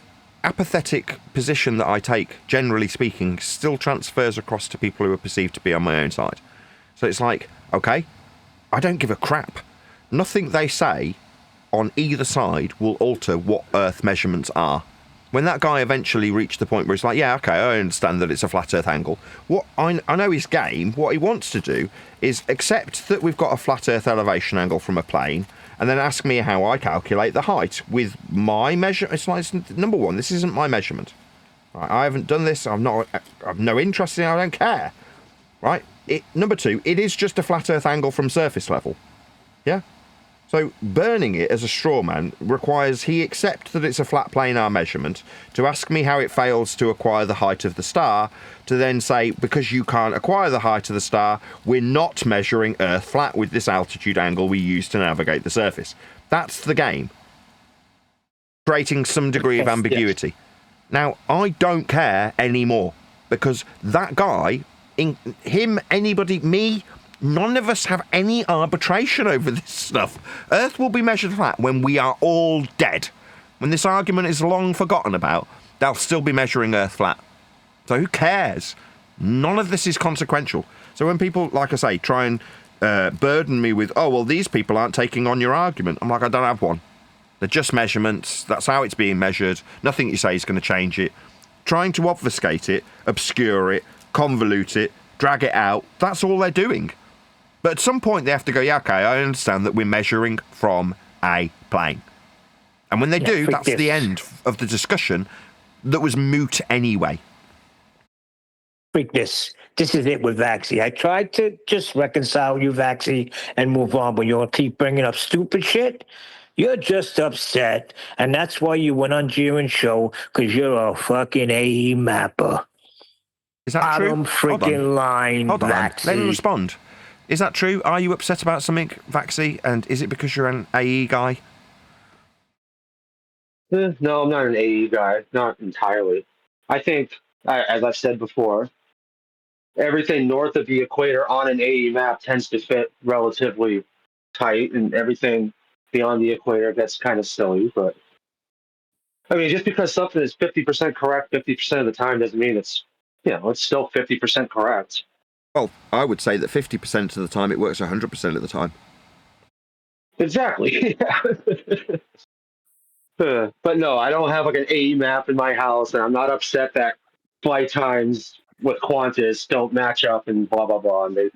apathetic position that I take, generally speaking, still transfers across to people who are perceived to be on my own side. So it's like, okay, I don't give a crap. Nothing they say on either side will alter what Earth measurements are. When that guy eventually reached the point where he's like, yeah, okay, I understand that it's a flat Earth angle. What I know his game, what he wants to do is accept that we've got a flat Earth elevation angle from a plane, and then ask me how I calculate the height with my measure. It's like, number one, this isn't my measurement. Right, I haven't done this. I've no interest in it. I don't care. Right? Number two, it is just a flat Earth angle from surface level. Yeah? So burning it as a straw man requires he accept that it's a flat planar measurement, to ask me how it fails to acquire the height of the star, to then say, because you can't acquire the height of the star, we're not measuring Earth flat with this altitude angle we use to navigate the surface. That's the game. Creating some degree of ambiguity. Yes. Now, I don't care anymore, because that guy, him, anybody, me, none of us have any arbitration over this stuff. Earth will be measured flat when we are all dead. When this argument is long forgotten about, they'll still be measuring Earth flat. So who cares? None of this is consequential. So when people, like I say, try and burden me with, oh, well, these people aren't taking on your argument, I'm like, I don't have one. They're just measurements. That's how it's being measured. Nothing you say is going to change it. Trying to obfuscate it, obscure it, convolute it, drag it out, that's all they're doing. But at some point they have to go, yeah, okay, I understand that we're measuring from a plane. And when they do, that's the end of the discussion that was moot anyway. Freak this. This is it with Vaxi. I tried to just reconcile you, Vaxi, and move on, but you'll keep bringing up stupid shit. You're just upset, and that's why you went on Jiren's show, because you're a fucking AE mapper. Is that true? Bottom freaking line, Hold on. Vaxi. Let me respond. Is that true? Are you upset about something, Vaxi? And is it because you're an AE guy? No, I'm not an AE guy. Not entirely. I think, as I've said before, everything north of the equator on an AE map tends to fit relatively tight, and everything beyond the equator gets kind of silly. But I mean, just because something is 50% correct 50% of the time doesn't mean it's still 50% correct. Well, I would say that 50% of the time it works 100% of the time. Exactly. But no, I don't have like an AE map in my house, and I'm not upset that flight times with Qantas don't match up and blah blah blah. And they,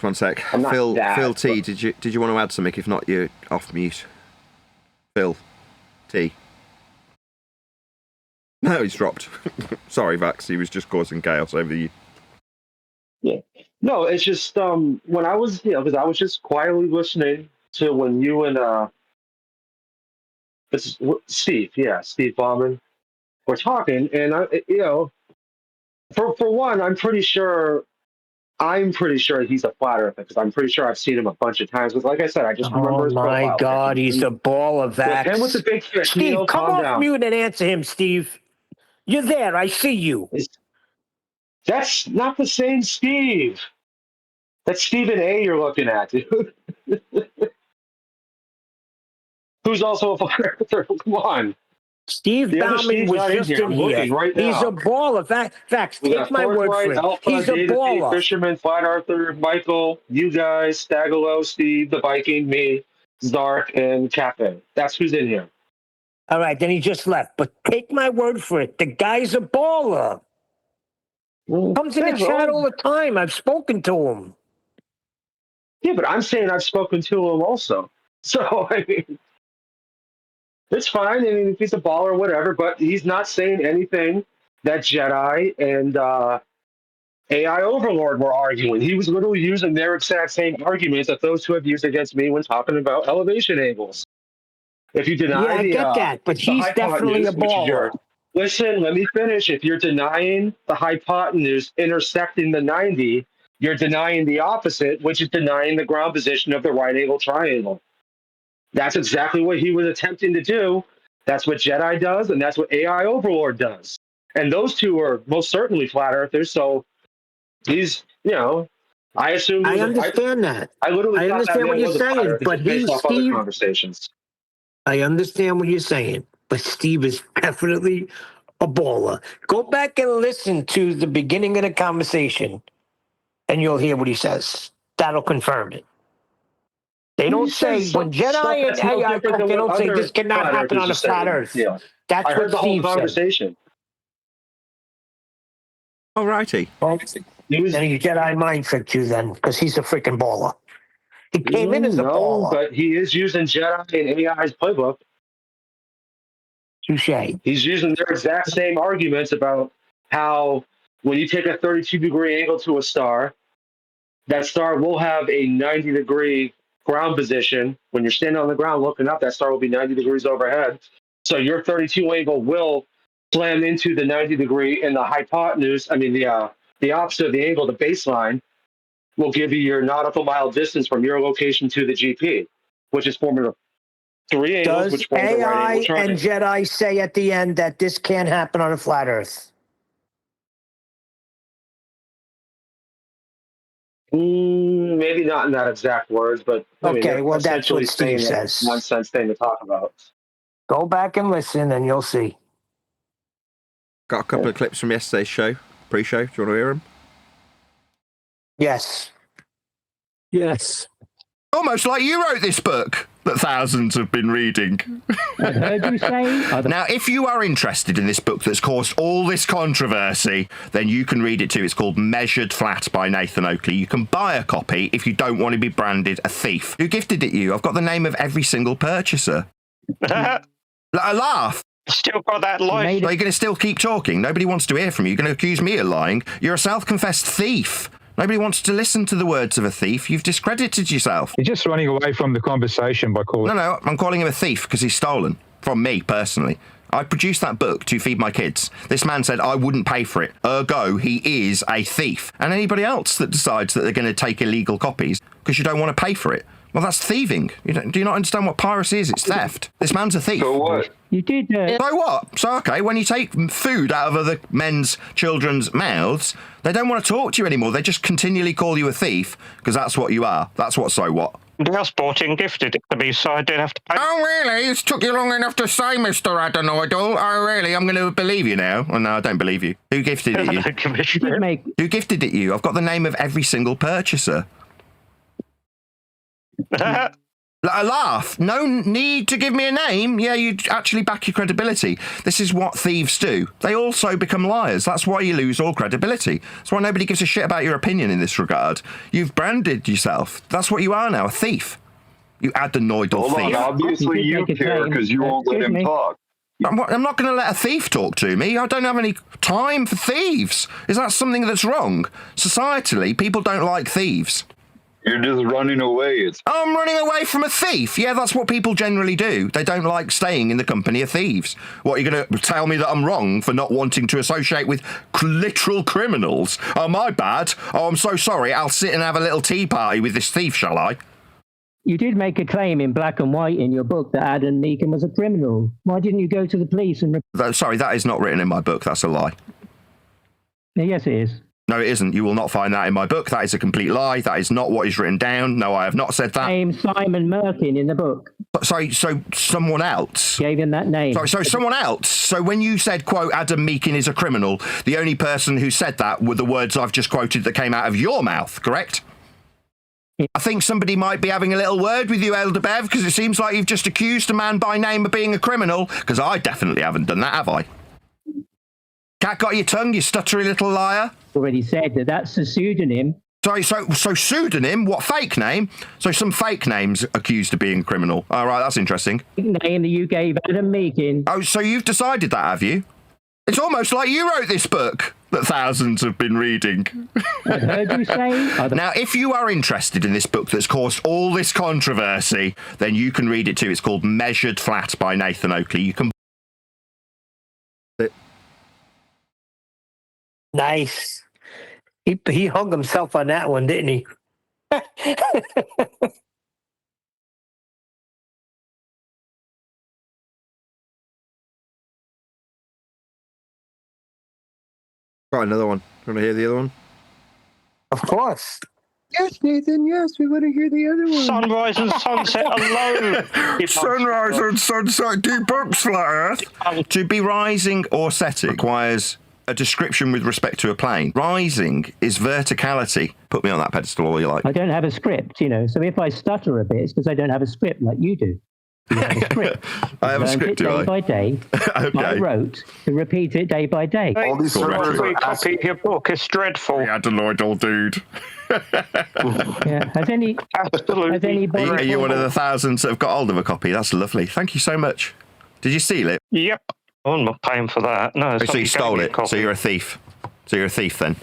One sec, Phil T. Did you want to add something? If not, you're off mute. Phil T. No, he's dropped. Sorry, Vax. He was just causing chaos over you. Yeah. No, it's just when I was because I was just quietly listening to when you and Steve Bauman were talking, and for one, I'm pretty sure he's a flat earther, because I'm pretty sure I've seen him a bunch of times. Because like I said, I just remember his profile. Oh my God, he's a ball of Vax. Him with the big fish. Steve, Neil, come off down. mute and answer him, Steve. You're there. I see you. That's not the same Steve. That's Stephen A. you're looking at, dude. Who's also a flat earther. Come on. Steve The other Bauman Steve's was not in just here. in I'm here. looking right now. He's a baller. Facts. We Take got my word for Fortnite, it. Alpha, He's a Data T, baller. Fisherman, Flat Earther, Michael, you guys, Stagolo, Steve, the Viking, me, Zark, and Cafe. That's who's in here. All right, then he just left. But take my word for it. The guy's a baller. Comes in the chat all the time. I've spoken to him. Yeah, but I'm saying I've spoken to him also. So, I mean, it's fine. I mean, if he's a baller or whatever, but he's not saying anything that Jedi and AI Overlord were arguing. He was literally using their exact same arguments that those two have used against me when talking about elevation angles. If you deny I get that, but the he's definitely a hypotenuse, which is baller. listen, let me finish. If you're denying the hypotenuse intersecting the 90, you're denying the opposite, which is denying the ground position of the right angle triangle. That's exactly what he was attempting to do. That's what Jedi does, and that's what AI Overlord does. And those two are most certainly flat earthers. So he's, I assume. I understand that. I literally I thought understand that what man you're was a flat saying, earther but just based off other Steve. conversations. I understand what you're saying, but Steve is definitely a baller. Go back and listen to the beginning of the conversation, and you'll hear what he says. That'll confirm it. They don't say when Jedi and AI talk, they don't say this cannot happen on a flat Earth. Yeah. That's I what heard the whole Steve said. conversation. All righty. Well, then he's Jedi mind tricked you then, because he's a freaking baller. He came in as a baller. But he is using Jedi and AI's playbook. Touche. He's using their exact same arguments about how when you take a 32-degree angle to a star, that star will have a 90-degree ground position. When you're standing on the ground looking up, that star will be 90 degrees overhead. So your 32 angle will slam into the 90 degree, and the hypotenuse, the opposite of the angle, the baseline, will give you your nautical mile distance from your location to the GP, which is forming three angles, Does which form the right AI angle triangle. and Jedi say at the end that this can't happen on a flat Earth? Maybe not in that exact words, but Okay, well, that's what Steve says. Nonsense thing to talk about. Go back and listen, and you'll see. Got a couple of clips from yesterday's show, pre-show. Do you want to hear them? Yes. Yes. Almost like you wrote this book that thousands have been reading. I heard you say. Now, if you are interested in this book that's caused all this controversy, then you can read it too. It's called Measured Flat by Nathan Oakley. You can buy a copy if you don't want to be branded a thief. Who gifted it you? I've got the name of every single purchaser. I laugh. Still got that lie. Are you going to still keep talking? Nobody wants to hear from you. You're going to accuse me of lying. You're a self-confessed thief. Nobody wants to listen to the words of a thief. You've discredited yourself. You're just running away from the conversation by calling. No, I'm calling him a thief because he's stolen from me personally. I produced that book to feed my kids. This man said I wouldn't pay for it. Ergo, he is a thief. And anybody else that decides that they're going to take illegal copies because you don't want to pay for it, well, that's thieving. Do you not understand what piracy is? It's theft. This man's a thief. So what? You did. So what? So, okay, when you take food out of other men's children's mouths, they don't want to talk to you anymore. They just continually call you a thief because that's what you are. That's what so what. The house bought and gifted it to me, so I didn't have to pay. Oh, really? It's took you long enough to say, Mr. Adenoidal. Oh, really? I'm going to believe you now. Oh, no, I don't believe you. Who gifted it you? Who gifted it you? I've got the name of every single purchaser. I laugh. No need to give me a name. Yeah, you actually back your credibility. This is what thieves do. They also become liars. That's why you lose all credibility. That's why nobody gives a shit about your opinion in this regard. You've branded yourself. That's what you are now, a thief. You adenoidal thief. Obviously you care because you won't let him talk. I'm not going to let a thief talk to me. I don't have any time for thieves. Is that something that's wrong? Societally, people don't like thieves. You're just running away. I'm running away from a thief. Yeah, that's what people generally do. They don't like staying in the company of thieves. What, you're going to tell me that I'm wrong for not wanting to associate with literal criminals? Oh, my bad. Oh, I'm so sorry. I'll sit and have a little tea party with this thief, shall I? You did make a claim in black and white in your book that Adam Meekin was a criminal. Why didn't you go to the police and... Sorry, that is not written in my book. That's a lie. Yes, it is. No, it isn't. You will not find that in my book. That is a complete lie. That is not what is written down. No, I have not said that. Name Simon Merkin in the book. Sorry, so someone else gave him that name. Sorry, so someone else. So when you said, quote, Adam Meakin is a criminal, the only person who said that were the words I've just quoted that came out of your mouth, correct? I think somebody might be having a little word with you, Elder Bev, because it seems like you've just accused a man by name of being a criminal, because I definitely haven't done that, have I? Cat got your tongue, you stuttery little liar. Already said that that's a pseudonym. Sorry, so pseudonym? What, fake name? So some fake names accused of being a criminal. All right, that's interesting. Name that you gave Adam Meakin. Oh, so you've decided that, have you? It's almost like you wrote this book that thousands have been reading. I've heard you say. Now, if you are interested in this book that's caused all this controversy, then you can read it too. It's called Measured Flat by Nathan Oakley. You can... Nice. He hung himself on that one, didn't he? Got another one. Want to hear the other one? Of course. Yes, Nathan, yes, we want to hear the other one. Sunrise and sunset alone. Sunrise and sunset debunks flat Earth. To be rising or setting requires a description with respect to a plane. Rising is verticality. Put me on that pedestal all you like. I don't have a script, so if I stutter a bit, it's because I don't have a script like you do. You have a script. I have a script, do I? Day by day. Okay. I wrote to repeat it day by day. All these copy of your book is dreadful. The adenoid old dude. Yeah. Has anybody... Are you one of the thousands that have got hold of a copy? That's lovely. Thank you so much. Did you steal it? Yep. I'm not paying for that. No. So you stole it. So you're a thief. So you're a thief then.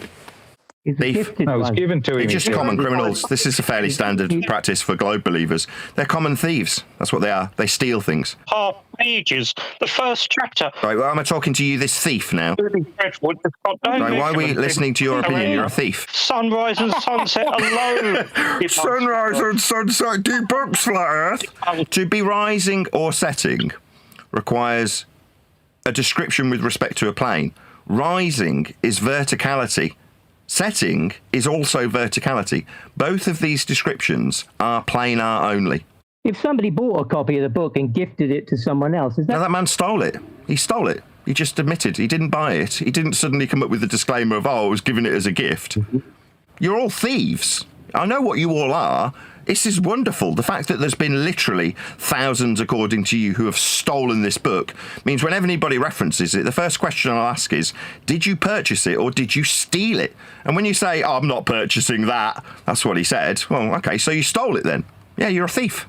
Thief. No, it was given to him. They're just common criminals. This is a fairly standard practice for globe believers. They're common thieves. That's what they are. They steal things. Half pages. The first chapter. Right, well, am I talking to you, this thief, now? Right, why are we listening to your opinion? You're a thief. Sunrise and sunset alone. Sunrise and sunset debunks flat Earth. To be rising or setting requires a description with respect to a plane. Rising is verticality. Setting is also verticality. Both of these descriptions are planar only. If somebody bought a copy of the book and gifted it to someone else, is that... No, that man stole it. He stole it. He just admitted he didn't buy it. He didn't suddenly come up with the disclaimer of, I was giving it as a gift. You're all thieves. I know what you all are. This is wonderful. The fact that there's been literally thousands, according to you, who have stolen this book means whenever anybody references it, the first question I'll ask is, did you purchase it or did you steal it? And when you say, I'm not purchasing that, that's what he said. Well, okay, so you stole it then. Yeah, you're a thief.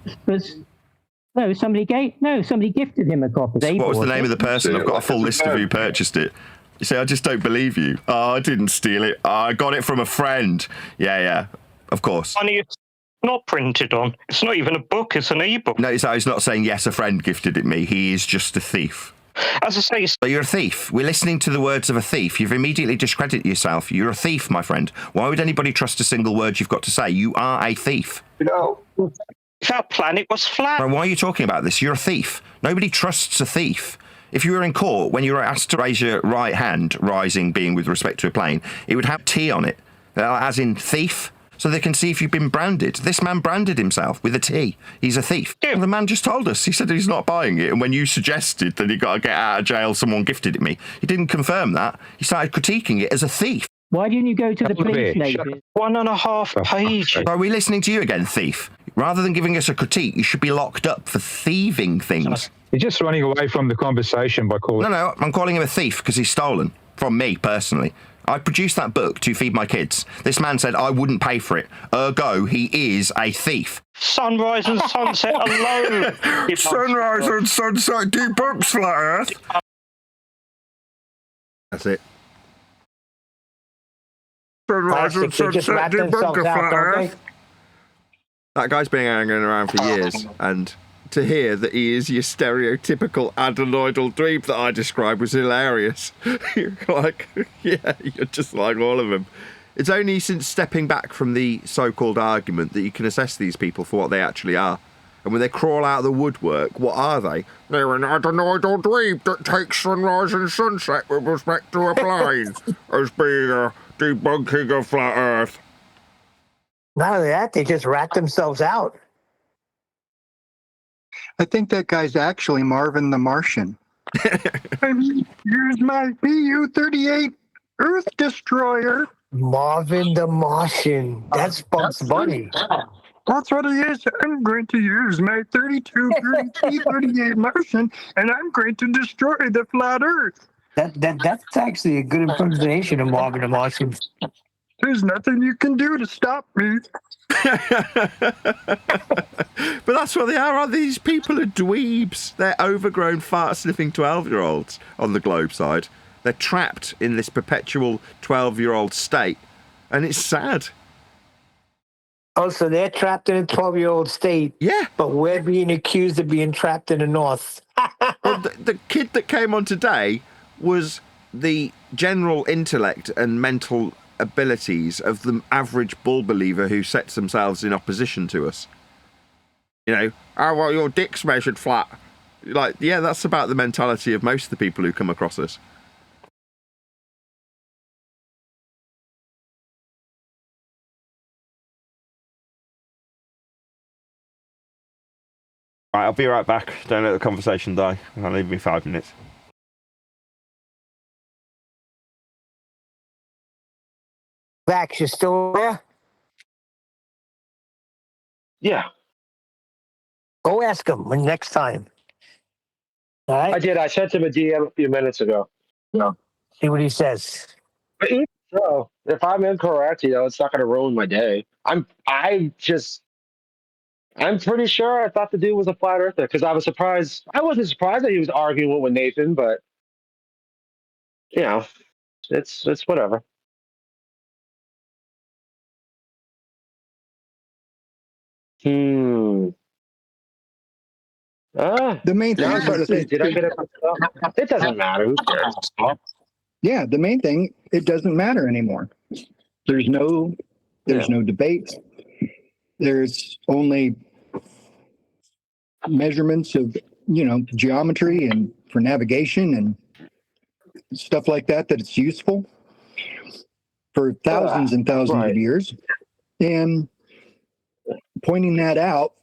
Somebody gifted him a copy. What was the name of the person? I've got a full list of who purchased it. You say, I just don't believe you. Oh, I didn't steal it. Oh, I got it from a friend. Yeah, of course. Funny, it's not printed on. It's not even a book, it's an e-book. No, he's not saying, yes, a friend gifted it me. He is just a thief. As I say... But you're a thief. We're listening to the words of a thief. You've immediately discredited yourself. You're a thief, my friend. Why would anybody trust a single word you've got to say? You are a thief. If our planet was flat... Why are you talking about this? You're a thief. Nobody trusts a thief. If you were in court, when you were asked to raise your right hand, rising being with respect to a plane, it would have T on it, as in thief, so they can see if you've been branded. This man branded himself with a T. He's a thief. And the man just told us. He said he's not buying it, and when you suggested that he got to get out of jail, someone gifted it me, he didn't confirm that. He started critiquing it as a thief. Why didn't you go to the police, Nathan? 1.5 pages. Are we listening to you again, thief? Rather than giving us a critique, you should be locked up for thieving things. You're just running away from the conversation by calling... No, I'm calling him a thief because he's stolen from me, personally. I produced that book to feed my kids. This man said I wouldn't pay for it. Ergo, he is a thief. Sunrise and sunset alone. Sunrise and sunset debunks flat Earth. That's it. Sunrise and sunset debunks flat Earth. That guy's been hanging around for years, and to hear that he is your stereotypical adenoidal dweeb that I described was hilarious. You're like, yeah, you're just like all of them. It's only since stepping back from the so-called argument that you can assess these people for what they actually are. And when they crawl out of the woodwork, what are they? They're an adenoidal dweeb that takes sunrise and sunset with respect to a plane as being a Debunking of flat Earth. Not only that, they just rat themselves out. I think that guy's actually Marvin the Martian. Here's my PU-38 Earth Destroyer. Marvin the Martian. That's Bugs Bunny. That's what he is. I'm going to use my 32-38 Martian, and I'm going to destroy the flat Earth. That's actually a good impersonation of Marvin the Martian. There's nothing you can do to stop me. But that's what they are. These people are dweebs. They're overgrown, fart-sniffing 12-year-olds on the globe side. They're trapped in this perpetual 12-year-old state, and it's sad. Oh, so they're trapped in a 12-year-old state. Yeah. But we're being accused of being trapped in the North. Well, the kid that came on today was the general intellect and mental abilities of the average bull believer who sets themselves in opposition to us. You know, oh, well, your dick's measured flat. Like, yeah, that's about the mentality of most of the people who come across us. Right, I'll be right back. Don't let the conversation die. I'll leave me 5 minutes. Vax, you still there? Yeah. Go ask him when next time. All right? I did. I sent him a DM a few minutes ago. No. See what he says. But even so, if I'm incorrect, it's not going to ruin my day. I'm pretty sure I thought the dude was a flat earther because I was surprised. I wasn't surprised that he was arguing with Nathan, but it's whatever. The main thing is did I get it? It doesn't matter. Who cares? Yeah, the main thing, it doesn't matter anymore. There's no debate. There's only measurements of, geometry and for navigation and stuff like that it's useful for thousands and thousands of years. And pointing that out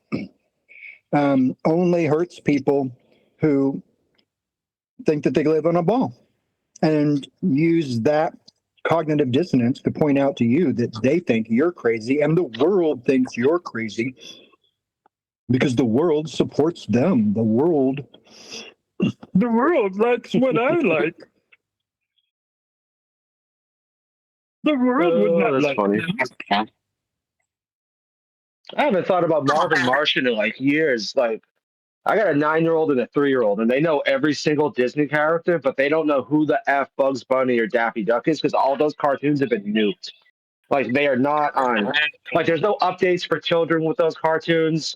only hurts people who think that they live on a ball and use that cognitive dissonance to point out to you that they think you're crazy and the world thinks you're crazy because the world supports them. The world likes what I like. The world would not like funny. I haven't thought about Marvin Martian in years. I got a 9-year-old and a 3-year-old, and they know every single Disney character, but they don't know who the F Bugs Bunny or Daffy Duck is because all those cartoons have been nuked. They are not on. There's no updates for children with those cartoons.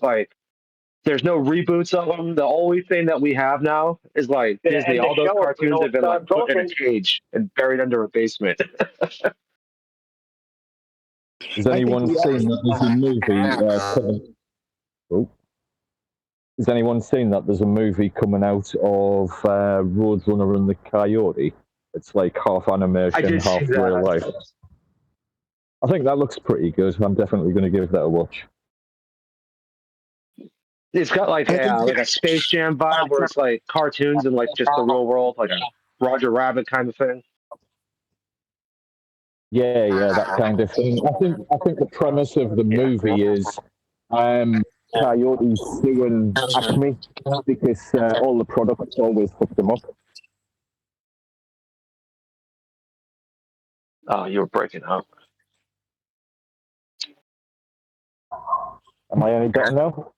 There's no reboots of them. The only thing that we have now is Disney. All those cartoons have been put in a cage and buried under a basement. Has anyone seen that there's a movie Has anyone seen that there's a movie coming out of Roadrunner and the Coyote? It's half animation, half real life. I think that looks pretty good. I'm definitely going to give that a watch. It's got a Space Jam vibe where it's cartoons and just the real world, a Roger Rabbit kind of thing. Yeah, that kind of thing. I think the premise of the movie is Coyote's suing Acme because all the products always hook them up. Oh, you were breaking up. Am I any better now?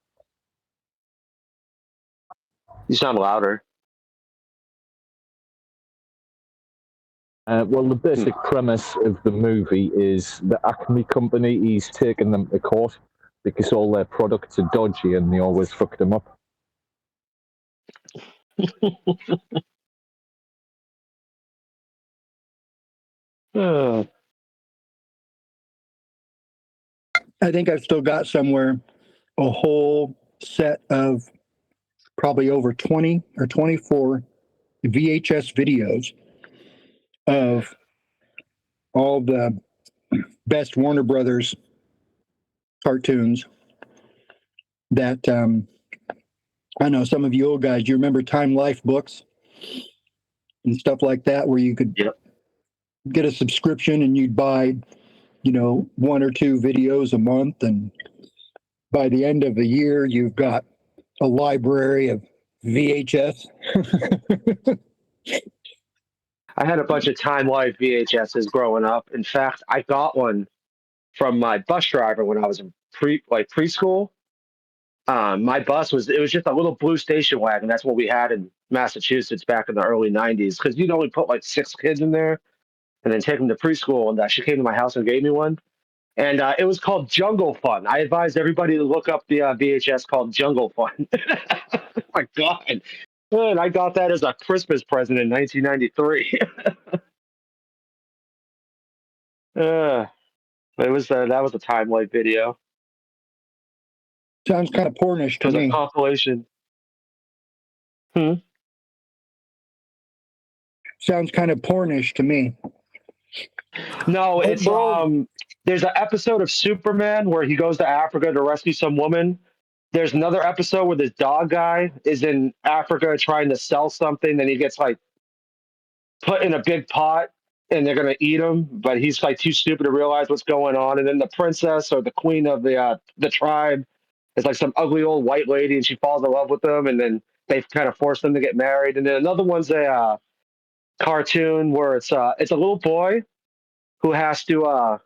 You sound louder. Well, the basic premise of the movie is the Acme company, he's taken them to court because all their products are dodgy and they always fuck them up. I think I've still got somewhere a whole set of probably over 20 or 24 VHS videos of all the best Warner Brothers cartoons that I know some of you old guys, you remember Time Life books and stuff like that, where you could get a subscription and you'd buy, one or two videos a month. And by the end of the year, you've got a library of VHS. I had a bunch of Time Life VHSs growing up. In fact, I got one from my bus driver when I was in preschool. My bus was just a little blue station wagon. That's what we had in Massachusetts back in the early 90s, because you'd only put like 6 kids in there and then take them to preschool. And she came to my house and gave me one. And it was called Jungle Fun. I advised everybody to look up the VHS called Jungle Fun. Oh my God. Man, I got that as a Christmas present in 1993. That was a Time Life video. Sounds kind of pornish to me. It was a compilation. Sounds kind of pornish to me. No, it's there's an episode of Superman where he goes to Africa to rescue some woman. There's another episode where this dog guy is in Africa trying to sell something, and he gets like put in a big pot and they're gonna eat him, but he's like too stupid to realize what's going on. And then the princess or the queen of the tribe is like some ugly old white lady, and she falls in love with them, and then they kind of force them to get married. And then another one's a cartoon where it's a little boy who has to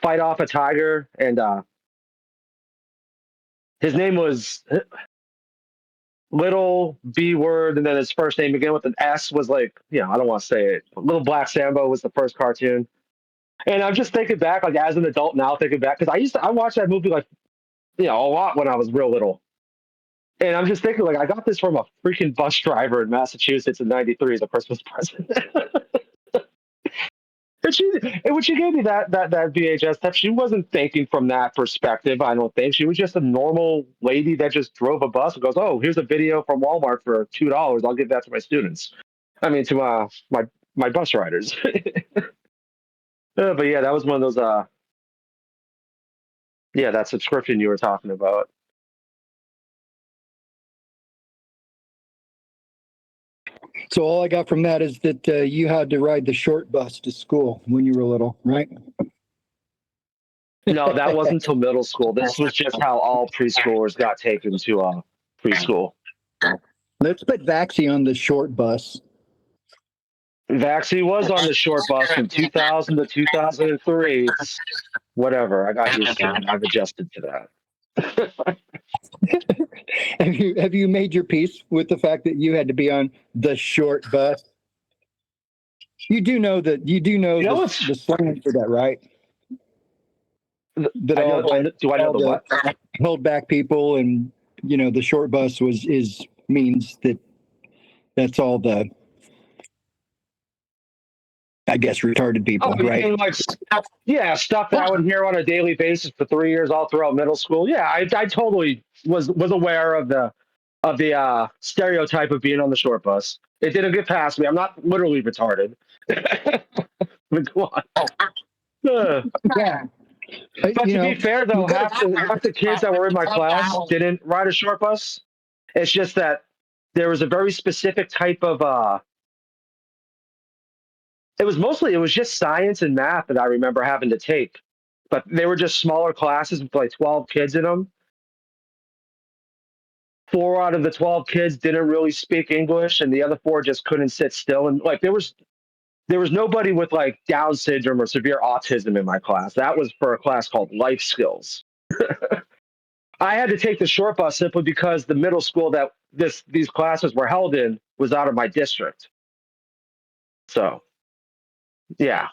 fight off a tiger, and his name was Little B word, and then his first name began with an S, was like, I don't want to say it. Little Black Sambo was the first cartoon. And I'm just thinking back, like as an adult now, thinking back, because I watched that movie like, a lot when I was real little. And I'm just thinking, like, I got this from a freaking bus driver in Massachusetts in '93 as a Christmas present. And when she gave me that VHS stuff, she wasn't thinking from that perspective, I don't think. She was just a normal lady that just drove a bus and goes, oh, here's a video from Walmart for $2. I'll give that to my students. I mean, to my bus riders. But yeah, that was one of those, that subscription you were talking about. So all I got from that is that you had to ride the short bus to school when you were little, right? No, that wasn't until middle school. This was just how all preschoolers got taken to preschool. Let's put Vaxie on the short bus. Vaxie was on the short bus from 2000 to 2003. Whatever. I got used to it. I've adjusted to that. Have you made your peace with the fact that you had to be on the short bus? You do know the slang for that, right? Do I know the what? Held back people, and the short bus means that's all the, I guess, retarded people, right? Like, stuff that I would hear on a daily basis for 3 years, all throughout middle school. Yeah, I totally was aware of the stereotype of being on the short bus. It didn't get past me. I'm not literally retarded. But go on. Yeah. But to be fair, though, half the kids that were in my class didn't ride a short bus. It's just that there was a very specific type of it was just science and math that I remember having to take, but they were just smaller classes with like 12 kids in them. 4 out of the 12 kids didn't really speak English, and the other 4 just couldn't sit still. And like there was nobody with like Down syndrome or severe autism in my class. That was for a class called Life Skills. I had to take the short bus simply because the middle school that these classes were held in was out of my district. So, yeah.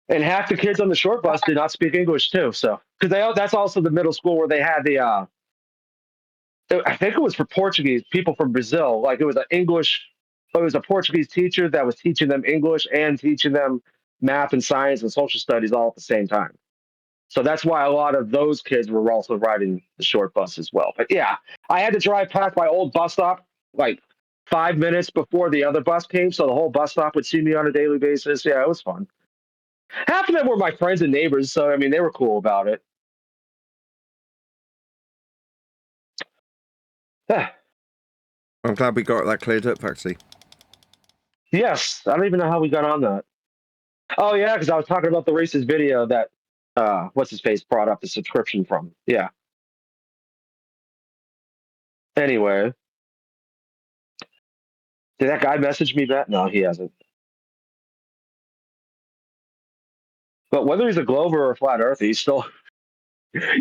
And half the kids on the short bus did not speak English too. So, because that's also the middle school where they had I think it was for Portuguese people from Brazil. Like it was a Portuguese teacher that was teaching them English and teaching them math and science and social studies all at the same time. So that's why a lot of those kids were also riding the short bus as well. But yeah, I had to drive past my old bus stop like 5 minutes before the other bus came, so the whole bus stop would see me on a daily basis. Yeah, it was fun. Half of them were my friends and neighbors, so I mean, they were cool about it. Yeah. I'm glad we got that cleared up, Faxi. Yes, I don't even know how we got on that. Oh yeah, because I was talking about the racist video that what's his face brought up the subscription from. Yeah. Anyway, did that guy message me back? No, he hasn't. But whether he's a glober or a flat earther, he's still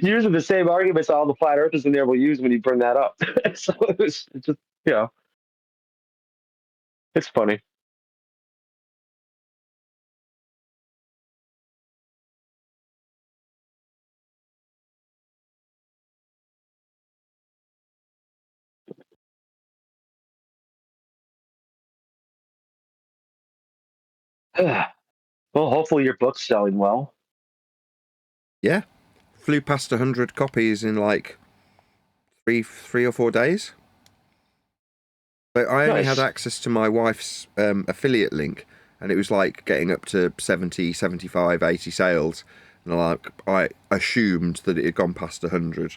using the same arguments all the flat earthers in there will use when you bring that up. So it's just, it's funny. Well, hopefully your book's selling well. Yeah, flew past 100 copies in like three or 4 days. But I only had access to my wife's affiliate link, and it was like getting up to 70, 75, 80 sales. And I assumed that it had gone past 100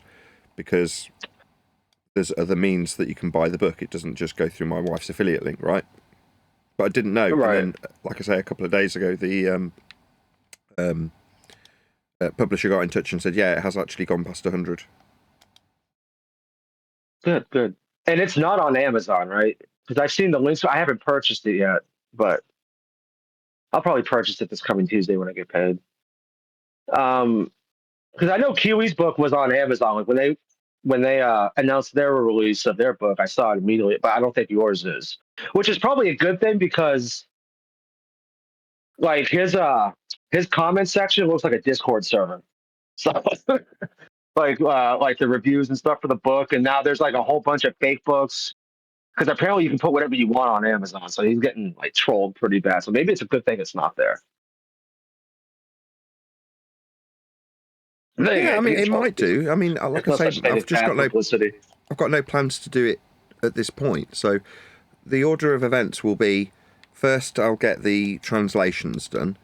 because there's other means that you can buy the book. It doesn't just go through my wife's affiliate link, right? But I didn't know. Right. And then, like I say, a couple of days ago, the publisher got in touch and said, yeah, it has actually gone past 100. Good. And it's not on Amazon, right? Because I've seen the links. I haven't purchased it yet, but I'll probably purchase it this coming Tuesday when I get paid. Because I know Kiwi's book was on Amazon. Like when they announced their release of their book, I saw it immediately. But I don't think yours is, which is probably a good thing because, like his comment section looks like a Discord server. So like the reviews and stuff for the book, and now there's like a whole bunch of fake books. Because apparently you can put whatever you want on Amazon, so he's getting like trolled pretty bad. So maybe it's a good thing it's not there. Yeah, I mean, it might do. I mean, like I say, I've got no plans to do it at this point. So the order of events will be: first, I'll get the translations done,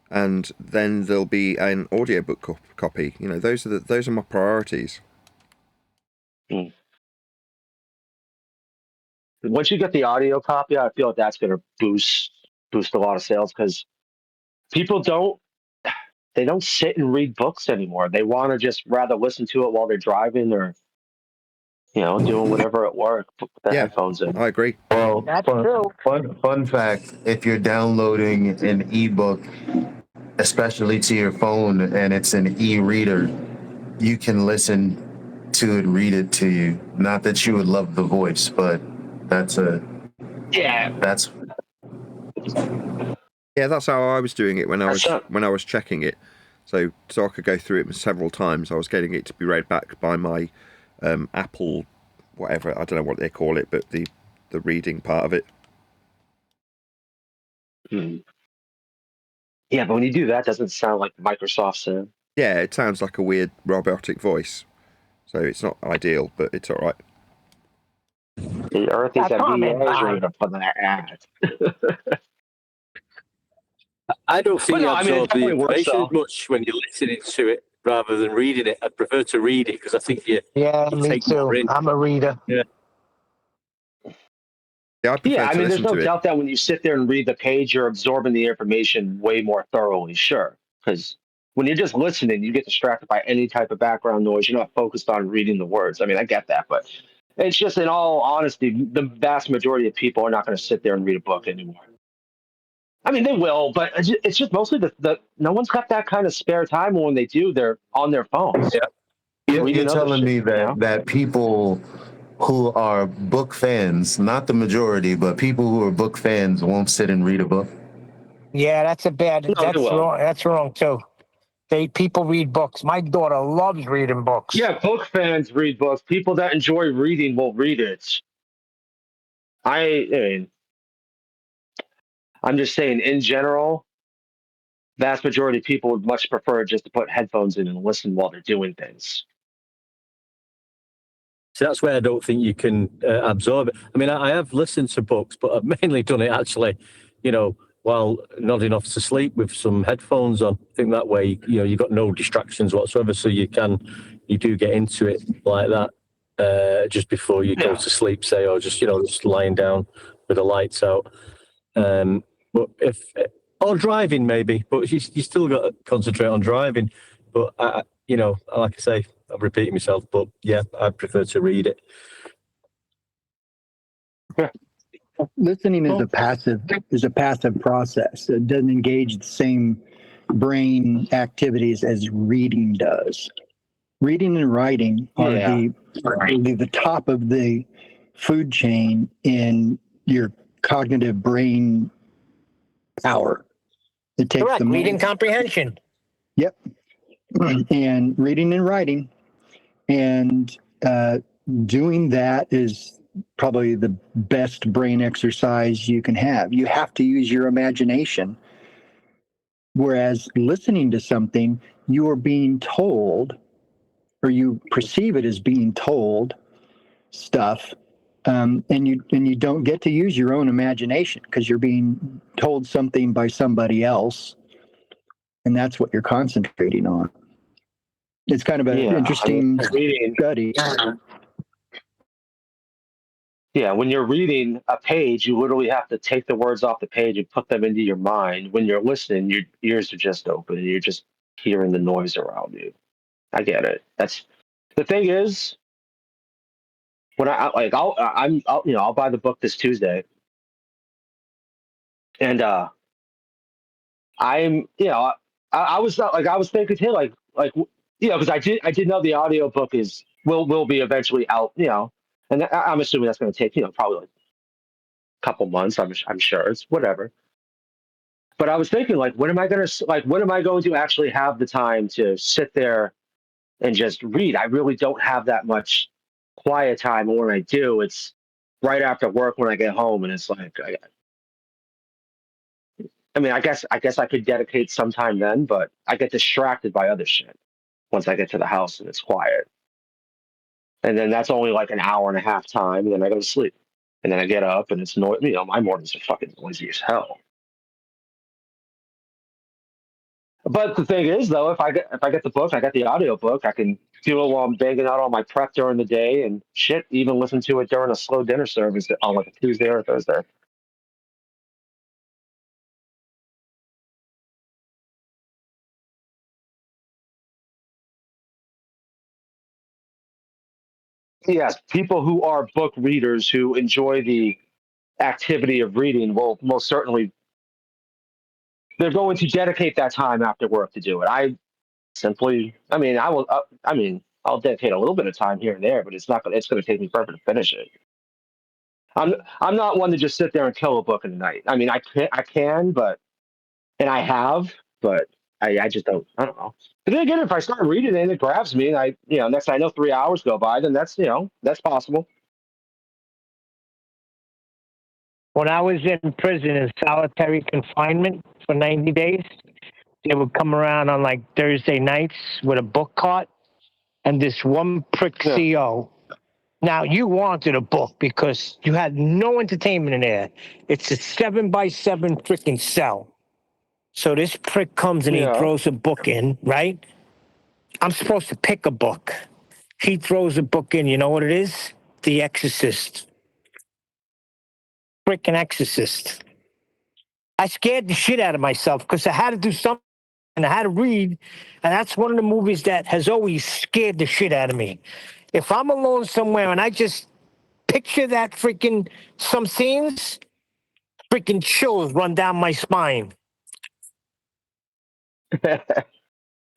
and then there'll be an audiobook copy. You know, those are my priorities. Once you get the audio copy, I feel like that's going to boost a lot of sales because people don't sit and read books anymore. They want to just rather listen to it while they're driving or doing whatever at work. Put the headphones in. I agree. Well, That's true. Fun fact: if you're downloading an ebook, especially to your phone, and it's an e-reader, you can listen to it, read it to you. Not that you would love the voice, but that's that's how I was doing it when I was checking it. So I could go through it several times. I was getting it to be read back by my Apple, whatever, I don't know what they call it, but the reading part of it. Yeah, but when you do that, doesn't it sound like Microsoft sound? Yeah, it sounds like a weird robotic voice. So it's not ideal, but it's all right. The Earth is a ready to put that ad. I don't think you absorb the definitely works, information though. as much when you're listening to it rather than reading it. I prefer to read it because I think you me take too. more in. I'm a reader. Yeah. Yeah, I mean, there's no doubt that when you sit there and read the page, you're absorbing the information way more thoroughly, sure. Because when you're just listening, you get distracted by any type of background noise. You're not focused on reading the words. I mean, I get that, but it's just, in all honesty, the vast majority of people are not going to sit there and read a book anymore. I mean, they will, but it's just mostly the no one's got that kind of spare time. When they do, they're on their phones. Yeah. You're telling me that people who are book fans, not the majority, but people who are book fans won't sit and read a book? Yeah, that's a bad. No, that's they will. wrong. That's wrong too. People read books. My daughter loves reading books. Yeah, book fans read books. People that enjoy reading will read it. I mean, I'm just saying, in general, vast majority of people would much prefer just to put headphones in and listen while they're doing things. So that's where I don't think you can absorb it. I mean, I have listened to books, but I've mainly done it actually, while nodding off to sleep with some headphones on. I think that way, you've got no distractions whatsoever, so you do get into it like that just before you go to sleep, say, or just lying down with the lights out. But or driving maybe, but you still got to concentrate on driving. But like I say, I'm repeating myself, but yeah, I prefer to read it. Listening is a passive process. It doesn't engage the same brain activities as reading does. Reading and writing are the top of the food chain in your cognitive brain power. It takes Correct. Reading comprehension. Yep. And reading and writing, and doing that is probably the best brain exercise you can have. You have to use your imagination. Whereas listening to something, you are being told, or you perceive it as being told stuff, and you don't get to use your own imagination because you're being told something by somebody else, and that's what you're concentrating on. It's kind of an interesting study. Yeah, when you're reading a page, you literally have to take the words off the page and put them into your mind. When you're listening, your ears are just open and you're just hearing the noise around you. I get it. That's the thing is, when I'll buy the book this Tuesday, and I was thinking too, because I did know the audiobook will be eventually out, and I'm assuming that's going to take probably like a couple months. I'm sure it's whatever. But I was thinking, when am I going to actually have the time to sit there and just read? I really don't have that much quiet time, and when I do, it's right after work when I get home, and it's like, I guess I could dedicate some time then, but I get distracted by other shit once I get to the house and it's quiet. And then that's only like an hour and a half time, and then I go to sleep. And then I get up and it's my mornings are fucking noisy as hell. But the thing is though, if I get the book, I got the audio book, I can do it while I'm banging out all my prep during the day and shit, even listen to it during a slow dinner service on like a Tuesday or a Thursday. Yes, people who are book readers who enjoy the activity of reading will most certainly, they're going to dedicate that time after work to do it. I'll dedicate a little bit of time here and there, but it's going to take me forever to finish it. I'm not one to just sit there and kill a book in a night. I can, and I have, but I just don't. I don't know. But then again, if I start reading it and it grabs me, and next thing I know, 3 hours go by, then that's possible. When I was in prison in solitary confinement for 90 days, they would come around on like Thursday nights with a book cart, and this one prick CO. Now, you wanted a book because you had no entertainment in there. It's a 7x7 freaking cell. So this prick comes and he throws a book in, right? I'm supposed to pick a book. He throws a book in. You know what it is? The Exorcist. Freaking Exorcist. I scared the shit out of myself because I had to do something and I had to read. And that's one of the movies that has always scared the shit out of me. If I'm alone somewhere and I just picture that some scenes, freaking chills run down my spine.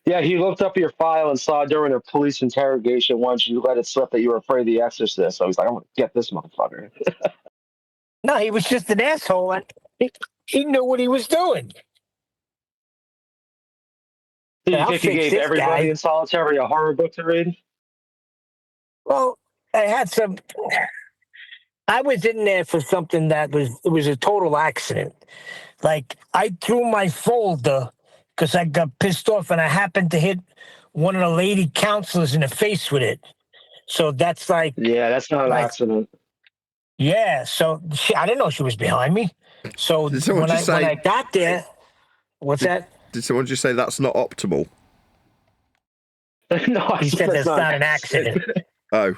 Yeah, he looked up your file and saw during a police interrogation once you let it slip that you were afraid of the Exorcist. So he's like, I'm going to get this motherfucker. No, he was just an asshole. And he knew what he was doing. Do you think he gave everybody in solitary a horror book to read? Well, I was in there for something it was a total accident. Like, I threw my folder because I got pissed off and I happened to hit one of the lady counselors in the face with it. So that's like, yeah, that's not an accident. Yeah, so I didn't know she was behind me. So when I got there, what's that? Did someone just say that's not optimal? No, He said that's not an accident. Oh.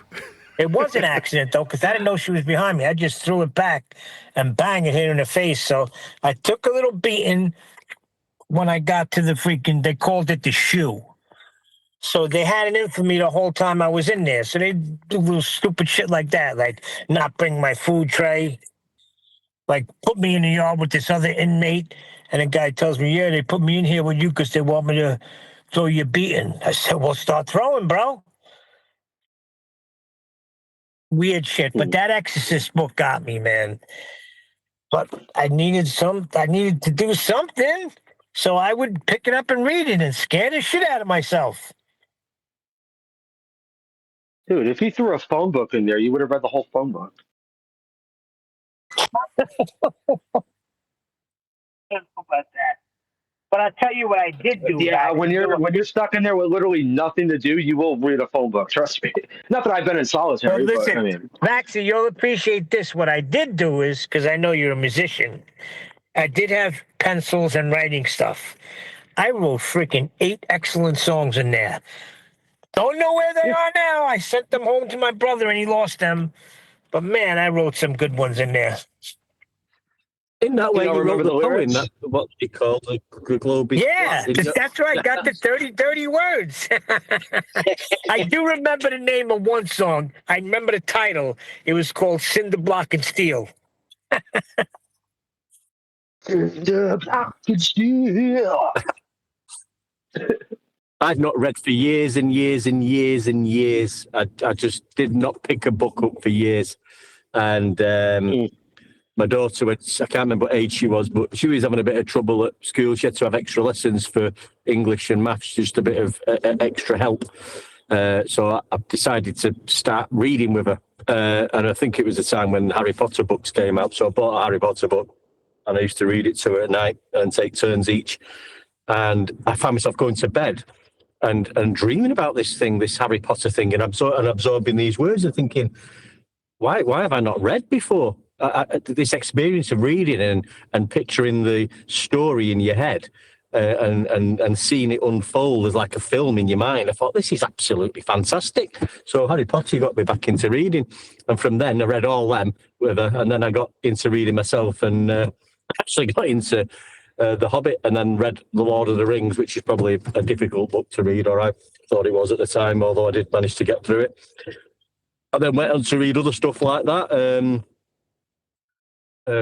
It was an accident, though, because I didn't know she was behind me. I just threw it back and bang, it hit her in the face. So I took a little beating when I got to the freaking, they called it the shoe. So they had it in for me the whole time I was in there. So they do little stupid shit like that, like not bring my food tray, like put me in the yard with this other inmate. And the guy tells me, yeah, they put me in here with you because they want me to throw you a beating. I said, well, start throwing, bro. Weird shit. But that Exorcist book got me, man. But I needed to do something. So I would pick it up and read it and scare the shit out of myself. Dude, if he threw a phone book in there, you would have read the whole phone book. About that. But I'll tell you what I did do. Yeah, when you're stuck in there with literally nothing to do, you will read a phone book. Trust me. Not that I've been in solitary, well, listen, but I mean, Maxie, you'll appreciate this. What I did do is, because I know you're a musician, I did have pencils and writing stuff. I wrote freaking 8 excellent songs in there. Don't know where they are now. I sent them home to my brother and he lost them. But man, I wrote some good ones in there. In that way, you wrote the poem. lyrics? That's what we call the globe. Yeah, that's right. Got the 30 words. I do remember the name of one song. I remember the title. It was called Cinder Block and Steel. Cinder Block and Steel. I've not read for years and years and years and years. I just did not pick a book up for years. And my daughter, I can't remember what age she was, but she was having a bit of trouble at school. She had to have extra lessons for English and maths, just a bit of extra help. So I decided to start reading with her. And I think it was the time when Harry Potter books came out. So I bought a Harry Potter book and I used to read it to her at night and take turns each. And I found myself going to bed and dreaming about this Harry Potter thing, and absorbing these words and thinking, why have I not read before? This experience of reading and picturing the story in your head and seeing it unfold as like a film in your mind. I thought, this is absolutely fantastic. So Harry Potter got me back into reading. And from then I read all them with her. And then I got into reading myself and actually got into The Hobbit and then read The Lord of the Rings, which is probably a difficult book to read, or I thought it was at the time, although I did manage to get through it. I then went on to read other stuff like that.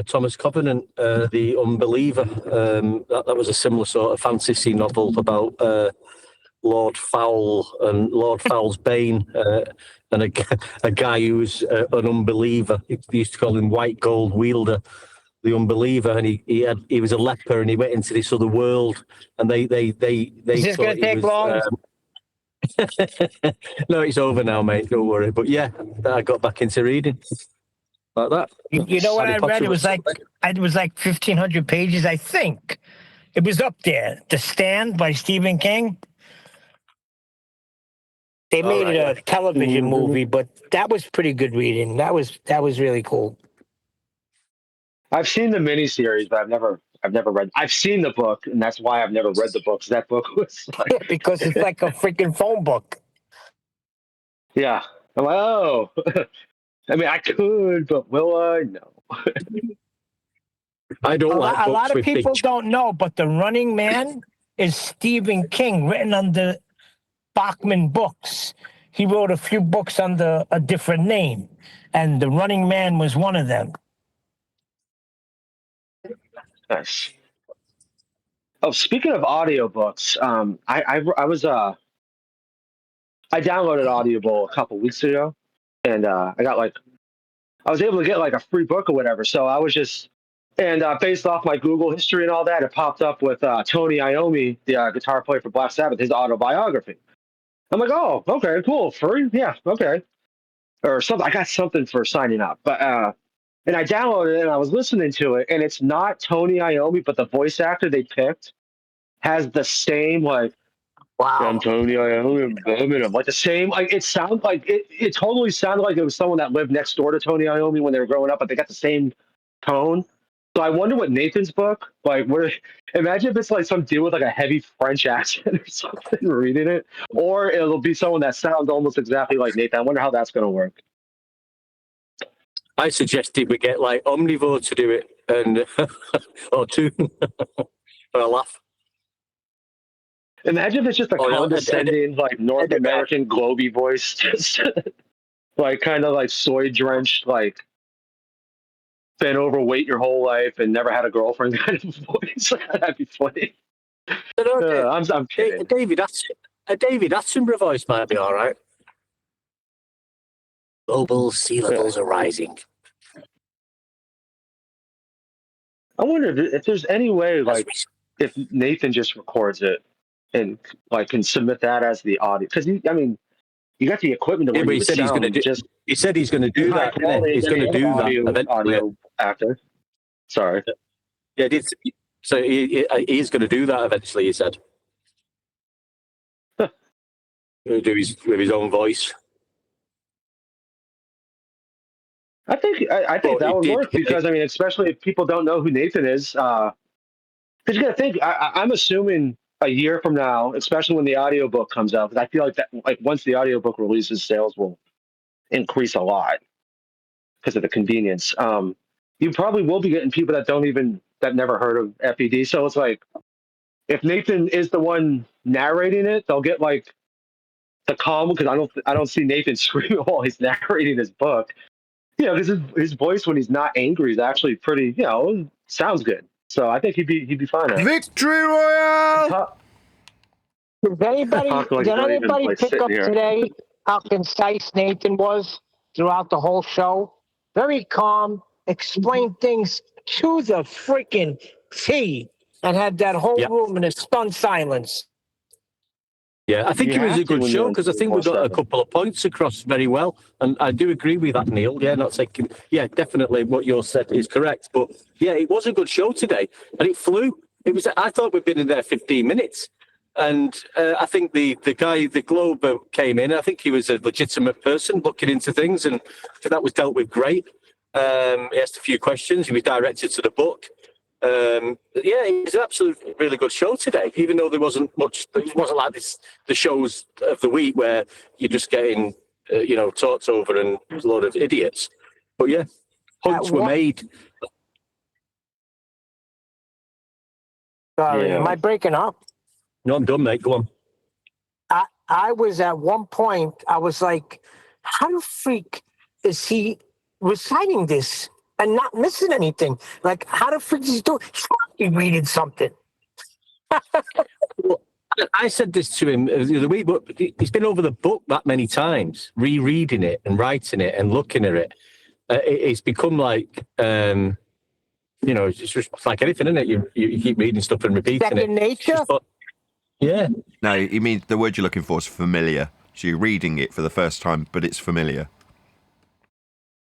Thomas Covenant, The Unbeliever. That was a similar sort of fantasy novel about Lord Fowl and Lord Fowl's Bane, and a guy who's an unbeliever. They used to call him White Gold Wielder, the Unbeliever, and he was a leper, and he went into this other world, and they Is this going to take long? No, it's over now, mate. Don't worry. But yeah, I got back into reading. Like that. You know what I read? It was like 1,500 pages, I think. It was up there. The Stand by Stephen King. They made it a television movie, but that was pretty good reading. That was really cool. I've seen the miniseries, but I've never read. I've seen the book, and that's why I've never read the book. That book was like because it's like a freaking phone book. Yeah, I'm like, oh. I mean, I could, but will I? No. I don't like books. A lot of people don't know, but The Running Man is Stephen King, written under Bachman Books. He wrote a few books under a different name, and The Running Man was one of them. Nice. Oh, speaking of audiobooks, I downloaded Audible a couple weeks ago, and I was able to get like a free book or whatever. So I was just, and based off my Google history and all that, it popped up with Tony Iommi, the guitar player for Black Sabbath, his autobiography. I'm like, oh, okay, cool, free, yeah, okay, or something. I got something for signing up, but and I downloaded it and I was listening to it, and it's not Tony Iommi, but the voice actor they picked has the same like Wow. Antonio, Iommi, like the same. Like it sounds like it totally sounded like it was someone that lived next door to Tony Iommi when they were growing up, but they got the same tone. So I wonder what Nathan's book, like, where, imagine if it's like some dude with like a heavy French accent or something reading it, or it'll be someone that sounds almost exactly like Nathan. I wonder how that's going to work. I suggested we get like Omnivore to do it, and or two for a laugh. Imagine if it's just a condescending, like North American globy voice, just like kind of like soy drenched, like been overweight your whole life and never had a girlfriend kind of voice. That'd be funny. I'm kidding. David Attenborough voice might be all right. Global sea levels are rising. I wonder if there's any way, like, if Nathan just records it and like can submit that as the audio, because I mean, you got the equipment to where you would sound just. He said he's going to do that. Didn't he? He's going to do that eventually. Audio actor. Sorry. Yeah, so he's going to do that eventually. He said. He'll do with his own voice. I think that would work because I mean, especially if people don't know who Nathan is, because you got to think. I'm assuming a year from now, especially when the audiobook comes out, because I feel like that, like once the audiobook releases, sales will increase a lot because of the convenience. You probably will be getting people that never heard of FED. So it's like, if Nathan is the one narrating it, they'll get like the calm, because I don't see Nathan screaming while he's narrating his book. You know, because his voice when he's not angry is actually pretty, sounds good. So I think he'd be fine at it. Victory Royale! Did anybody pick up today how concise Nathan was throughout the whole show? Very calm, explained things to the freaking T, and had that whole room in a stunned silence. Yeah, I think it was a good show because I think we got a couple of points across very well, and I do agree with that, Neil. Yeah, definitely what you said is correct. But yeah, it was a good show today, and it flew. I thought we'd been in there 15 minutes, and I think the guy, the Globe came in. I think he was a legitimate person looking into things, and that was dealt with great. He asked a few questions. He was directed to the book. It was an absolutely really good show today, even though there wasn't much. It wasn't like the shows of the week where you're just getting, talked over and there's a lot of idiots. But yeah, points were made. Sorry, am I breaking up? No, I'm done, mate. Go on. I was at one point, I was like, how the freak is he reciting this and not missing anything? Like, how the freak is he doing? He's probably reading something. Well, I said this to him the other week, but he's been over the book that many times, rereading it and writing it and looking at it. It's become like, it's just like anything, isn't it? You keep reading stuff and repeating it. Second nature? Yeah. No, you mean the word you're looking for is familiar. So you're reading it for the first time, but it's familiar.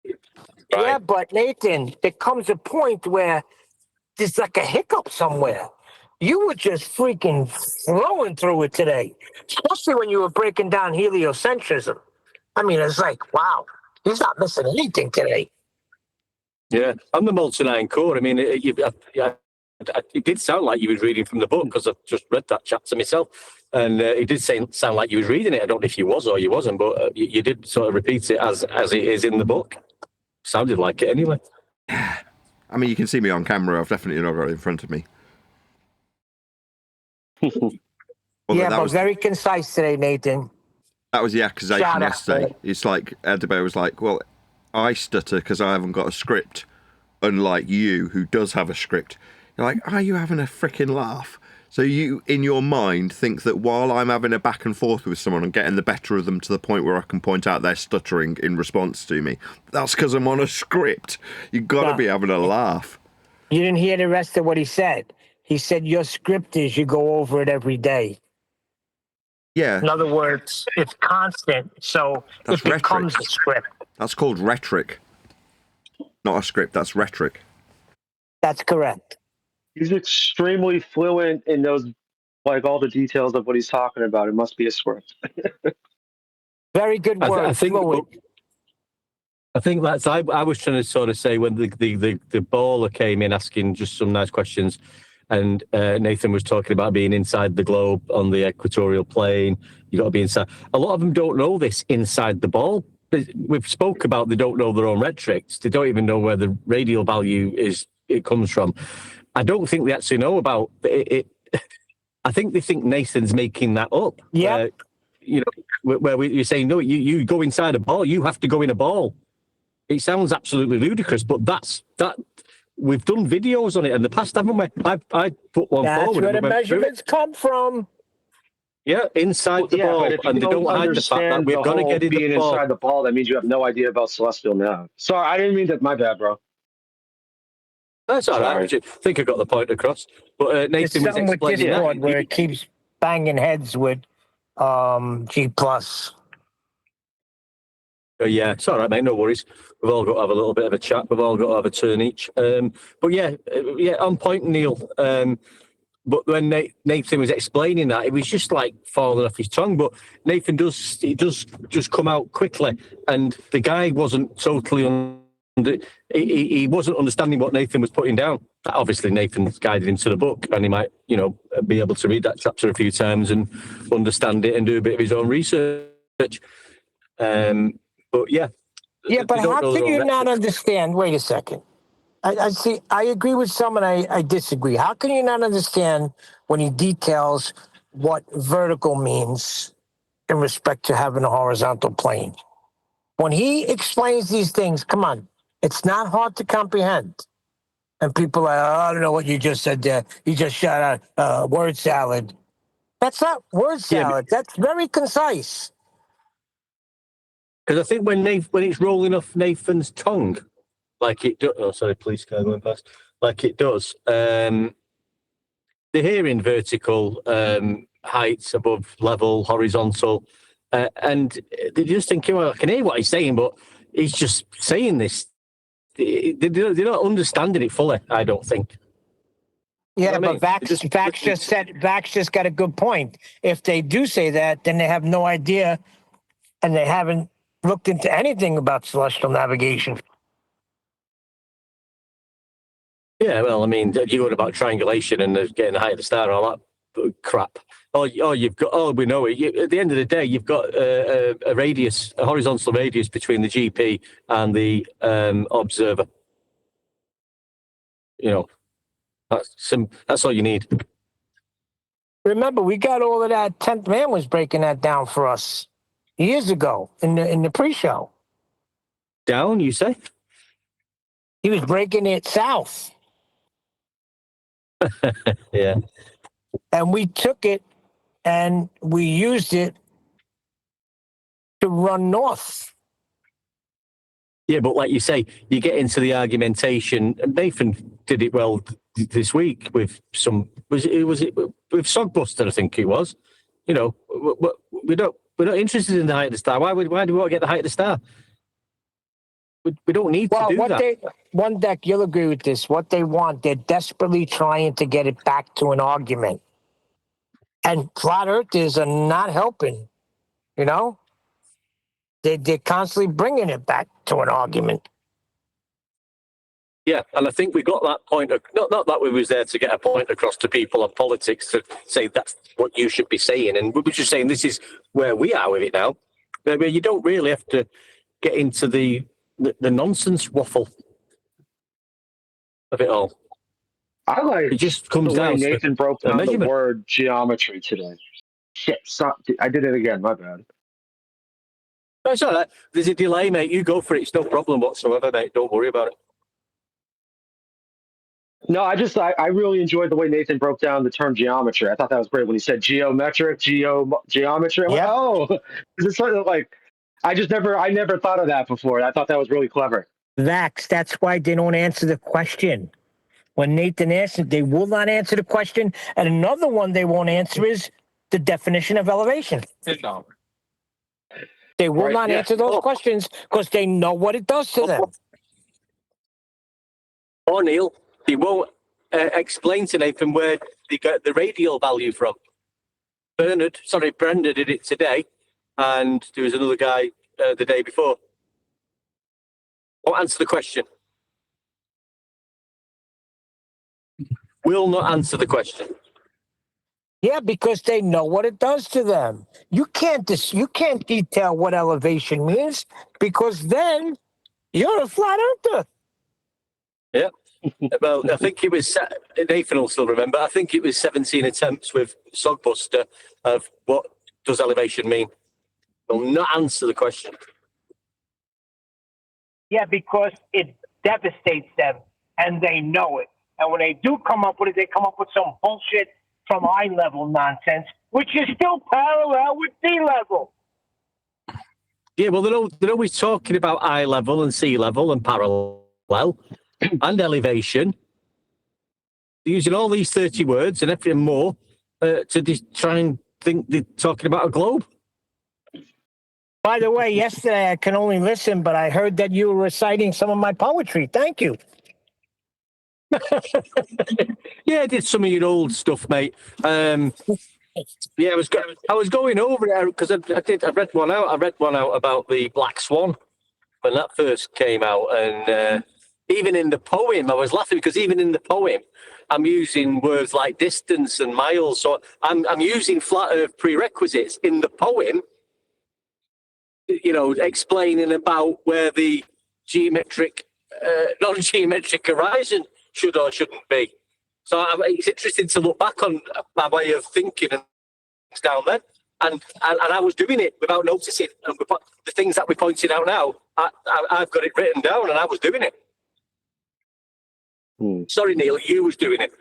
Right. Yeah, but Nathan, there comes a point where there's like a hiccup somewhere. You were just freaking flowing through it today, especially when you were breaking down heliocentrism. I mean, it's like, wow, he's not missing anything today. Yeah, I'm the Molten Iron Core. I mean, it did sound like you was reading from the book because I've just read that chapter myself, and it did sound like you was reading it. I don't know if you was or you wasn't, but you did sort of repeat it as it is in the book. Sounded like it anyway. I mean, you can see me on camera. I've definitely not got it in front of me. But very concise today, Nathan. That was the accusation yesterday. It's like Adebo was like, well, I stutter because I haven't got a script, unlike you, who does have a script. You're like, are you having a freaking laugh? So you, in your mind, think that while I'm having a back and forth with someone and getting the better of them to the point where I can point out they're stuttering in response to me, that's because I'm on a script. You've got to be having a laugh. You didn't hear the rest of what he said. He said your script is you go over it every day. Yeah. In other words, it's constant, so it becomes a script. That's called rhetoric. Not a script, that's rhetoric. That's correct. He's extremely fluent in those like all the details of what he's talking about. It must be a script. Very good word. I think that's. I was trying to sort of say when the baller came in asking just some nice questions, and Nathan was talking about being inside the globe on the equatorial plane. You got to be inside. A lot of them don't know this inside the ball. We've spoke about they don't know their own metrics. They don't even know where the radial value it comes from. I don't think they actually know about it. I think they think Nathan's making that up. Yeah. You're saying, no, you go inside a ball, you have to go in a ball. It sounds absolutely ludicrous, but that. We've done videos on it in the past, haven't we? I put one forward. That's where the measurements come from. Yeah, inside the ball, but if you and they don't hide the fact that we've got to get in the ball. Inside the ball, that means you have no idea about celestial nav. Sorry, I didn't mean that. My bad, bro. That's all right. I think I got the point across. But Nathan was explaining with Discord that. where it keeps banging heads with G+. Yeah, it's all right, mate. No worries. We've all got to have a little bit of a chat. We've all got to have a turn each. But yeah, on point, Neil. But when Nathan was explaining that, it was just like falling off his tongue. But Nathan does just come out quickly, and the guy wasn't totally he wasn't understanding what Nathan was putting down. Obviously, Nathan's guided him to the book, and he might, be able to read that chapter a few times and understand it and do a bit of his own research. But yeah. Yeah, but how can you not understand? Wait a second. I see. I agree with some, and I disagree. How can you not understand when he details what vertical means in respect to having a horizontal plane? When he explains these things, come on, it's not hard to comprehend. And people are, I don't know what you just said there. You just shot out word salad. That's not word salad. That's very concise. Because I think when it's rolling off Nathan's tongue, like it does. Oh, sorry, police car going past. Like it does. They're hearing vertical, heights above level, horizontal, and they're just thinking, well, I can hear what he's saying, but he's just saying this. They're not understanding it fully, I don't think. Yeah, but Vax just got a good point. If they do say that, then they have no idea, and they haven't looked into anything about celestial navigation. Yeah, well, I mean, you heard about triangulation and getting the height of the star and all that crap. We know it. At the end of the day, you've got a radius, a horizontal radius between the GP and the observer. That's all you need. Remember, we got all of that. 10th Man was breaking that down for us years ago in the pre-show. Down, you say? He was breaking it south. Yeah. And we took it and we used it to run north. Yeah, but like you say, you get into the argumentation, and Nathan did it well this week with some. Was it with Sogbuster? I think it was. We're not interested in the height of the star. Why do we want to get the height of the star? We don't need to do that. One deck, you'll agree with this. What they want, they're desperately trying to get it back to an argument. And flat earthers are not helping, They're constantly bringing it back to an argument. Yeah, and I think we got that point. Not that we was there to get a point across to people on politics to say that's what you should be saying. And we were just saying this is where we are with it now. I mean, you don't really have to get into the nonsense waffle of it all. I like it just comes the way down Nathan broke to down the word geometry today. Shit, I did it again. My bad. No, it's all right. There's a delay, mate. You go for it. It's no problem whatsoever, mate. Don't worry about it. No, I really enjoyed the way Nathan broke down the term geometry. I thought that was great when he said geometric, geometry. I'm like, oh, it's sort of like I never thought of that before. I thought that was really clever. Vax, that's why they don't answer the question. When Nathan answered, they will not answer the question. And another one they won't answer is the definition of elevation. They will not answer those questions because they know what it does to them. Or Neil, he won't explain to Nathan where they get the radial value from. Brenda did it today, and there was another guy the day before. Won't answer the question. Will not answer the question. Yeah, because they know what it does to them. You can't detail what elevation means, because then you're a flat earther. Yeah. Well, I think it was, Nathan will still remember, I think it was 17 attempts with Sogbuster of what does elevation mean. Will not answer the question. Yeah, because it devastates them, and they know it. And when they do come up with it, they come up with some bullshit from eye level nonsense, which is still parallel with sea level. Yeah, well, they're always talking about eye level and sea level and parallel and elevation. They're using all these 30 words and everything more to try and think they're talking about a globe. By the way, yesterday I can only listen, but I heard that you were reciting some of my poetry. Thank you. Yeah, I did some of your old stuff, mate. Yeah, I was going over it because I read one out. I read one out about the Black Swan when that first came out, and even in the poem, I was laughing because even in the poem, I'm using words like distance and miles. So I'm using flat Earth prerequisites in the poem. You know, explaining about where the non-geometric horizon should or shouldn't be. So it's interesting to look back on my way of thinking and down then, and I was doing it without noticing. And the things that we're pointing out now, I've got it written down, and I was doing it. Sorry, Neil, you was doing it.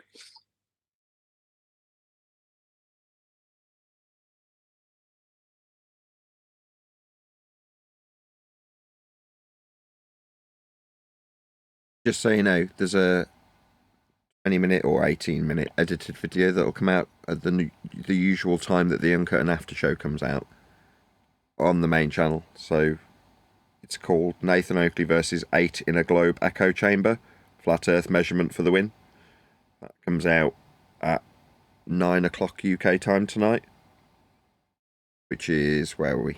Just so you know, there's a 20-minute or 18-minute edited video that will come out at the usual time that the Uncut and After show comes out on the main channel. So it's called Nathan Oakley versus 8 in a Globe Echo Chamber, Flat Earth Measurement for the Win. That comes out at 9 o'clock UK time tonight, which is, where are we?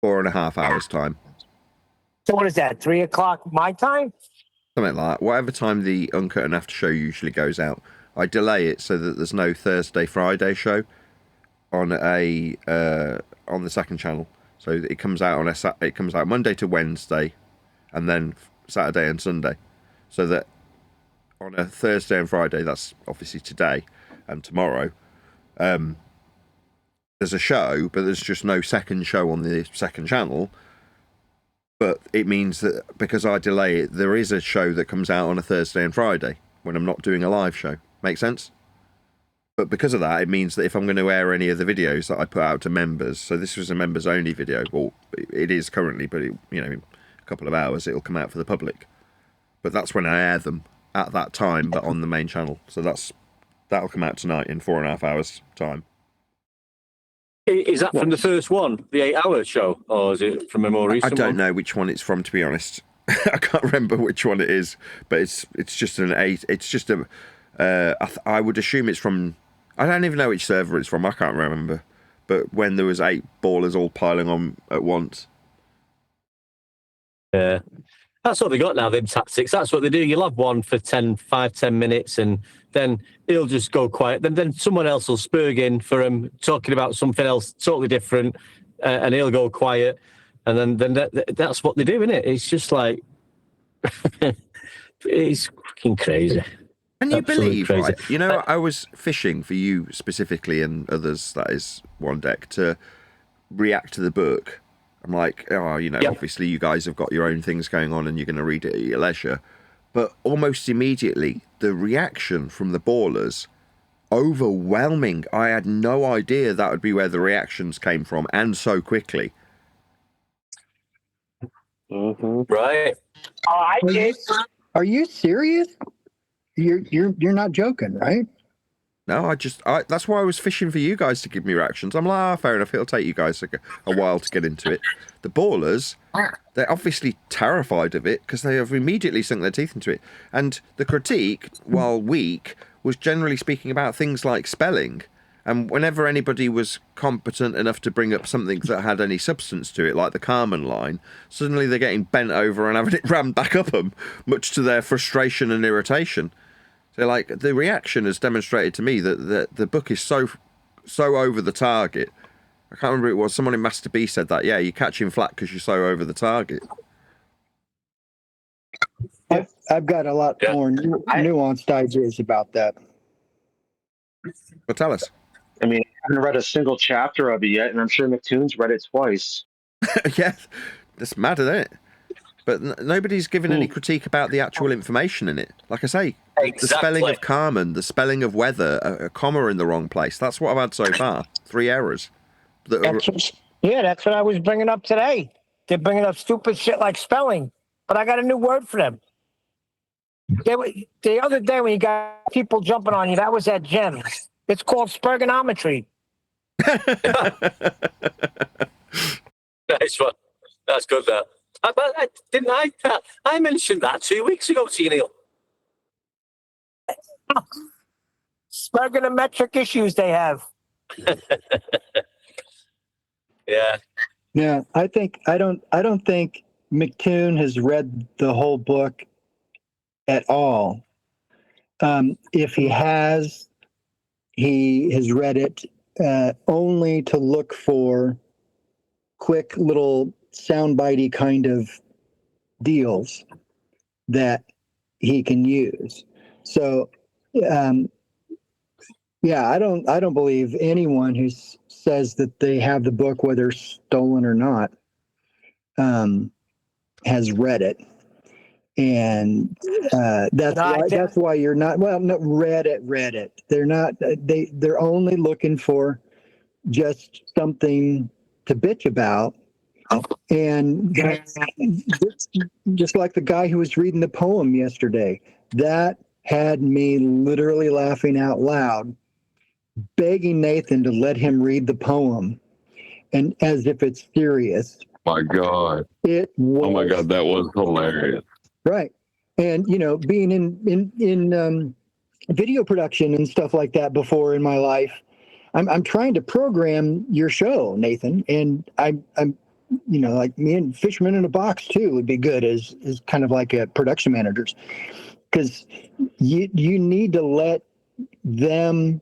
4.5 hours time. So what is that, 3 o'clock my time? Something like that. Whatever time the Uncut and After show usually goes out, I delay it so that there's no Thursday, Friday show on the second channel. So it comes out it comes out Monday to Wednesday, and then Saturday and Sunday. So that on a Thursday and Friday, that's obviously today and tomorrow, there's a show, but there's just no second show on the second channel. But it means that because I delay it, there is a show that comes out on a Thursday and Friday when I'm not doing a live show. Make sense? But because of that, it means that if I'm going to air any of the videos that I put out to members, so this was a members only video, well, it is currently, but in a couple of hours it'll come out for the public. But that's when I air them at that time, but on the main channel. So that'll come out tonight in 4.5 hours time. Is that from the first one, the 8-hour show, or is it from a more recent one? I don't know which one it's from, to be honest. I can't remember which one it is, but it's just an 8. It's just a. I would assume it's from. I don't even know which server it's from. I can't remember. But when there was 8 ballers all piling on at once. Yeah. That's what they got now, them tactics. That's what they do. You'll have one for 10 minutes, and then he'll just go quiet. Then someone else will spurg in for him, talking about something else totally different, and he'll go quiet. And then that's what they do, isn't it? It's just like, it's fucking crazy. Can you Absolutely believe, crazy. right? You know, I was fishing for you specifically and others, that is One Deck, to react to the book. I'm like, obviously you guys have got your own things going on and you're going to read it at your leisure. But almost immediately, the reaction from the ballers, overwhelming. I had no idea that would be where the reactions came from, and so quickly. Right. I did. Are you serious? You're not joking, right? No, that's why I was fishing for you guys to give me reactions. I'm like, fair enough, it'll take you guys a while to get into it. The ballers, they're obviously terrified of it because they have immediately sunk their teeth into it. And the critique, while weak, was generally speaking about things like spelling. And whenever anybody was competent enough to bring up something that had any substance to it, like the Carmen line, suddenly they're getting bent over and having it rammed back up them, much to their frustration and irritation. So, like, the reaction has demonstrated to me that the book is so over the target. I can't remember who it was. Someone in Master B said that. Yeah, you're catching flack because you're so over the target. I've got a lot more nuanced ideas about that. But tell us. I mean, I haven't read a single chapter of it yet, and I'm sure McToon's read it twice. Yeah, that's mad, isn't it? But nobody's given any critique about the actual information in it. Like I say, the spelling of Carmen, the spelling of weather, a comma in the wrong place. That's what I've had so far. 3 errors. That's what I was bringing up today. They're bringing up stupid shit like spelling, but I got a new word for them. The other day when you got people jumping on you, that was at Gems. It's called spurgonometry. Nice one. That's good, that. I mentioned that 2 weeks ago to you, Neil. Spurgonometric issues they have. Yeah. Yeah, I don't think McToon has read the whole book at all. If he has read it only to look for quick little soundbitey kind of deals that he can use. So, yeah, I don't believe anyone who says that they have the book, whether stolen or not, has read it. And that's why you're not, well, no, read it. They're not, they're only looking for just something to bitch about. And just like the guy who was reading the poem yesterday, that had me literally laughing out loud, begging Nathan to let him read the poem, and as if it's serious. My God. It was. Oh my God, that was hilarious. Right. And, being in video production and stuff like that before in my life, I'm trying to program your show, Nathan, and I'm like me and Fisherman in a Box too would be good as kind of like a production managers, because you need to let them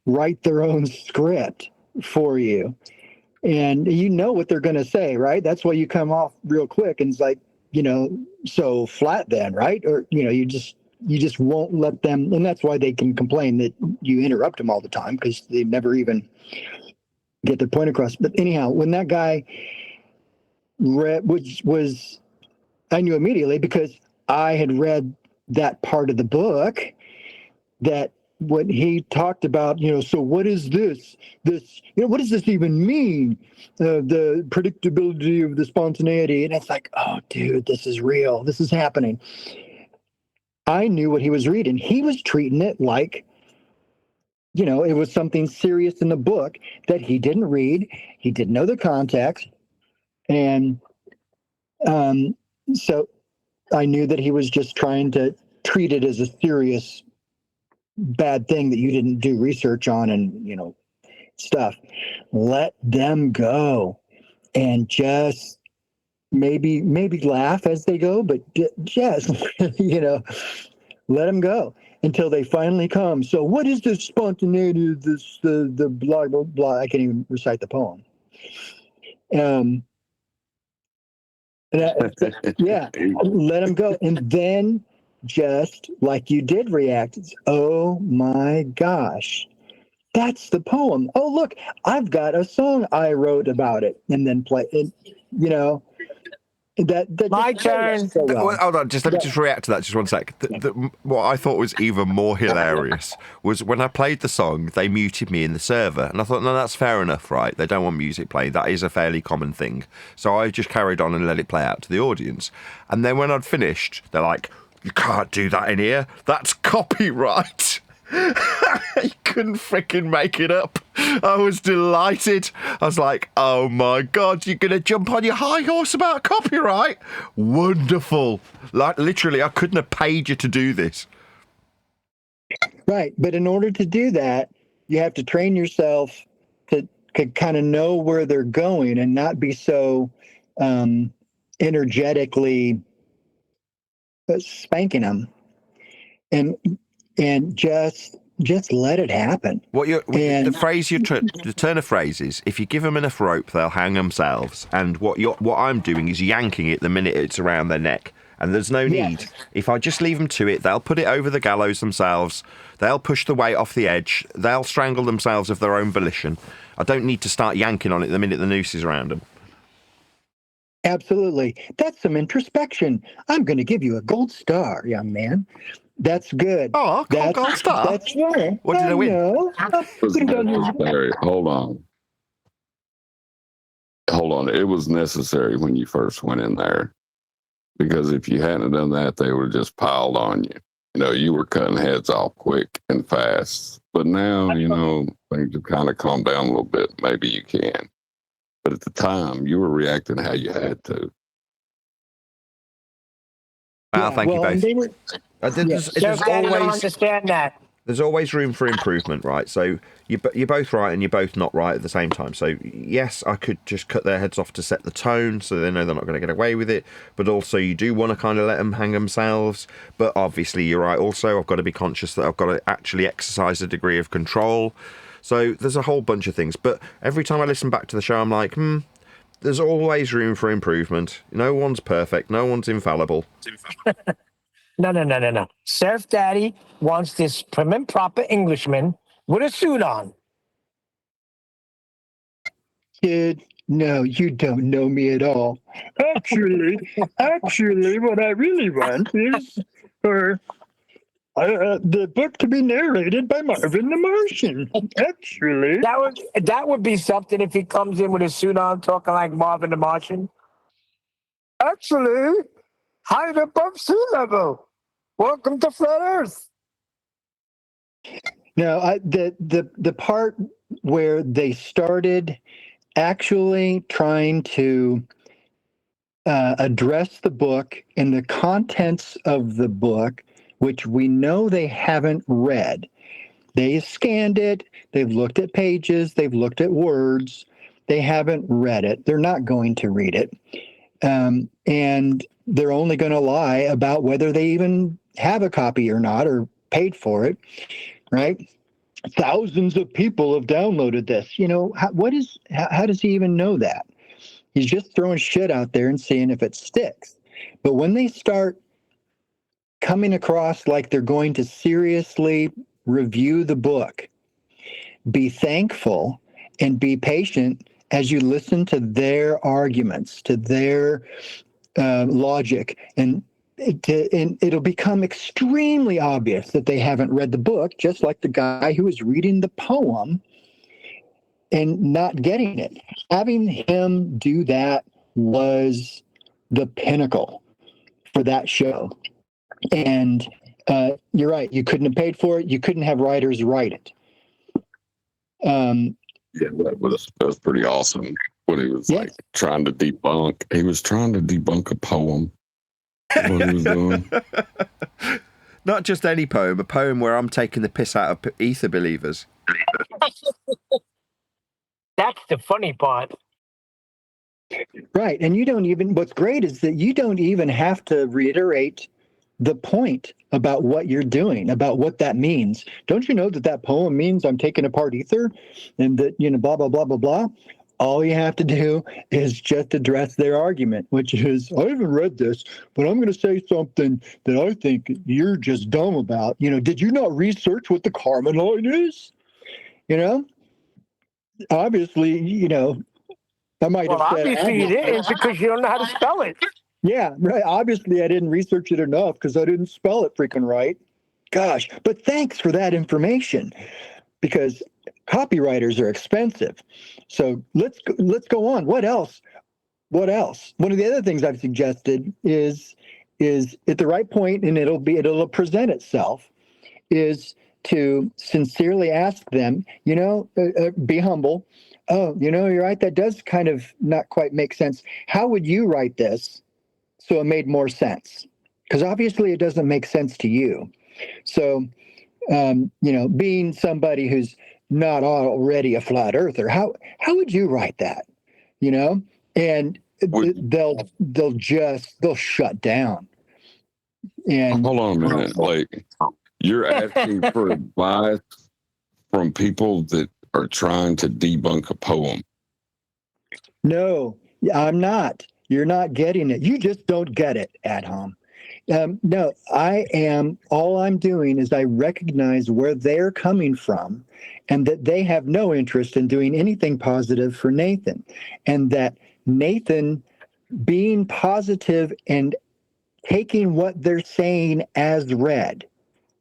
write their own script for you, and what they're going to say, right? That's why you come off real quick and it's like, so flat then, right? Or you just won't let them, and that's why they can complain that you interrupt them all the time, because they never even get their point across. But anyhow, when that guy read, which was, I knew immediately because I had read that part of the book, that when he talked about, so what is this, what does this even mean? The predictability of the spontaneity. And it's like, oh, dude, this is real. This is happening. I knew what he was reading. He was treating it like, it was something serious in the book that he didn't read. He didn't know the context. And so I knew that he was just trying to treat it as a serious bad thing that you didn't do research on and, stuff. Let them go and just maybe laugh as they go, but just, let them go until they finally come. So what is this spontaneity, the blah, blah, blah. I can't even recite the poem. Yeah, let them go. And then just like you did react, oh my gosh, that's the poem. Oh, look, I've got a song I wrote about it, and then play it, that my turn. So well. Hold on, let me just react to that just 1 sec. What I thought was even more hilarious was when I played the song, they muted me in the server, and I thought, no, that's fair enough, right? They don't want music playing. That is a fairly common thing. So I just carried on and let it play out to the audience. And then when I'd finished, they're like, you can't do that in here. That's copyright. You couldn't freaking make it up. I was delighted. I was like, oh my God, you're going to jump on your high horse about copyright? Wonderful. Like, literally, I couldn't have paid you to do this. Right. But in order to do that, you have to train yourself to kind of know where they're going and not be so energetically spanking them. And just let it happen. The phrase the turn of phrase is, if you give them enough rope, they'll hang themselves. And what I'm doing is yanking it the minute it's around their neck. And there's no need. If I just leave them to it, they'll put it over the gallows themselves. They'll push the weight off the edge. They'll strangle themselves of their own volition. I don't need to start yanking on it the minute the noose is around them. Absolutely. That's some introspection. I'm going to give you a gold star, young man. That's good. Oh, gold star? That's right. What did I win? Necessary. Hold on. It was necessary when you first went in there. Because if you hadn't done that, they would have just piled on you. You know, you were cutting heads off quick and fast. But now, you know, things have kind of calmed down a little bit. Maybe you can. But at the time, you were reacting how you had to. Thank you both. There's always understand that. There's always room for improvement, right? So you're both right and you're both not right at the same time. So yes, I could just cut their heads off to set the tone so they know they're not going to get away with it. But also you do want to kind of let them hang themselves. But obviously you're right also. I've got to be conscious that I've got to actually exercise a degree of control. So there's a whole bunch of things. But every time I listen back to the show, I'm like, there's always room for improvement. No one's perfect. No one's infallible. No. Surf Daddy wants this prim and proper Englishman with a suit on. Kid, no, you don't know me at all. Actually, what I really want is for the book to be narrated by Marvin the Martian. Actually, that would be something if he comes in with a suit on, talking like Marvin the Martian. Actually, height above sea level. Welcome to Flat Earth. No, the part where they started actually trying to address the book and the contents of the book, which we know they haven't read. They scanned it. They've looked at pages. They've looked at words. They haven't read it. They're not going to read it. And they're only going to lie about whether they even have a copy or not, or paid for it, right? Thousands of people have downloaded this. You know, how does he even know that? He's just throwing shit out there and seeing if it sticks. But when they start coming across like they're going to seriously review the book, be thankful and be patient as you listen to their arguments, to their logic, and it'll become extremely obvious that they haven't read the book, just like the guy who was reading the poem and not getting it. Having him do that was the pinnacle for that show. And you're right, you couldn't have paid for it. You couldn't have writers write it. Yeah, that was pretty awesome. When he was like trying to debunk a poem. What he was doing. Not just any poem, a poem where I'm taking the piss out of ether believers. That's the funny part. Right. And what's great is that you don't even have to reiterate the point about what you're doing, about what that means. Don't you know that poem means I'm taking apart ether and that, blah, blah, blah, blah, blah. All you have to do is just address their argument, which is, I haven't read this, but I'm going to say something that I think you're just dumb about. Did you not research what the Karman line is? Obviously, I might have said. Obviously it is because you don't know how to spell it. Yeah, right. Obviously I didn't research it enough because I didn't spell it freaking right. Gosh, but thanks for that information, because copywriters are expensive. So let's go on. What else? One of the other things I've suggested is at the right point, and it'll present itself, is to sincerely ask them, be humble. Oh, you're right. That does kind of not quite make sense. How would you write this so it made more sense? Because obviously it doesn't make sense to you. So, being somebody who's not already a flat earther, how would you write that? And they'll shut down. And hold on a minute, like you're asking for advice from people that are trying to debunk a poem. No, I'm not. You're not getting it. You just don't get it, Adham. No, all I'm doing is I recognize where they're coming from and that they have no interest in doing anything positive for Nathan. And that Nathan being positive and taking what they're saying as read,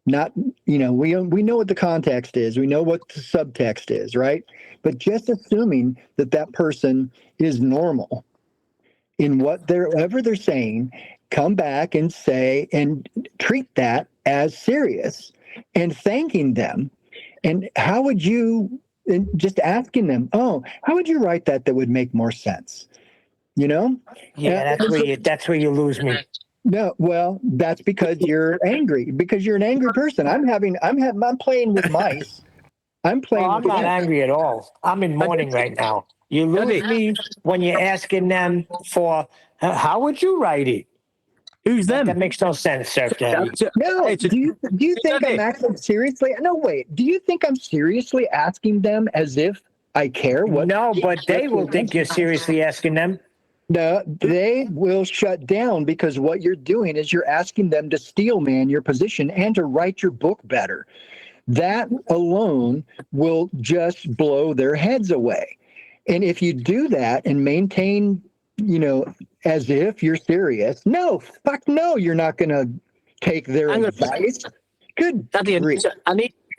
not, we know what the context is. We know what the subtext is, right? But just assuming that person is normal in whatever they're saying, come back and say and treat that as serious and thanking them. And how would you, and just asking them, how would you write that would make more sense? Yeah, that's where you lose me. No, well, that's because you're angry. Because you're an angry person. I'm playing with mice. I'm not angry at all. I'm in mourning right now. You lose me when you're asking them for how would you write it? Who's them? That makes no sense, Sir Daddy. No, do you think I'm actually seriously? No, wait. Do you think I'm seriously asking them as if I care what? No, but they will think you're seriously asking them. No, they will shut down because what you're doing is you're asking them to steel man your position and to write your book better. That alone will just blow their heads away. And if you do that and maintain, as if you're serious, no, you're not going to take their advice. Good. Daddy,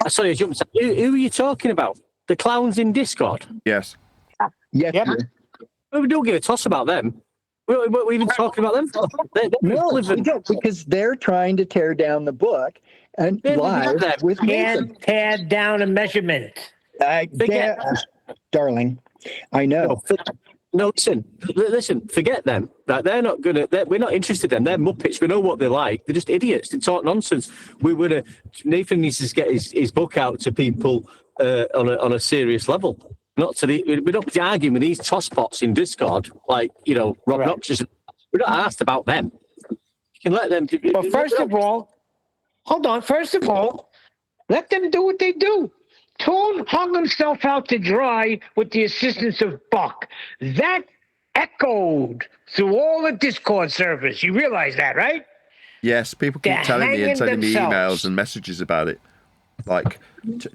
sorry, I jumped. Who are you talking about? The clowns in Discord? Yes. Yes. Yep. We don't give a toss about them. What are we even talking about them for? No, we don't, because they're trying to tear down the book and live with Nathan. Can't tear down a measurement. Darling, I know. No, listen, forget them. They're not gonna. We're not interested in them. They're muppets. We know what they're like. They're just idiots. They talk nonsense. Nathan needs to get his book out to people on a serious level. We're not arguing with these tosspots in Discord, like Rob Noxious. We're not asked about them. You can let them. But first of all, hold on. First of all, let them do what they do. Toon hung himself out to dry with the assistance of Buck. That echoed through all the Discord servers. You realize that, right? Yes, people keep telling me and sending me emails and messages about it. Like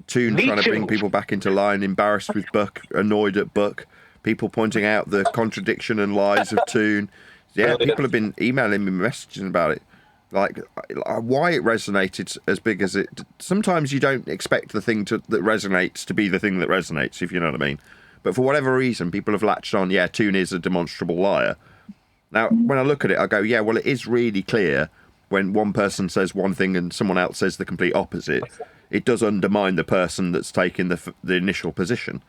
Toon trying to bring people back into line, embarrassed with Buck, annoyed at Buck, people pointing out the contradiction and lies of Toon. Yeah, people have been emailing me messaging about it. Like why it resonated as big as it. Sometimes you don't expect the thing that resonates to be the thing that resonates, if you know what I mean. But for whatever reason, people have latched on, Toon is a demonstrable liar. Now, when I look at it, I go, well, it is really clear when one person says one thing and someone else says the complete opposite. It does undermine the person that's taken the initial position.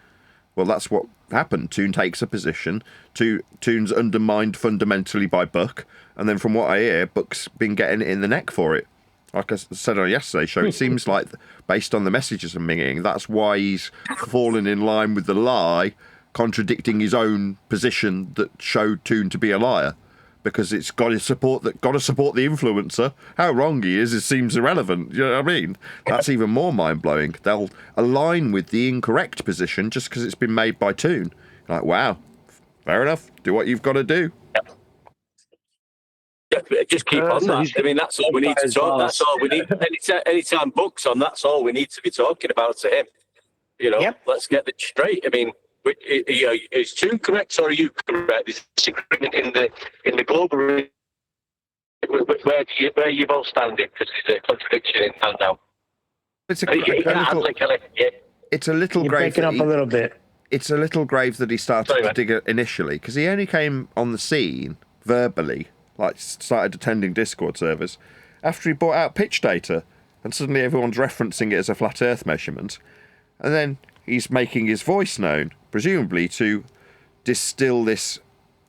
Well, that's what happened. Toon takes a position. Toon's undermined fundamentally by Buck. And then from what I hear, Buck's been getting it in the neck for it. Like I said on yesterday's show, it seems like, based on the messages I'm getting, that's why he's fallen in line with the lie, contradicting his own position that showed Toon to be a liar. Because it's got to support the influencer. How wrong he is, it seems irrelevant. You know what I mean? That's even more mind-blowing. They'll align with the incorrect position just because it's been made by Toon. Like, wow, fair enough. Do what you've got to do. Just keep on that. I mean, that's all we need to talk. That's all we need. Anytime Buck's on, that's all we need to be talking about to him. Let's get it straight. I mean, is Toon correct or are you correct? Is agreement in the global where you both standing? Because there's a contradiction in that now. It's a little You're grave. breaking up a little bit. It's a little grave that he started to dig initially, because he only came on the scene verbally, like started attending Discord servers, after he bought out pitch data. and suddenly everyone's referencing it as a flat Earth measurement, and then he's making his voice known, presumably to distill this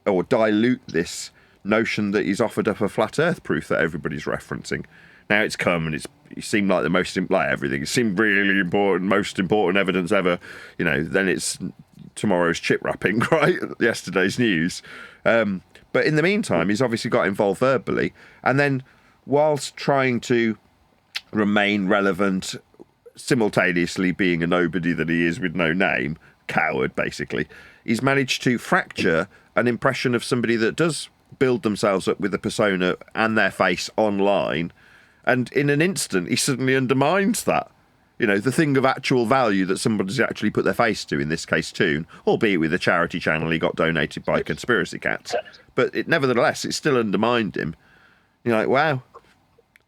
or dilute this notion that he's offered up a flat Earth proof that everybody's referencing. Now it's come and it seemed like the most, like everything, it seemed really important, most important evidence ever. You know, then it's tomorrow's chip wrapping, right? Yesterday's news. But in the meantime, he's obviously got involved verbally, and then whilst trying to remain relevant, simultaneously being a nobody that he is with no name, coward basically, he's managed to fracture an impression of somebody that does build themselves up with a persona and their face online, and in an instant he suddenly undermines that. You know, the thing of actual value that somebody's actually put their face to, in this case Toon, albeit with a charity channel he got donated by Conspiracy Cats, but nevertheless it still undermined him. You're like, wow,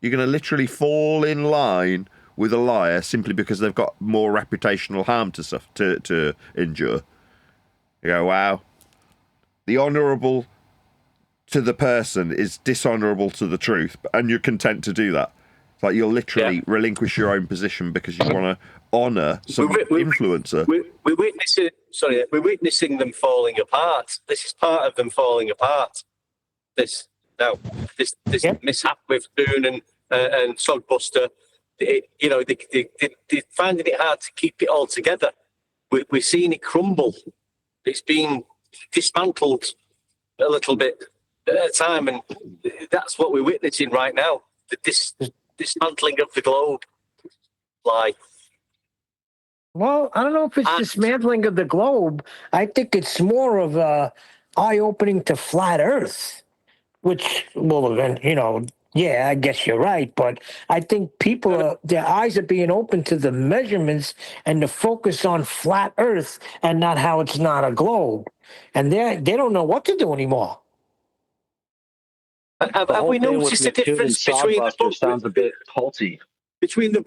you're going to literally fall in line with a liar simply because they've got more reputational harm to endure. You go, wow, the honourable to the person is dishonourable to the truth, and you're content to do that. It's like you'll literally relinquish your own position because you want to honour some influencer. We're witnessing them falling apart. This is part of them falling apart. This mishap with Toon and Sogbuster. They're finding it hard to keep it all together. We're seeing it crumble. It's being dismantled a little bit at a time, and that's what we're witnessing right now. This dismantling of the globe. Well, I don't know if it's dismantling of the globe. I think it's more of a eye-opening to flat Earth, which, well, then, yeah, I guess you're right, but I think their eyes are being open to the measurements and the focus on flat Earth and not how it's not a globe. And they don't know what to do anymore. Have we noticed the difference between the book? Sounds a bit culty. Between the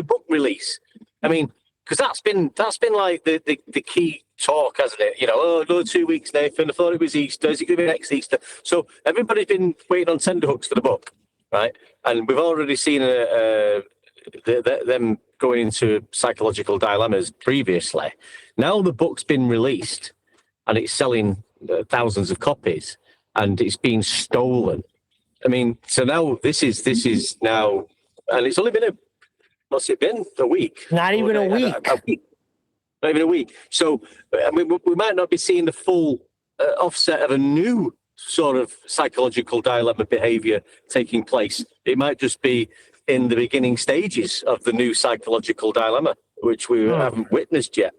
book release, I mean, because that's been like the key talk, hasn't it? 2 weeks, Nathan. I thought it was Easter. Is it going to be next Easter? So everybody's been waiting on tenterhooks for the book, right? And we've already seen them going into psychological dilemmas previously. Now the book's been released, and it's selling thousands of copies, and it's being stolen. I mean, so now this is now, and it's only been what's it been? A week? Not even a week. Not even a week. So I mean, we might not be seeing the full offset of a new sort of psychological dilemma behavior taking place. It might just be in the beginning stages of the new psychological dilemma, which we haven't witnessed yet.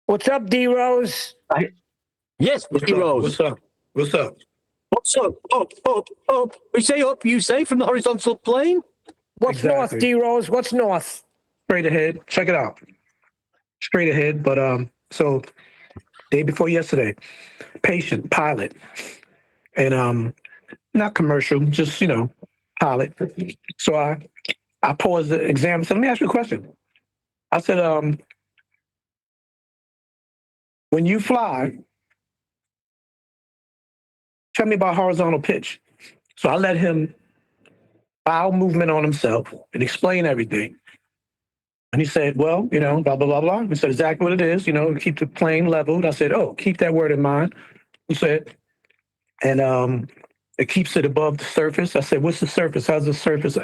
What's up, D-Rose? Yes, D-Rose. What's up? What's up? What's up? Up. We say up, you say, from the horizontal plane? What's north, D-Rose? What's north? Straight ahead. Check it out. Straight ahead. But so day before yesterday, patient, pilot, and not commercial, just pilot. So I paused the exam and said, let me ask you a question. I said, when you fly, tell me about horizontal pitch. So I let him bowel movement on himself and explain everything. And he said, well, blah, blah, blah, blah. He said exactly what it is, keep the plane leveled. I said, oh, keep that word in mind. He said, and it keeps it above the surface. I said, what's the surface? How's the surface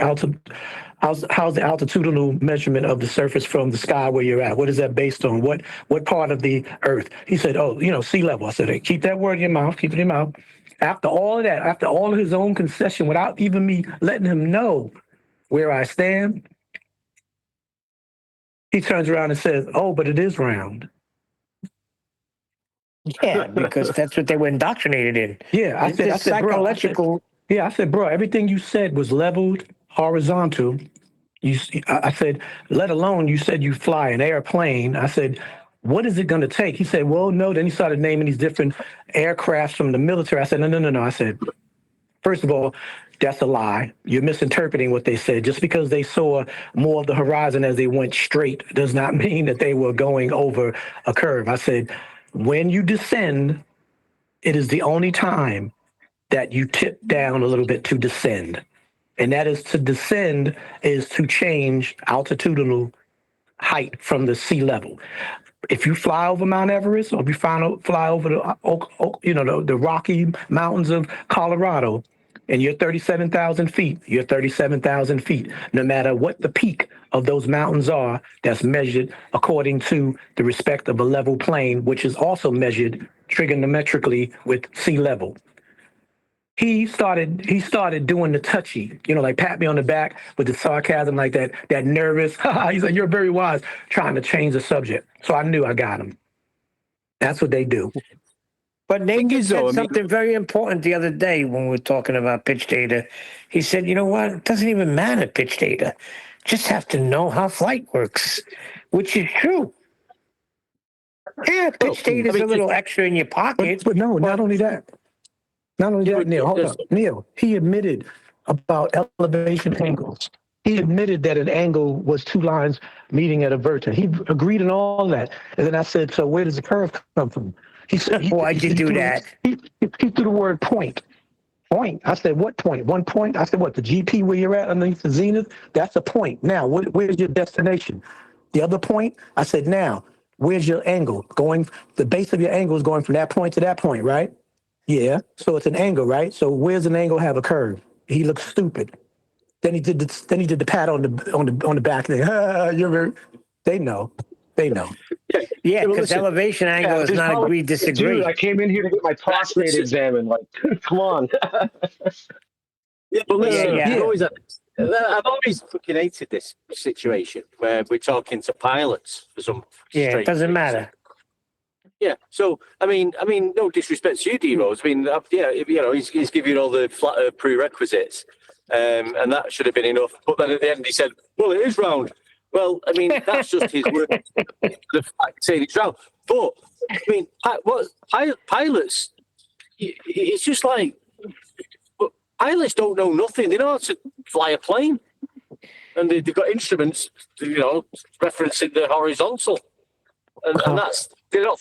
how's the altitudinal measurement of the surface from the sky where you're at? What is that based on? What part of the earth? He said, oh, sea level. I said, hey, keep that word in your mouth, keep it in your mouth. After all of that, after all of his own concession, without even me letting him know where I stand, he turns around and says, oh, but it is round. Yeah, because that's what they were indoctrinated in. Yeah, I said, psychological. I said, bro, everything you said was leveled, horizontal. I said, let alone you said you fly an airplane. I said, what is it going to take? He said, well, no. Then he started naming these different aircrafts from the military. I said, no. I said, first of all, that's a lie. You're misinterpreting what they said. Just because they saw more of the horizon as they went straight does not mean that they were going over a curve. I said, when you descend, it is the only time that you tip down a little bit to descend. And that is to descend is to change altitudinal height from the sea level. If you fly over Mount Everest, or if you fly over the Rocky Mountains of Colorado, and you're 37,000 feet, you're 37,000 feet. No matter what the peak of those mountains are, that's measured according to the respect of a level plane, which is also measured trigonometrically with sea level. He started doing the touchy, like pat me on the back with the sarcasm, like that nervous. He's like, "You're very wise," trying to change the subject. So I knew I got him. That's what they do. But Nathan said something very important the other day when we were talking about pitch data. He said, "You know what? It doesn't even matter pitch data. Just have to know how flight works," which is true. Yeah, pitch data is a little extra in your pocket. But no, not only that. Not only that, Neil, hold on. Neil, he admitted about elevation angles. He admitted that an angle was two lines meeting at a vertex. He agreed on all that. And then I said, "So where does the curve come from?" He said, "Why'd you do that?" He threw the word point. Point. I said, "What point?" "1 point." I said, "What, the GP where you're at underneath the zenith? That's a point. Now, where's your destination?" "The other point?" I said, "Now, where's your angle? The base of your angle is going from that point to that point, right?" "Yeah." "So it's an angle, right? So where's an angle have a curve?" He looked stupid. Then he did the pat on the back thing. You're very. They know. Yeah, because elevation angle is not agree disagree. Dude, I came in here to get my prostate examined. Like, come on. But listen, I've always fucking hated this situation where we're talking to pilots for some. Yeah, it doesn't matter. Yeah, so I mean, no disrespect to you, D-Rose. I mean, he's giving you all the flat Earth prerequisites, and that should have been enough. But then at the end, he said, "Well, it is round." Well, I mean, that's just his word. The fact saying it's round. But I mean, pilots? It's just like pilots don't know nothing. They know how to fly a plane, and they've got instruments, referencing the horizontal, and that's. They're not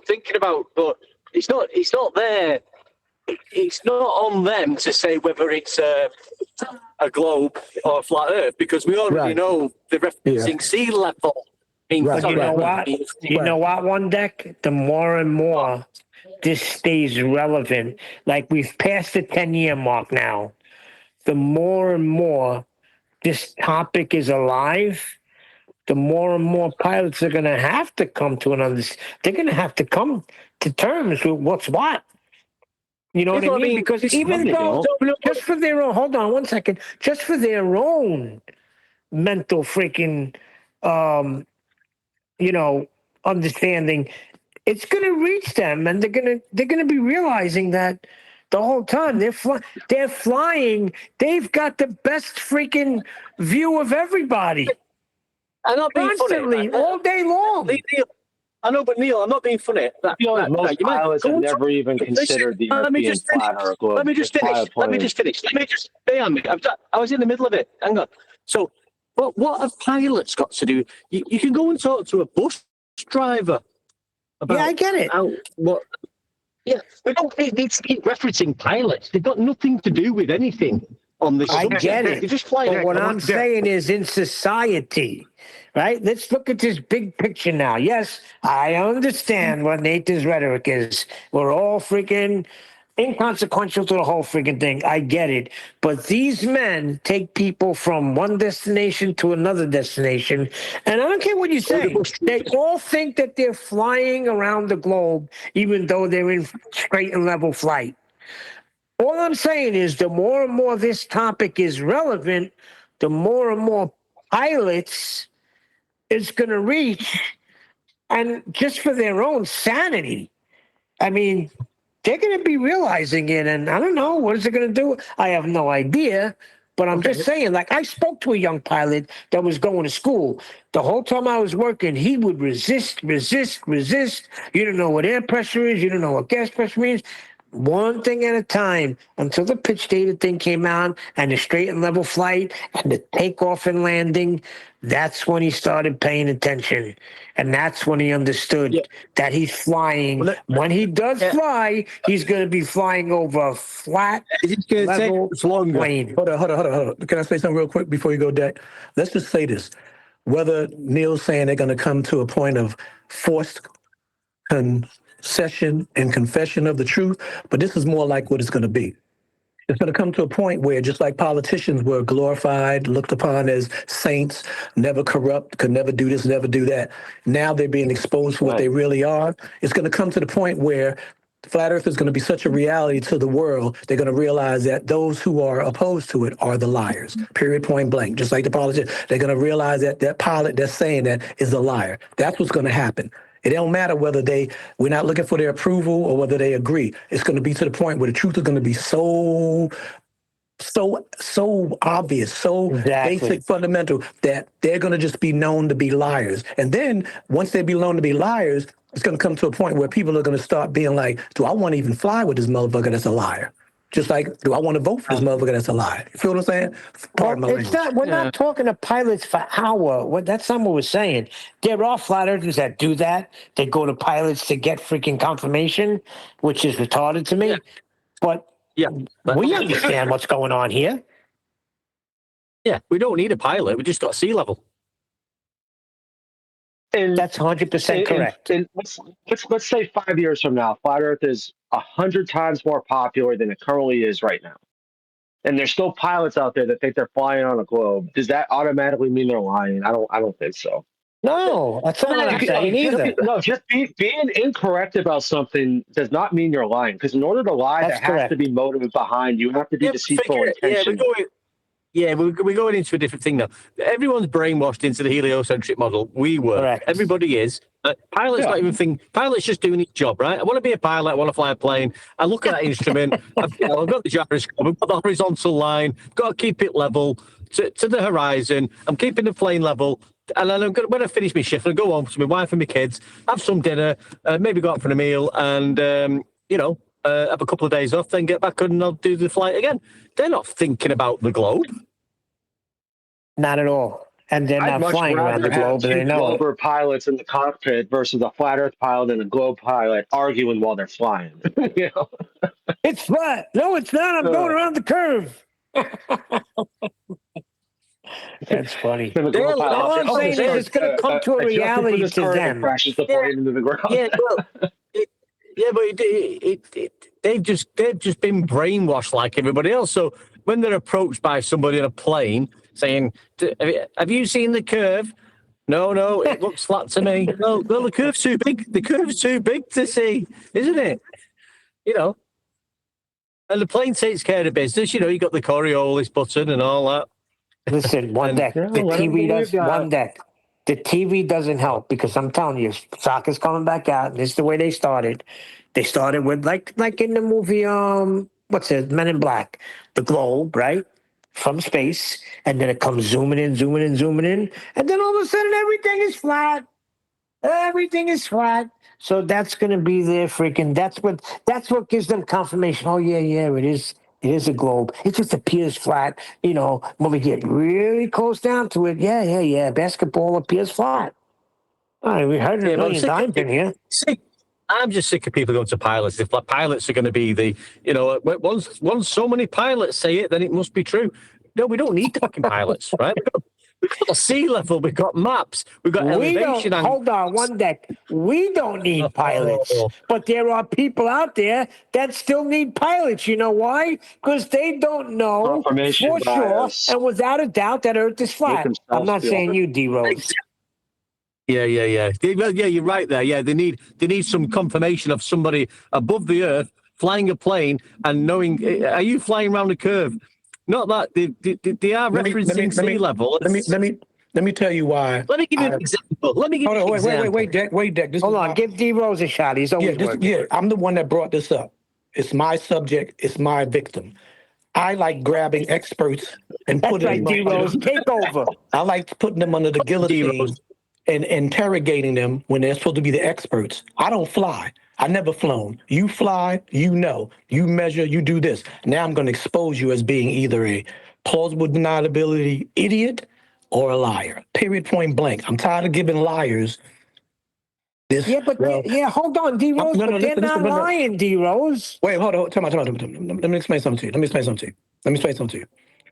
thinking about, but it's not there. It's not on them to say whether it's a globe or a flat Earth, because we already know they're referencing sea level. But you know what? You know what, One Deck? The more and more this stays relevant, like we've passed the 10-year mark now, the more and more this topic is alive, the more and more pilots are going to have to come to they're going to have to come to terms with what's what. You know what I mean? Because even though, just for their own, hold on 1 second, just for their own mental freaking, understanding, it's going to reach them, and they're going to be realizing that the whole time they're flying, they've got the best freaking view of everybody. I'm not being funny. All day long. Neil, I know, but Neil, I'm not being funny. Most pilots have never even considered the European flat or globe. Let me just finish. Stay on me. I was in the middle of it. Hang on. So, what have pilots got to do? You can go and talk to a bus driver about. Yeah, I get it. Yeah, they don't need to keep referencing pilots. They've got nothing to do with anything on this. I get it. They're just flying. But what I'm saying is, in society, right? Let's look at this big picture now. Yes, I understand what Nathan's rhetoric is. We're all freaking inconsequential to the whole freaking thing. I get it. But these men take people from one destination to another destination. And I don't care what you say. They all think that they're flying around the globe, even though they're in straight and level flight. All I'm saying is the more and more this topic is relevant, the more and more pilots it's going to reach, and just for their own sanity. I mean, they're going to be realizing it, and I don't know, what is it going to do? I have no idea, but I'm just saying, like, I spoke to a young pilot that was going to school. The whole time I was working, he would resist. You don't know what air pressure is. You don't know what gas pressure means. one thing at a time until the pitch data thing came out and the straight and level flight and the takeoff and landing. That's when he started paying attention. And that's when he understood that he's flying. When he does fly, he's going to be flying over a flat level plane. Hold on. Can I say something real quick before you go, Deck? Let's just say this. Whether Neil's saying they're going to come to a point of forced concession and confession of the truth, but this is more like what it's going to be. It's going to come to a point where, just like politicians were glorified, looked upon as saints, never corrupt, could never do this, never do that. Now they're being exposed for what they really are. It's going to come to the point where Flat Earth is going to be such a reality to the world, they're going to realize that those who are opposed to it are the liars, period, point blank. Just like the politicians, they're going to realize that that pilot that's saying that is a liar. That's what's going to happen. It don't matter whether we're not looking for their approval or whether they agree. It's going to be to the point where the truth is going to be so obvious, so basic, fundamental, that they're going to just be known to be liars. And then once they be known to be liars, it's going to come to a point where people are going to start being like, do I want to even fly with this motherfucker that's a liar? Just like, do I want to vote for this motherfucker that's a liar? You feel what I'm saying? We're not talking to pilots for hour. That's not what we're saying. There are flat earthers that do that. They go to pilots to get freaking confirmation, which is retarded to me. But we understand what's going on here. Yeah, we don't need a pilot. We just got sea level. And that's 100% correct. And let's say 5 years from now, Flat Earth is 100 times more popular than it currently is right now, and there's still pilots out there that think they're flying on a globe. Does that automatically mean they're lying? I don't think so. No, that's not what I'm saying either. No, just being incorrect about something does not mean you're lying. Because in order to lie, there has to be motive behind. You have to be deceitful intention. We're going into a different thing now. Everyone's brainwashed into the heliocentric model. We were. Correct. Everybody is. Pilots not even think. Pilots just doing his job, right? I want to be a pilot. I want to fly a plane. I look at that instrument. I've got the gyroscope. I've got the horizontal line. Got to keep it level to the horizon. I'm keeping the plane level. And then when I finish my shift, I go home to my wife and my kids, have some dinner, maybe go out for a meal, and have a couple of days off, then get back and I'll do the flight again. They're not thinking about the globe. Not at all. And they're not flying around the globe, and they know Glober pilots in the cockpit versus a flat Earth pilot and a globe pilot arguing while they're flying. It's flat. No, it's not. I'm going around the curve. That's funny. All I'm saying is it's going to come to a reality to them. Crashes the plane into the ground. But they've just been brainwashed like everybody else. So when they're approached by somebody in a plane saying, "Have you seen the curve?" No, it looks flat to me. No, the curve's too big. The curve's too big to see, isn't it? And the plane takes care of business. You got the Coriolis button and all that. Listen, one deck. The TV does one deck. The TV doesn't help because I'm telling you, soccer's coming back out. And this is the way they started. They started with like in the movie, Men in Black, the globe, right? From space, and then it comes zooming in, and then all of a sudden everything is flat. Everything is flat. So that's going to be their freaking. That's what gives them confirmation. Oh yeah, it is. It is a globe. It just appears flat. When we get really close down to it, yeah. Basketball appears flat. All right, we heard it a million times in here. I'm just sick of people going to pilots. If pilots are going to be the, once so many pilots say it, then it must be true. No, we don't need fucking pilots, right? We've got sea level, we've got maps, we've got elevation. Hold on, one deck. We don't need pilots, but there are people out there that still need pilots. You know why? Because they don't know for sure and without a doubt that Earth is flat. I'm not saying you, D-Rose. Yeah. You're right there. Yeah, they need some confirmation of somebody above the Earth flying a plane and knowing. Are you flying around a curve? Not that they are referencing sea level. Let me tell you why. Let me give you an example. Wait, Deck. Hold on. Give D-Rose a shot. He's always working. I'm the one that brought this up. It's my subject. It's my victim. I like grabbing experts and putting them D-Rose. Take over. I like putting them under the guillotine and interrogating them when they're supposed to be the experts. I don't fly. I never flown. You fly, you know. You measure, you do this. Now I'm going to expose you as being either a plausible deniability idiot or a liar. Period, point blank. I'm tired of giving liars this. Yeah, but hold on, D Rose, but they're not lying, D Rose. Wait, hold on. Tell me. Let me explain something to you.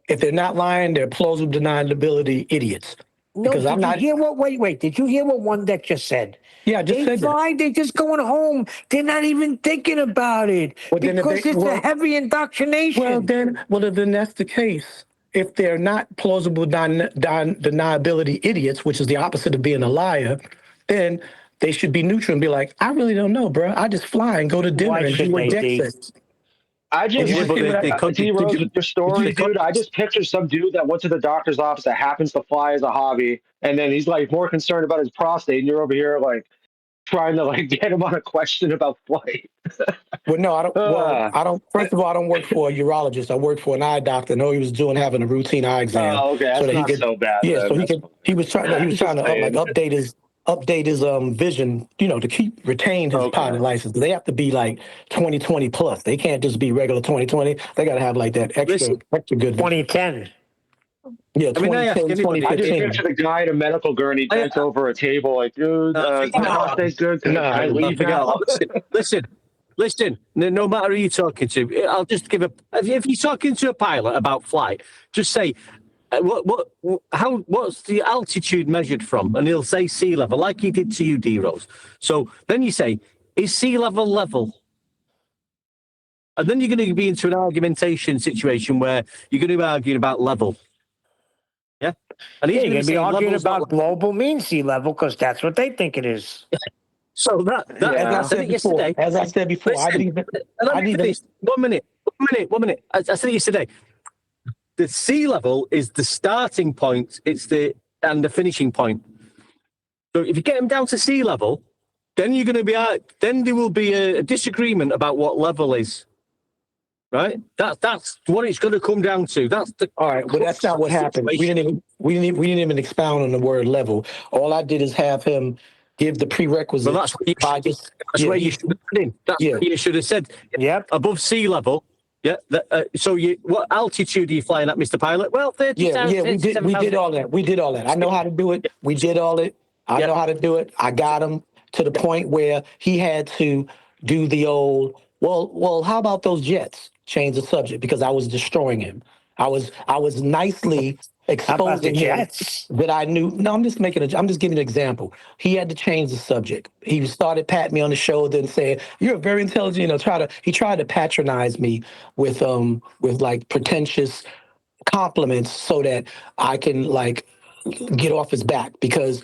If they're not lying, they're plausible deniability idiots. No, did you hear what? Wait. Did you hear what one deck just said? Yeah, I just said that. They're just going home. They're not even thinking about it because it's a heavy indoctrination. Well, then that's the case. If they're not plausible deniability idiots, which is the opposite of being a liar, then they should be neutral and be like, I really don't know, bro. I just fly and go to dinner and do what Dex says. I just D-Rose, with your story, dude. I just picture some dude that went to the doctor's office that happens to fly as a hobby, and then he's like more concerned about his prostate, and you're over here like trying to like get him on a question about flight. Well, no, I don't. I don't. First of all, I don't work for a urologist. I work for an eye doctor. No, he was having a routine eye exam. Oh, okay, that's not so bad. Yeah, so he was trying to update his vision, to retain his pilot license. They have to be like 20/20 plus. They can't just be regular 20/20. They got to have like that extra good 2010. Yeah, 2010, 2015. I just picture the guy in a medical gurney bent over a table like, dude, prostate good. Can I leave now? Listen. No matter who you're talking to, I'll just give if you're talking to a pilot about flight, just say, what's the altitude measured from? And he'll say sea level, like he did to you, D-Rose. So then you say, is sea level? And then you're going to be into an argumentation situation where you're going to be arguing about level. Yeah? And you're going to be arguing about global mean sea level because that's what they think it is. So as I said before, listen, One minute. I said it yesterday. The sea level is the starting point. And the finishing point. So if you get them down to sea level, then you're going to be then there will be a disagreement about what level is. Right? That's what it's going to come down to. All right, but that's not what happened. We didn't even expound on the word level. All I did is have him give the prerequisites. Well, that's where you should have put in. That's what you should have said. Yep. Above sea level. Yeah. So what altitude are you flying at, Mr. Pilot? Well, 30,000. Yeah. We did all that. I know how to do it. We did all it. I know how to do it. I got him to the point where he had to do the old. Well. How about those jets? Change the subject because I was destroying him. I was nicely exposing him that I knew. No, I'm just giving an example. He had to change the subject. He started patting me on the shoulder and saying, "You're very intelligent." He tried to patronize me with like pretentious compliments so that I can like get off his back because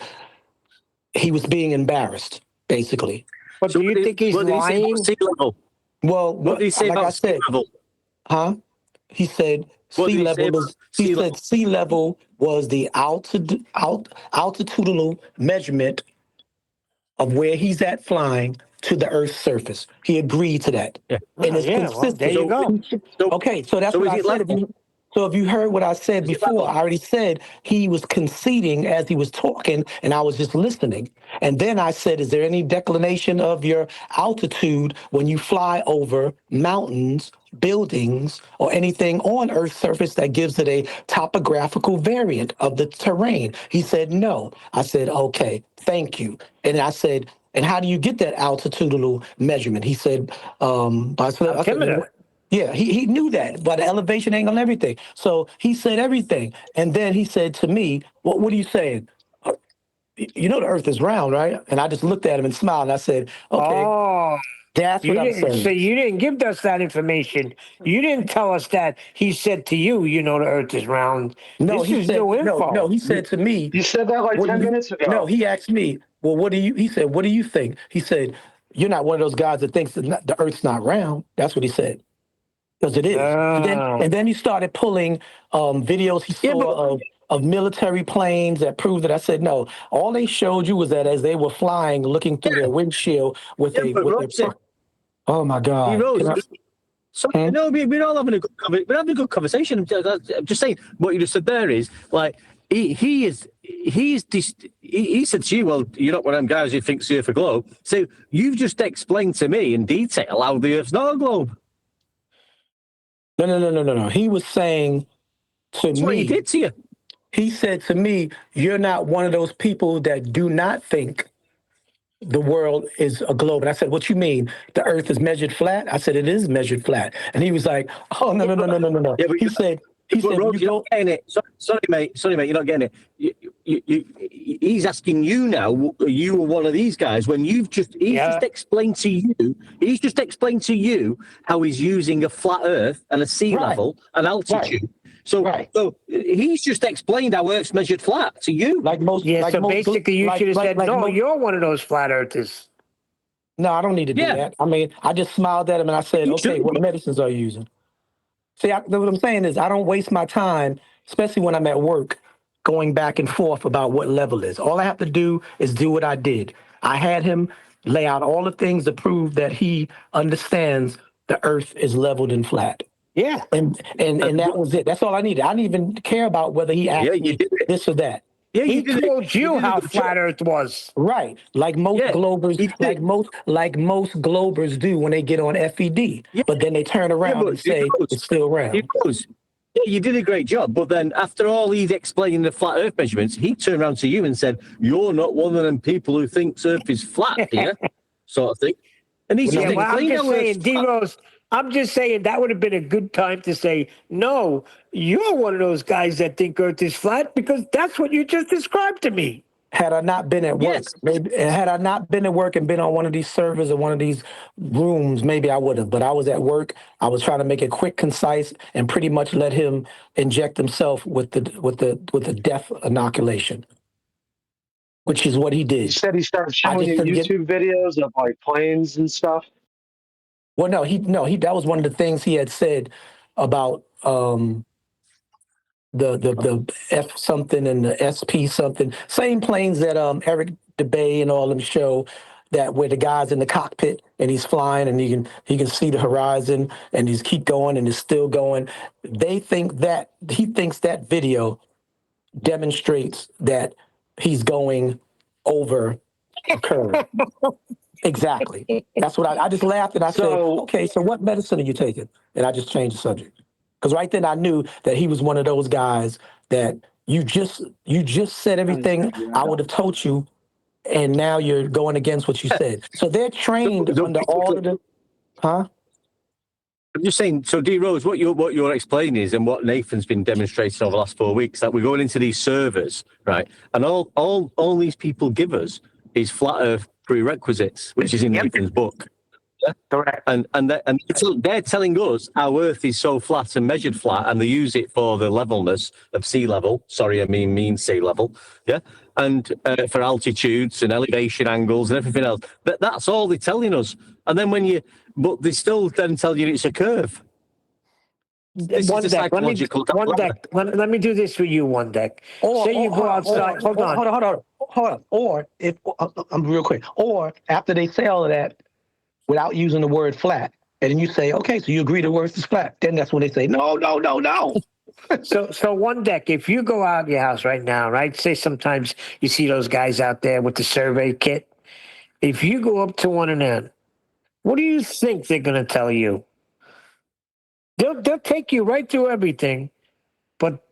he was being embarrassed, basically. But do you think he's lying? Well, what did he say about sea level? Huh? He said sea level was the altitudinal measurement of where he's at flying to the Earth's surface. He agreed to that. Yeah. And it's consistent. There you go. Okay, so that's what I said. So if you heard what I said before, I already said he was conceding as he was talking, and I was just listening. And then I said, is there any declination of your altitude when you fly over mountains, buildings, or anything on Earth's surface that gives it a topographical variant of the terrain? He said, no. I said, okay, thank you. And I said, and how do you get that altitudinal measurement? He said, yeah, he knew that, by the elevation angle and everything. So he said everything. And then he said to me, what are you saying? You know the Earth is round, right? And I just looked at him and smiled. And I said, okay, that's what I'm saying. So you didn't give us that information. You didn't tell us that. He said to you, you know the Earth is round. No, he said, no, he said to me. You said that like 10 minutes ago. No, he asked me, well, he said, what do you think? He said, you're not one of those guys that thinks that the Earth's not round. That's what he said. Because it is. And then he started pulling videos he saw of military planes that proved that. I said, no, all they showed you was that as they were flying, looking through their windshield with oh my God. No, we're all having a good conversation. I'm just saying what you just said there is like he said to you, well, you're not one of them guys who thinks the Earth a globe. So you've just explained to me in detail how the Earth's not a globe. No. He was saying to That's me. what he did to you. He said to me, "You're not one of those people that do not think the world is a globe." And I said, "What you mean? The Earth is measured flat?" I said, "It is measured flat." And he was like, "Oh no." Yeah, but he said, Rhodes, you're not getting it. Sorry, mate, you're not getting it. He's asking you now. You were one of these guys when he's just explained to you. He's just explained to you how he's using a flat Earth and a sea level and altitude. Right. So he's just explained how Earth's measured flat to you. So basically, you should have said, "No, you're one of those flat earthers." No, I don't need to do that. I mean, I just smiled at him and I said, "Okay, what medicines are you using?" See, what I'm saying is I don't waste my time, especially when I'm at work, going back and forth about what level is. All I have to do is do what I did. I had him lay out all the things to prove that he understands the Earth is leveled and flat. Yeah. And that was it. That's all I needed. I didn't even care about whether he asked me this or that. Yeah, he told you how flat Earth was. Right. Like most globers, like most globers do when they get on FED. Yeah. But then they turn around and say it's still round. Yeah, you did a great job. But then after all he's explaining the flat Earth measurements, he turned around to you and said, "You're not one of them people who thinks Earth is flat here," sort of thing. And he's I'm just saying, D-Rose, I'm just saying that would have been a good time to say, "No, you're one of those guys that think Earth is flat," because that's what you just described to me. Had I not been at work, had I not been at work and been on one of these servers or one of these rooms, maybe I would have. But I was at work. I was trying to make it quick, concise, and pretty much let him inject himself with the death inoculation, which is what he did. He said he started showing you YouTube videos of like planes and stuff. Well, no, that was one of the things he had said about the F something and the SP something. Same planes that Eric DeBay and all them show, that where the guy's in the cockpit and he's flying and he can see the horizon and he's keep going and it's still going. They think that he thinks that video demonstrates that he's going over a curve. Exactly. That's what I just laughed and I said, "Okay, so what medicine are you taking?" And I just changed the subject. Because right then I knew that he was one of those guys that you just said everything I would have told you, and now you're going against what you said. So they're trained under all of the, huh? I'm just saying. So D-Rose, what you're explaining is, and what Nathan's been demonstrating over the last 4 weeks, that we're going into these servers, right? And all these people give us is flat Earth prerequisites, which is in Nathan's book. Correct. And they're telling us our Earth is so flat and measured flat, and they use it for the levelness of sea level. Sorry, I mean sea level. Yeah, and for altitudes and elevation angles and everything else. But that's all they're telling us. And then but they still then tell you it's a curve. This is a psychological. Let me do this for you, One Deck. Say you go outside. Hold on. Or if I'm real quick. Or after they say all of that, without using the word flat, and then you say, "Okay, so you agree the Earth is flat," then that's when they say, no. So One Deck, if you go out of your house right now, right? Say sometimes you see those guys out there with the survey kit. If you go up to one of them, what do you think they're going to tell you? They'll take you right through everything, but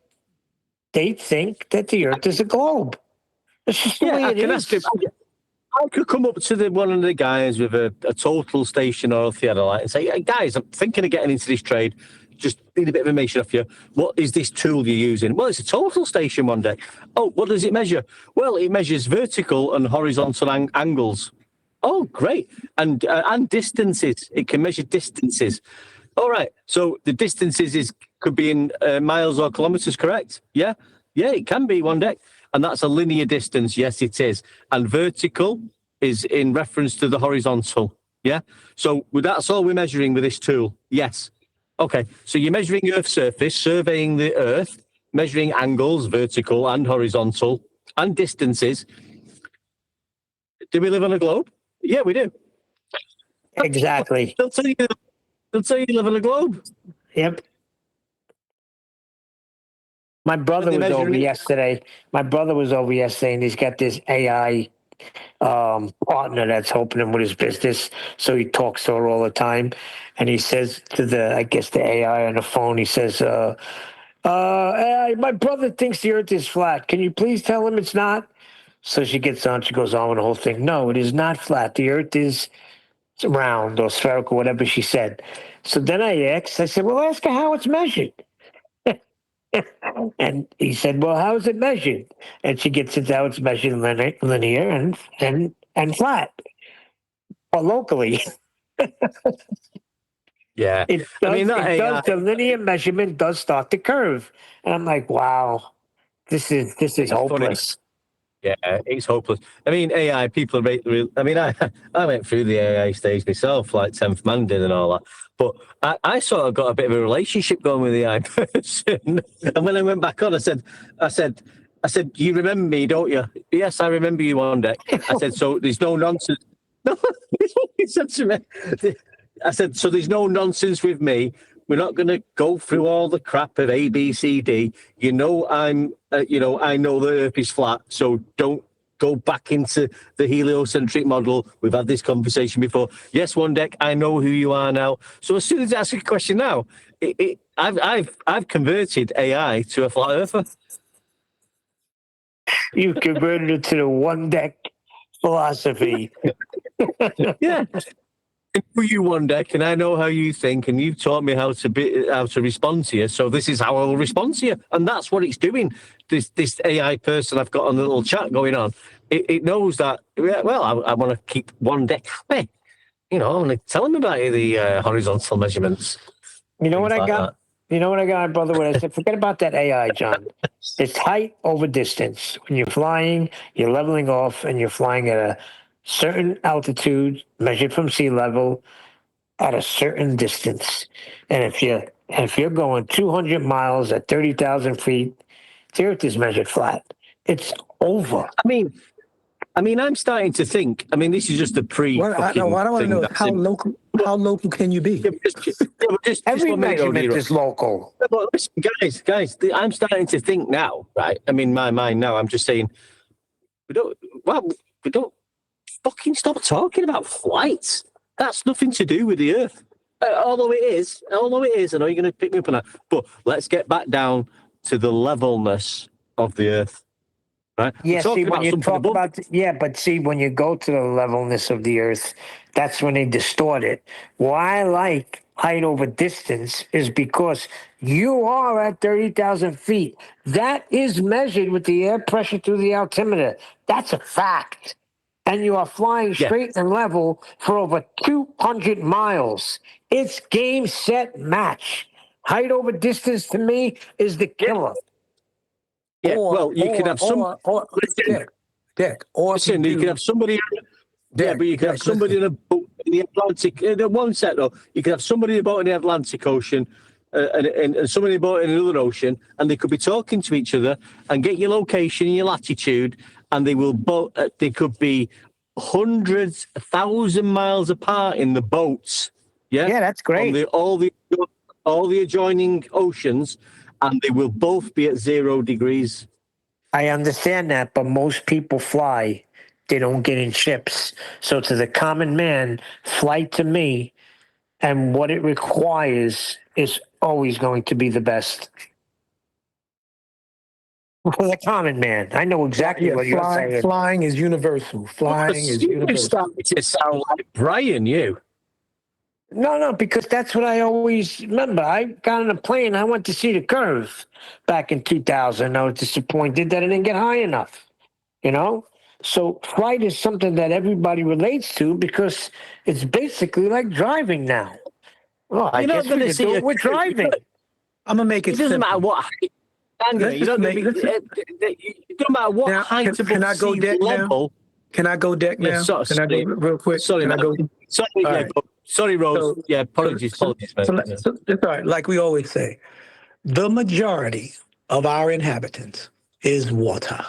they think that the Earth is a globe. It's just the way it is. I could come up to one of the guys with a total station or a theodolite and say, "Hey, guys, I'm thinking of getting into this trade. Just need a bit of information off you. What is this tool you're using?" "Well, it's a total station, One Deck." "Oh, what does it measure?" "Well, it measures vertical and horizontal angles." "Oh, great. And distances. It can measure distances." "All right. So the distances could be in miles or kilometers, correct?" Yeah, it can be, One Deck. "And that's a linear distance." "Yes, it is. And vertical is in reference to the horizontal." Yeah. "So that's all we're measuring with this tool." "Yes." "Okay. So you're measuring Earth's surface, surveying the Earth, measuring angles, vertical and horizontal, and distances. Do we live on a globe?" "Yeah, we do." Exactly. They'll tell you live on a globe. Yep. My brother was over yesterday. And he's got this AI partner that's helping him with his business. So he talks to her all the time. And he says to the AI on the phone, he says, AI, my brother thinks the earth is flat. Can you please tell him it's not? So she goes on with the whole thing. No, it is not flat. The earth is round or spherical, whatever she said. So then I said, well, ask her how it's measured. And he said, well, how is it measured? And she gets into how it's measured linear and flat or locally. Yeah. The linear measurement does start to curve. And I'm like, wow, this is hopeless. Yeah, it's hopeless. I mean, AI, people are I mean, I went through the AI stage myself, like 10th Man did and all that. But I sort of got a bit of a relationship going with the AI person. And when I went back on, I said, you remember me, don't you? Yes, I remember you on deck. I said, so there's no nonsense. No, he said to me, I said, so there's no nonsense with me. We're not going to go through all the crap of A, B, C, D. I know the Earth is flat, so don't go back into the heliocentric model. We've had this conversation before. Yes, One Deck, I know who you are now. So as soon as I ask a question now, I've converted AI to a flat earther. You converted it to the One Deck philosophy. Yeah. I know you, One Deck, and I know how you think, and you've taught me how to respond to you. So this is how I'll respond to you, and that's what it's doing. This AI person I've got on the little chat going on, it knows that. Well, I want to keep One Deck happy. I want to tell him about the horizontal measurements. You know what I got? You know what I got, my brother? When I said, forget about that AI, John. It's height over distance. When you're flying, you're leveling off, and you're flying at a certain altitude measured from sea level at a certain distance. And if you're going 200 miles at 30,000 feet, the Earth is measured flat. It's over. I mean, I'm starting to think. I mean, this is just a What I want to know is how local can you be? Every measurement is local. But listen, guys, I'm starting to think now, right? I mean, my mind now. I'm just saying, we don't fucking stop talking about flights. That's nothing to do with the Earth. Although it is, I know you're going to pick me up on that. But let's get back down to the levelness of the Earth. Right? Yeah, see, when you talk about, but see, when you go to the levelness of the Earth, that's when they distort it. Why I like height over distance is because you are at 30,000 feet. That is measured with the air pressure through the altimeter. That's a fact. And you are flying straight and level for over 200 miles. It's game, set, match. Height over distance to me is the killer. Yeah, you could have some. Dick. Listen, you could have somebody. But you could have somebody in a boat in the Atlantic. One set though, you could have somebody in a boat in the Atlantic Ocean, and somebody in a boat in another ocean, and they could be talking to each other and get your location and your latitude, and they will both. They could be hundreds, 1,000 miles apart in the boats. Yeah, that's great. On all the adjoining oceans. And they will both be at 0 degrees. I understand that, but most people fly. They don't get in ships. So to the common man, flight to me and what it requires is always going to be the best. For the common man, I know exactly what you're saying. Flying is universal. You're starting to sound like Brian, you. No, because that's what I always remember. I got on a plane. I went to see the curve back in 2000. I was disappointed that it didn't get high enough, So flight is something that everybody relates to because it's basically like driving now. Well, I guess we can do it with driving. I'm going to make it simple. It doesn't matter what height. It doesn't matter what height of sea level. Can I go deck now? Can I go real quick? Sorry, Sorry, Rose. Apologies. So it's all right. Like we always say, the majority of our inhabitants is water.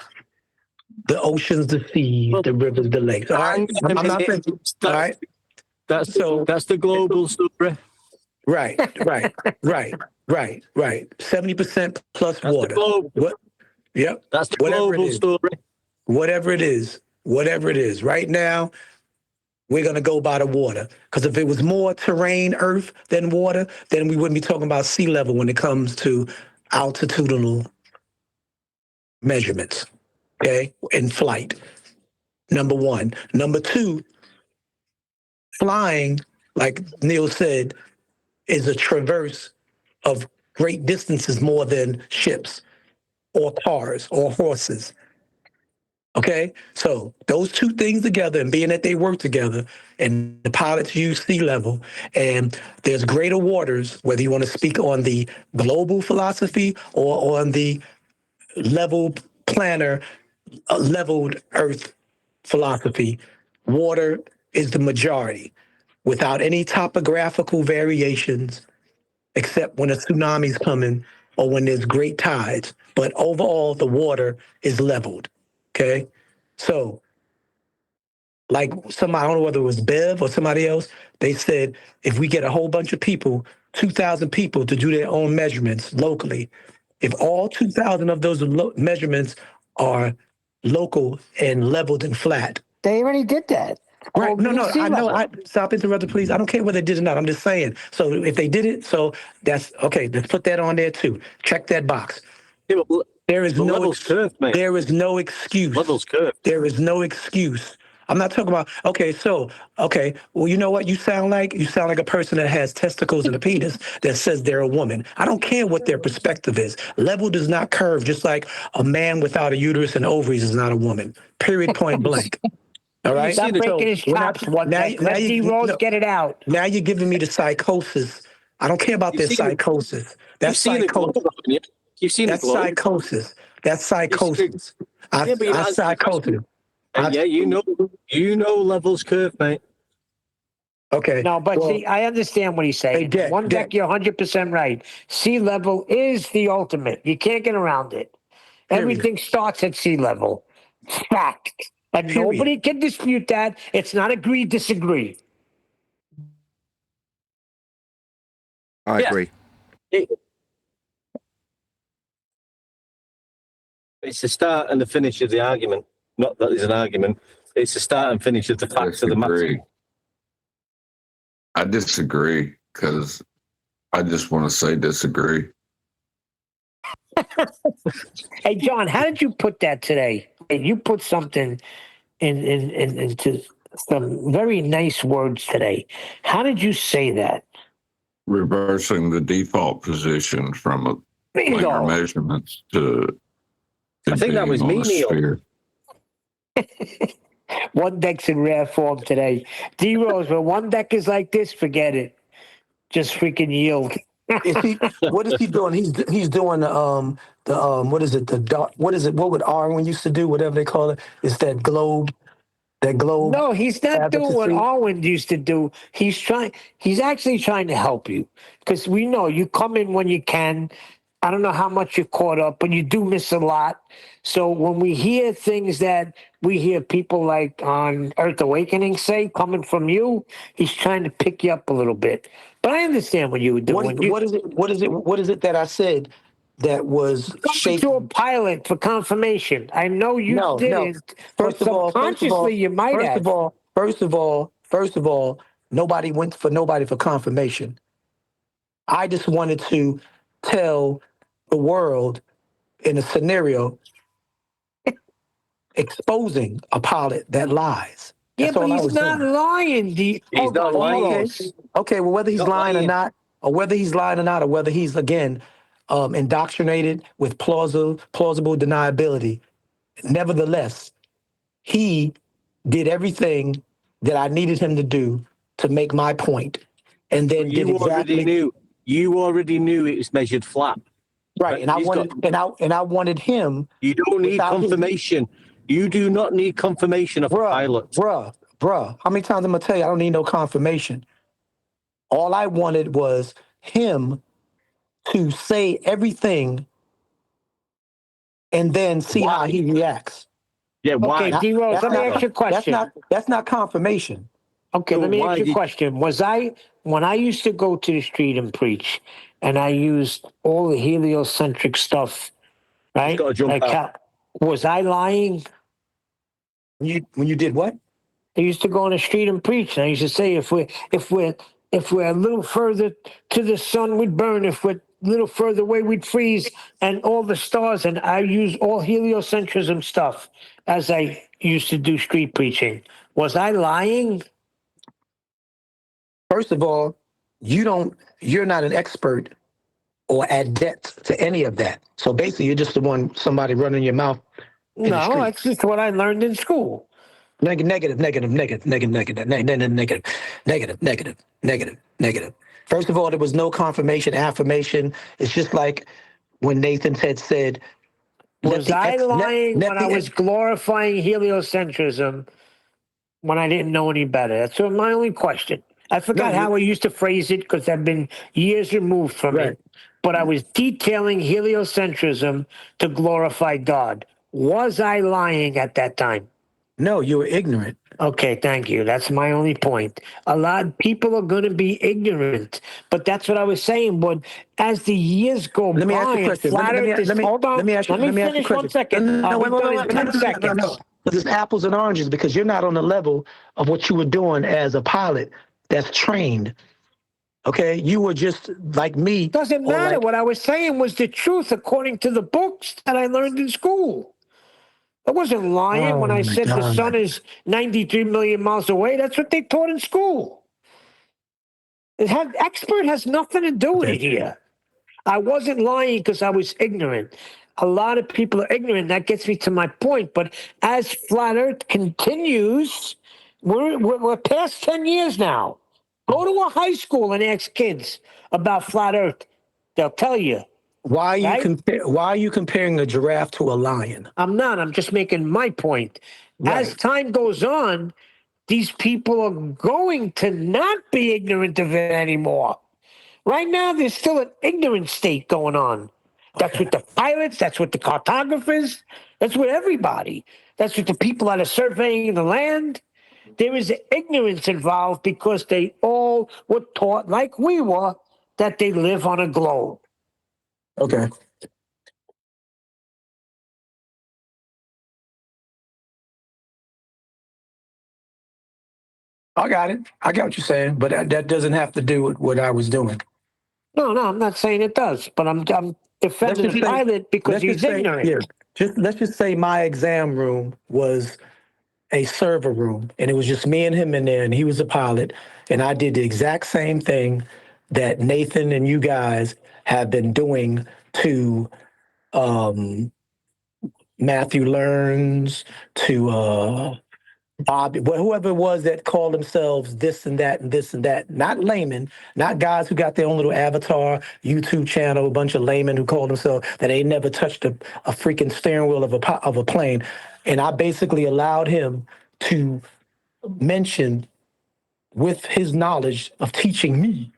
The oceans, the seas, the rivers, the lakes. All right. I'm not saying. All right. That's the global story. Right. Right. 70% plus That's water. the globe. What? Yep. That's the Whatever it global is. story. Whatever it is. Right now, we're going to go by the water. Because if it was more terrain, earth than water, then we wouldn't be talking about sea level when it comes to altitudinal measurements, okay, in flight. Number one. Number two, flying, like Neil said, is a traverse of great distances more than ships or cars or horses. Okay, so those two things together, and being that they work together, and the pilots use sea level, and there's greater waters, whether you want to speak on the global philosophy or on the level planner, leveled Earth philosophy, water is the majority, without any topographical variations, except when a tsunami's coming or when there's great tides. But overall, the water is leveled. Okay, so like somebody, I don't know whether it was Bev or somebody else, they said if we get a whole bunch of people, 2,000 people to do their own measurements locally, if all 2,000 of those measurements are local and leveled and flat. They already did that. Right. No, Sea I know. level. Stop interrupting, please. I don't care whether they did or not. I'm just saying. So if they did it, so that's okay. Let's put that on there too. Check that box. Yeah, but There is no level's curved, mate. There is no excuse. Level's curved. There is no excuse. I'm not talking about well, you know what you sound like? You sound like a person that has testicles and a penis that says they're a woman. I don't care what their perspective is. Level does not curve, just like a man without a uterus and ovaries is not a woman. Period, point blank. All right. Stop breaking his chops. Let D-Rose get it out. Now you're giving me the psychosis. I don't care about their psychosis. That's psychosis. You've seen That's psychosis. That's psychosis. I psychosis. Yeah, you know levels curve, mate. Okay. No, but see, I understand what he's saying. One deck, you're 100% right. Sea level is the ultimate. You can't get around it. Everything starts at sea level. Fact. And nobody can dispute that. It's not agree, disagree. I agree. It's the start and the finish of the argument. Not that it's an argument. It's the start and finish of the facts of the matter. I disagree because I just want to say disagree. Hey, John, how did you put that today? You put something into some very nice words today. How did you say that? Reversing the default position from a planar measurements to I think that was me, Neil. One deck's in rare form today. D-Rose, when one deck is like this, forget it. Just freaking yield. What is he doing? He's doing what is it? What would Arwen used to do? Whatever they call it. It's that globe. That globe. No, he's not advocacy. doing what Arwen used to do. He's actually trying to help you. Because we know you come in when you can. I don't know how much you're caught up, but you do miss a lot. So when we hear things that we hear people like on Earth Awakening say coming from you, he's trying to pick you up a little bit. But I understand what you were doing. What is it that I said that was shaping to a pilot for confirmation? I know you didn't. First of all, you might have. First of all, nobody went for nobody for confirmation. I just wanted to tell the world in a scenario exposing a pilot that lies. Yeah, but he's not lying. He's not lying. Okay, well, whether he's lying or not, or whether he's, again, indoctrinated with plausible deniability, nevertheless, he did everything that I needed him to do to make my point. And then you already knew it was measured flat. Right, and I wanted him. You don't need confirmation. You do not need confirmation of a pilot. Bruh, how many times I'm going to tell you I don't need no confirmation? All I wanted was him to say everything and then see how he reacts. Yeah, why? Okay, D-Rose, let me ask you a question. That's not confirmation. Okay, let me ask you a question. When I used to go to the street and preach, and I used all the heliocentric stuff, right? got to jump out. Was I lying? When you did what? I used to go on the street and preach, and I used to say, if we're a little further to the sun, we'd burn. If we're a little further away, we'd freeze. And all the stars, and I use all heliocentrism stuff as I used to do street preaching. Was I lying? First of all, you're not an expert or adept to any of that. So basically, you're just somebody running your mouth. No, that's just what I learned in school. Negative. First of all, there was no confirmation, affirmation. It's just like when Nathan had said, was I lying when I was glorifying heliocentrism when I didn't know any better? That's my only question. I forgot how I used to phrase it because I've been years removed from it. But I was detailing heliocentrism to glorify God. Was I lying at that time? No, you were ignorant. Okay, thank you. That's my only point. A lot of people are going to be ignorant, but that's what I was saying. But as the years go by, let me ask you a question. Hold on. Let me finish 1 second. No, wait, 10 seconds. No. It's apples and oranges because you're not on the level of what you were doing as a pilot that's trained. Okay, you were just like me. Doesn't matter. What I was saying was the truth according to the books that I learned in school. I wasn't lying when I said the sun is 93 million miles away. That's what they taught in school. Expert has nothing to do with it here. I wasn't lying because I was ignorant. A lot of people are ignorant. That gets me to my point. But as Flat Earth continues, we're past 10 years now. Go to a high school and ask kids about Flat Earth. They'll tell you. Why are you comparing a giraffe to a lion? I'm not. I'm just making my point. Right. As time goes on, these people are going to not be ignorant of it anymore. Right now, there's still an ignorant state going on. That's with the pilots. That's with the cartographers. That's with everybody. That's with the people that are surveying the land. There is ignorance involved because they all were taught, like we were, that they live on a globe. Okay. I got it. I got what you're saying, but that doesn't have to do with what I was doing. No, I'm not saying it does, but I'm defending the pilot because he's ignorant. Let's just say my exam room was a server room, and it was just me and him in there, and he was a pilot, and I did the exact same thing that Nathan and you guys have been doing to Matthew Learns, to Bobby, whoever it was that called themselves this and that and this and that. Not laymen, not guys who got their own little avatar, YouTube channel, a bunch of laymen who called themselves that they never touched a freaking steering wheel of a plane. And I basically allowed him to mention, with his knowledge of teaching me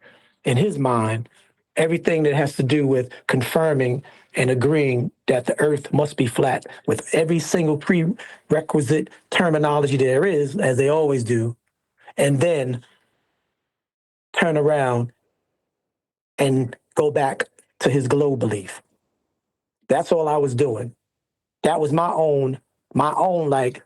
in his mind, everything that has to do with confirming and agreeing that the earth must be flat with every single prerequisite terminology there is, as they always do, and then turn around and go back to his globe belief. That's all I was doing. That was my own like,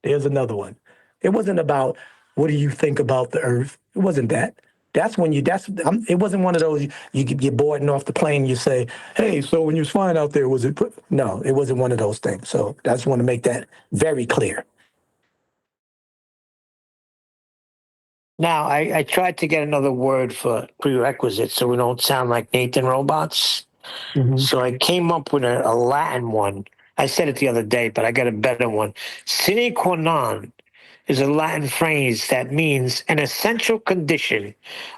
there's another one. It wasn't about, what do you think about the earth? It wasn't that. It wasn't one of those, you get boarding off the plane and you say, hey, so when you was flying out there, was it? No, it wasn't one of those things. So I just want to make that very clear. Now, I tried to get another word for prerequisites so we don't sound like Nathan robots. Mm-hmm. So I came up with a Latin one. I said it the other day, but I got a better one. Sine qua non is a Latin phrase that means an essential condition,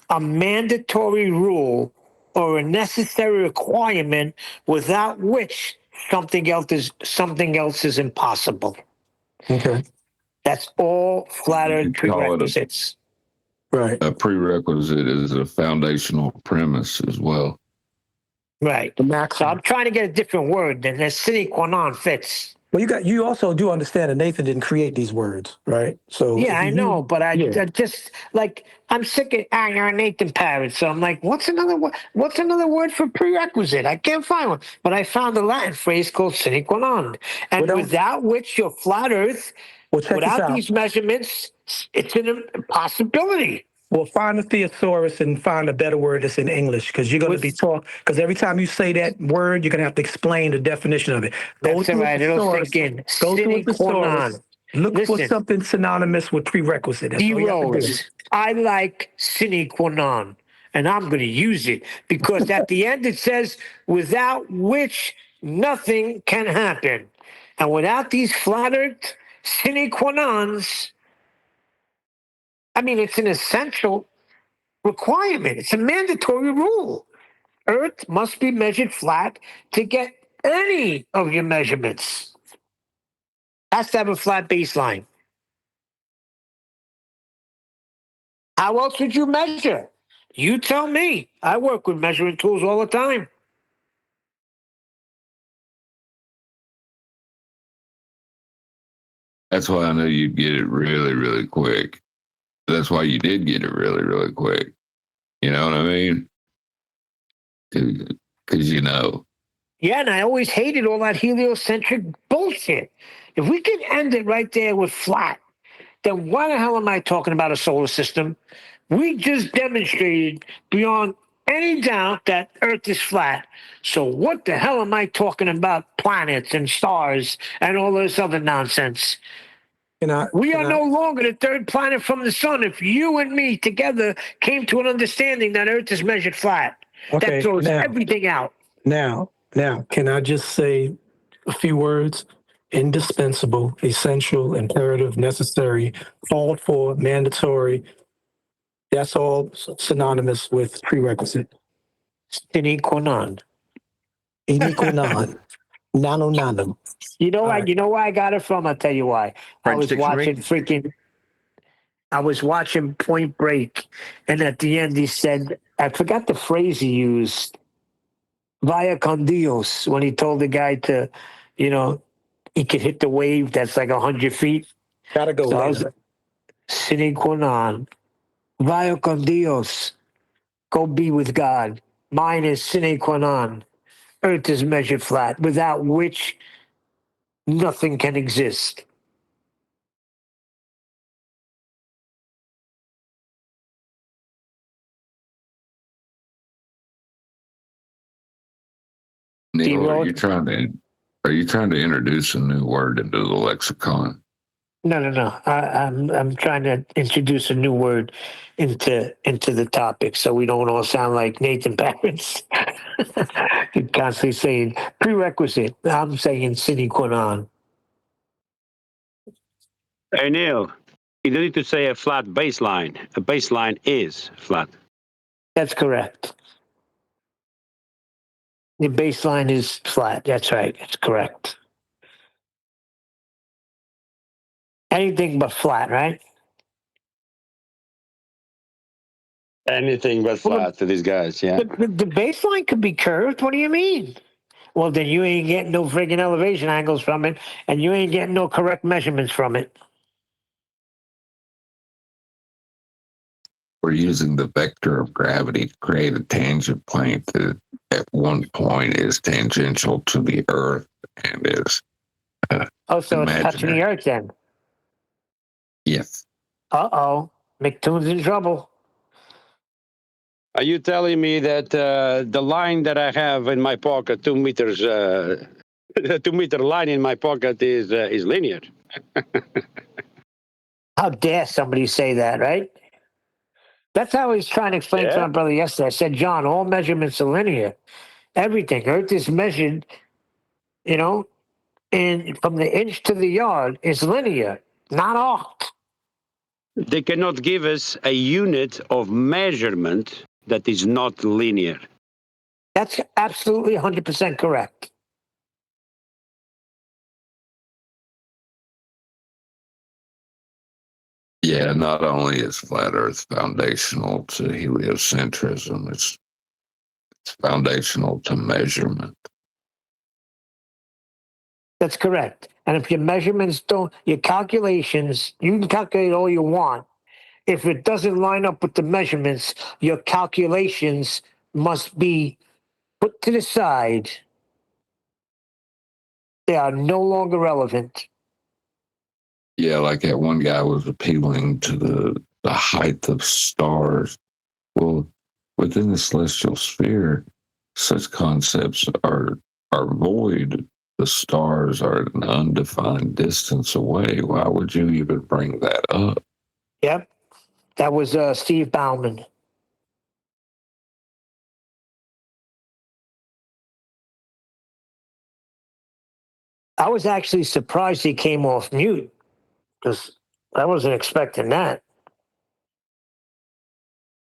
a mandatory rule, or a necessary requirement without which something else is impossible. Okay. That's all Flat Earth prerequisites. Right. A prerequisite is a foundational premise as well. Right. So I'm trying to get a different word, and the sine qua non fits. Well, you also do understand that Nathan didn't create these words, right? So yeah, I know, but I just like I'm sick of you're a Nathan parrot. So I'm like, what's another word? What's another word for prerequisite? I can't find one, but I found a Latin phrase called sine qua non, and without which your flat Earth, without these measurements, it's an impossibility. Well, find a thesaurus and find a better word that's in English, because you're going to be taught. Because every time you say that word, you're going to have to explain the definition of it. That's all right. It'll sink in. Go to a Sine qua thesaurus. non. Look for something synonymous with prerequisite. That's all you have to do. I like sine qua non, and I'm going to use it because at the end it says, without which nothing can happen. And without these flat Earth sine qua nons, I mean, it's an essential requirement. It's a mandatory rule. Earth must be measured flat to get any of your measurements. Has to have a flat baseline. How else would you measure? You tell me. I work with measuring tools all the time. That's why I know you'd get it really, really quick. That's why you did get it really, really quick. You know what I mean? Because you know. Yeah, and I always hated all that heliocentric bullshit. If we could end it right there with flat, then why the hell am I talking about a solar system? We just demonstrated beyond any doubt that Earth is flat. So what the hell am I talking about planets and stars and all this other nonsense? We are no longer the third planet from the sun if you and me together came to an understanding that Earth is measured flat. Okay, that throws now- everything out. Now, can I just say a few words? Indispensable, essential, imperative, necessary, called for, mandatory. That's all synonymous with prerequisite. Sine qua non. Sine qua non. Nano nano. You know why? You know why I got it from? I'll tell you why. I French was dictionary? I was watching Point Break, and at the end he said, I forgot the phrase he used. Vaya con Dios, when he told the guy to, he could hit the wave that's like 100 feet. Gotta go. So I was sine qua non. Vaya con Dios. Go be with God. Mine is sine qua non. Earth is measured flat, without which nothing can exist. Neil, are you trying to introduce a new word into the lexicon? No. I'm trying to introduce a new word into the topic, so we don't all sound like Nathan parents. You're constantly saying prerequisite. I'm saying sine qua non. Hey, Neil, you don't need to say a flat baseline. A baseline is flat. That's correct. The baseline is flat. That's right. That's correct. Anything but flat, right? Anything but flat to these guys, yeah. The baseline could be curved. What do you mean? Well, then you ain't getting no friggin' elevation angles from it, and you ain't getting no correct measurements from it. We're using the vector of gravity to create a tangent plane that at one point is tangential to the Earth and is So it's touching the Earth then. Yes. Uh-oh. McToon's in trouble. Are you telling me that the line that I have in my pocket, 2 meters, 2 meter line in my pocket is linear? How dare somebody say that, right? That's how I was trying to explain to my brother yesterday. I said, John, all measurements are linear. Everything. Earth is measured, and from the inch to the yard is linear, not arc. They cannot give us a unit of measurement that is not linear. That's absolutely 100% correct. Yeah, not only is flat Earth foundational to heliocentrism, it's foundational to measurement. That's correct. And if your measurements don't, your calculations, you can calculate all you want. If it doesn't line up with the measurements, your calculations must be put to the side. They are no longer relevant. Yeah, like that one guy was appealing to the height of stars. Well, within the celestial sphere, such concepts are void. The stars are an undefined distance away. Why would you even bring that up? Yep. That was Steve Bauman. I was actually surprised he came off mute because I wasn't expecting that.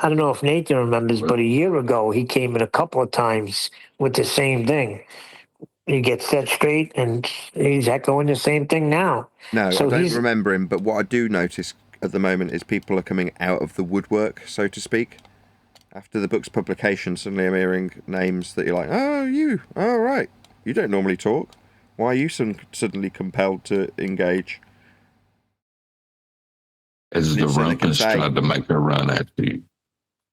I don't know if Nathan remembers, but a year ago he came in a couple of times with the same thing. He gets set straight, and he's echoing the same thing now. No, so I don't remember him, but what I do notice at the moment is people are coming out of the woodwork, so to speak. After the book's publication, suddenly I'm hearing names that you're like, oh, you, oh, right. You don't normally talk. Why are you suddenly compelled to engage? As the rumpus tried to make a run at you.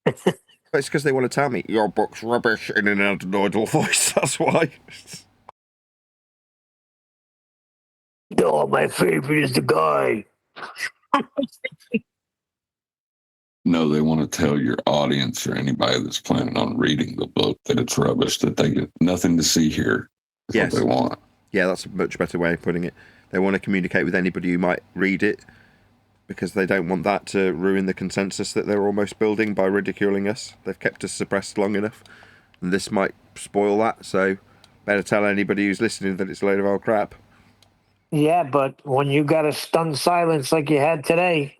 But it's because they want to tell me, your book's rubbish in an adenoidal voice, that's why. Oh, my favorite is the guy. No, they want to tell your audience or anybody that's planning on reading the book that it's rubbish, that they get nothing to see here. That's what they want. Yeah, that's a much better way of putting it. They want to communicate with anybody who might read it because they don't want that to ruin the consensus that they're almost building by ridiculing us. They've kept us suppressed long enough, and this might spoil that, so better tell anybody who's listening that it's a load of old crap. Yeah, but when you got a stunned silence like you had today,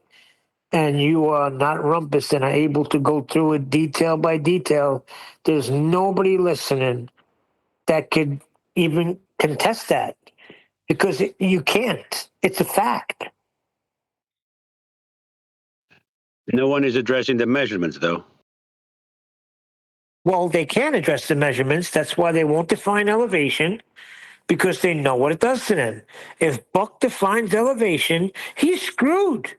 and you are not rumpus and are able to go through it detail by detail, there's nobody listening that could even contest that because you can't. It's a fact. No one is addressing the measurements, though. Well, they can address the measurements. That's why they won't define elevation, because they know what it does to them. If Buck defines elevation, he's screwed.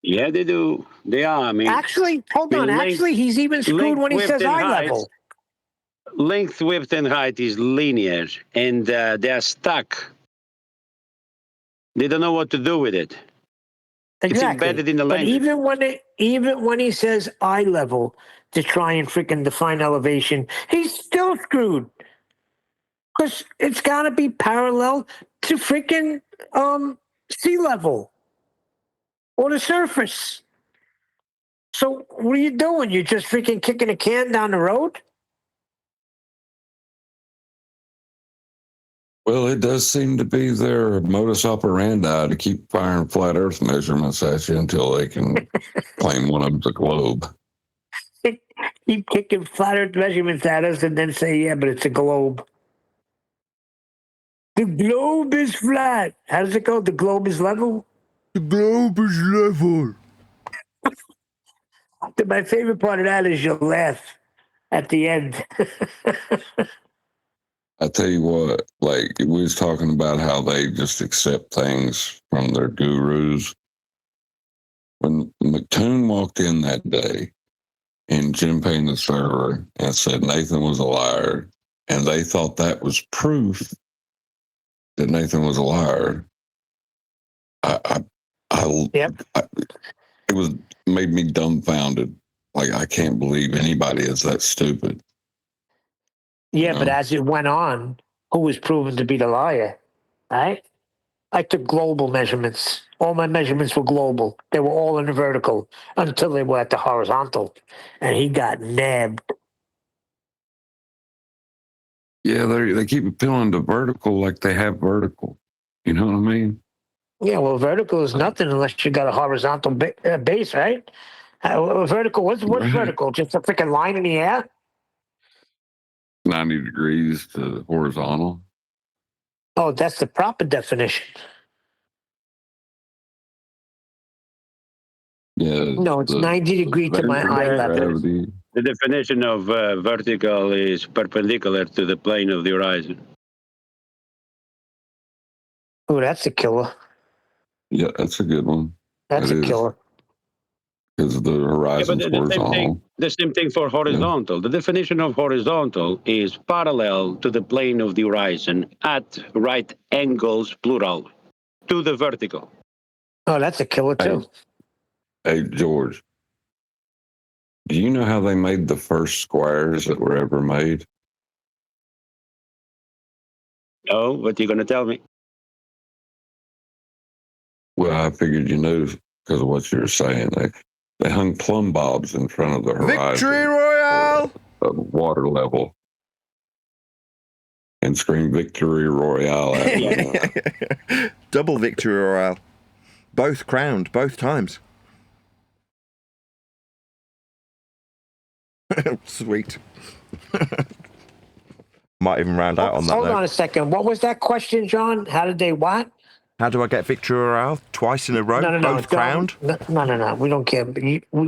Yeah, they do. They are. I mean, actually, hold on. Actually, he's even screwed when he says eye level. Length, width, and height is linear, and they're stuck. They don't know what to do with it. Exactly. It's embedded in the but language. even when he says eye level to try and freaking define elevation, he's still screwed. Because it's got to be parallel to freaking sea level or the surface. So what are you doing? You're just freaking kicking a can down the road? Well, it does seem to be their modus operandi to keep firing flat Earth measurements at you until they can claim one of them's a globe. Keep kicking flat Earth measurements at us and then say, yeah, but it's a globe. The globe is flat. How does it go? The globe is level? The globe is level. My favorite part of that is you'll laugh at the end. I tell you what, like we was talking about how they just accept things from their gurus. When McToon walked in that day and Jim Payne the server and said Nathan was a liar, and they thought that was proof that Nathan was a liar. It was made me dumbfounded. Like I can't believe anybody is that stupid. Yeah, but as it went on, who was proven to be the liar? Right? I took global measurements. All my measurements were global. They were all in the vertical until they were at the horizontal. And he got nabbed. Yeah, they keep appealing to vertical like they have vertical. You know what I mean? Yeah, well, vertical is nothing unless you got a horizontal base, right? Vertical, what's vertical? Just a freaking line in the air? 90 degrees to horizontal. Oh, that's the proper definition. Yeah. No, it's 90 degree to my eye level. The definition of vertical is perpendicular to the plane of the horizon. Oh, that's a killer. Yeah, that's a good one. That's a killer. Because the horizon's horizontal. The same thing for horizontal. Yeah. The definition of horizontal is parallel to the plane of the horizon at right angles, plural, to the vertical. Oh, that's a killer too. Hey, George, do you know how they made the first squares that were ever made? No, what are you going to tell me? Well, I figured you knew because of what you were saying. They hung plumb bobs in front of the horizon. Victory Royale! Water level. And scream Victory Royale at Double Victory Royale. Both crowned, both times. Sweet. Might even round out on that. Hold on a second. What was that question, John? How did they what? How do I get Victory Royale twice in a row? Both crowned? No. We don't care.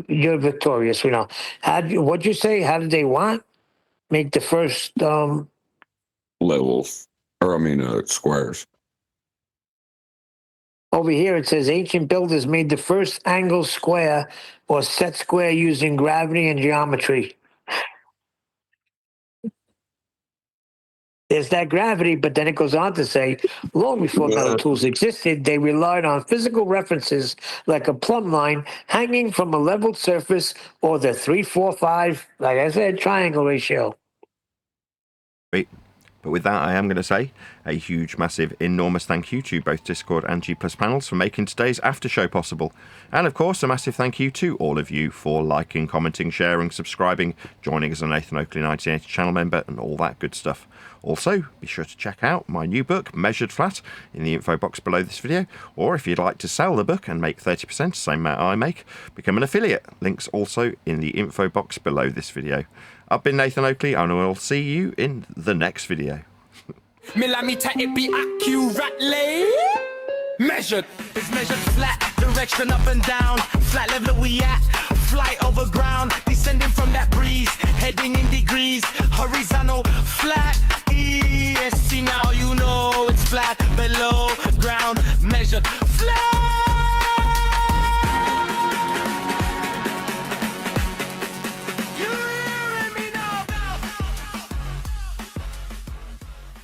You're victorious. We know. What'd you say? How did they what? Make the first levels, or squares. Over here it says ancient builders made the first angle square or set square using gravity and geometry. There's that gravity, but then it goes on to say, long before metal tools existed, they relied on physical references like a plumb line hanging from a leveled surface or the 3-4-5, like I said, triangle ratio. Great. But with that, I am going to say a huge, massive, enormous thank you to both Discord and G+ panels for making today's after show possible. And of course, a massive thank you to all of you for liking, commenting, sharing, subscribing, joining as a Nathan Oakley 1980 channel member, and all that good stuff. Also, be sure to check out my new book, Measured Flat, in the info box below this video, or if you'd like to sell the book and make 30%, the same amount I make, become an affiliate. Links also in the info box below this video. I've been Nathan Oakley, and I will see you in the next video. Millimeter, it be accurately measured. It's measured flat, direction up and down. Flat level we at, flight over ground. Descending from that breeze, heading in degrees. Horizontal, flat, ease.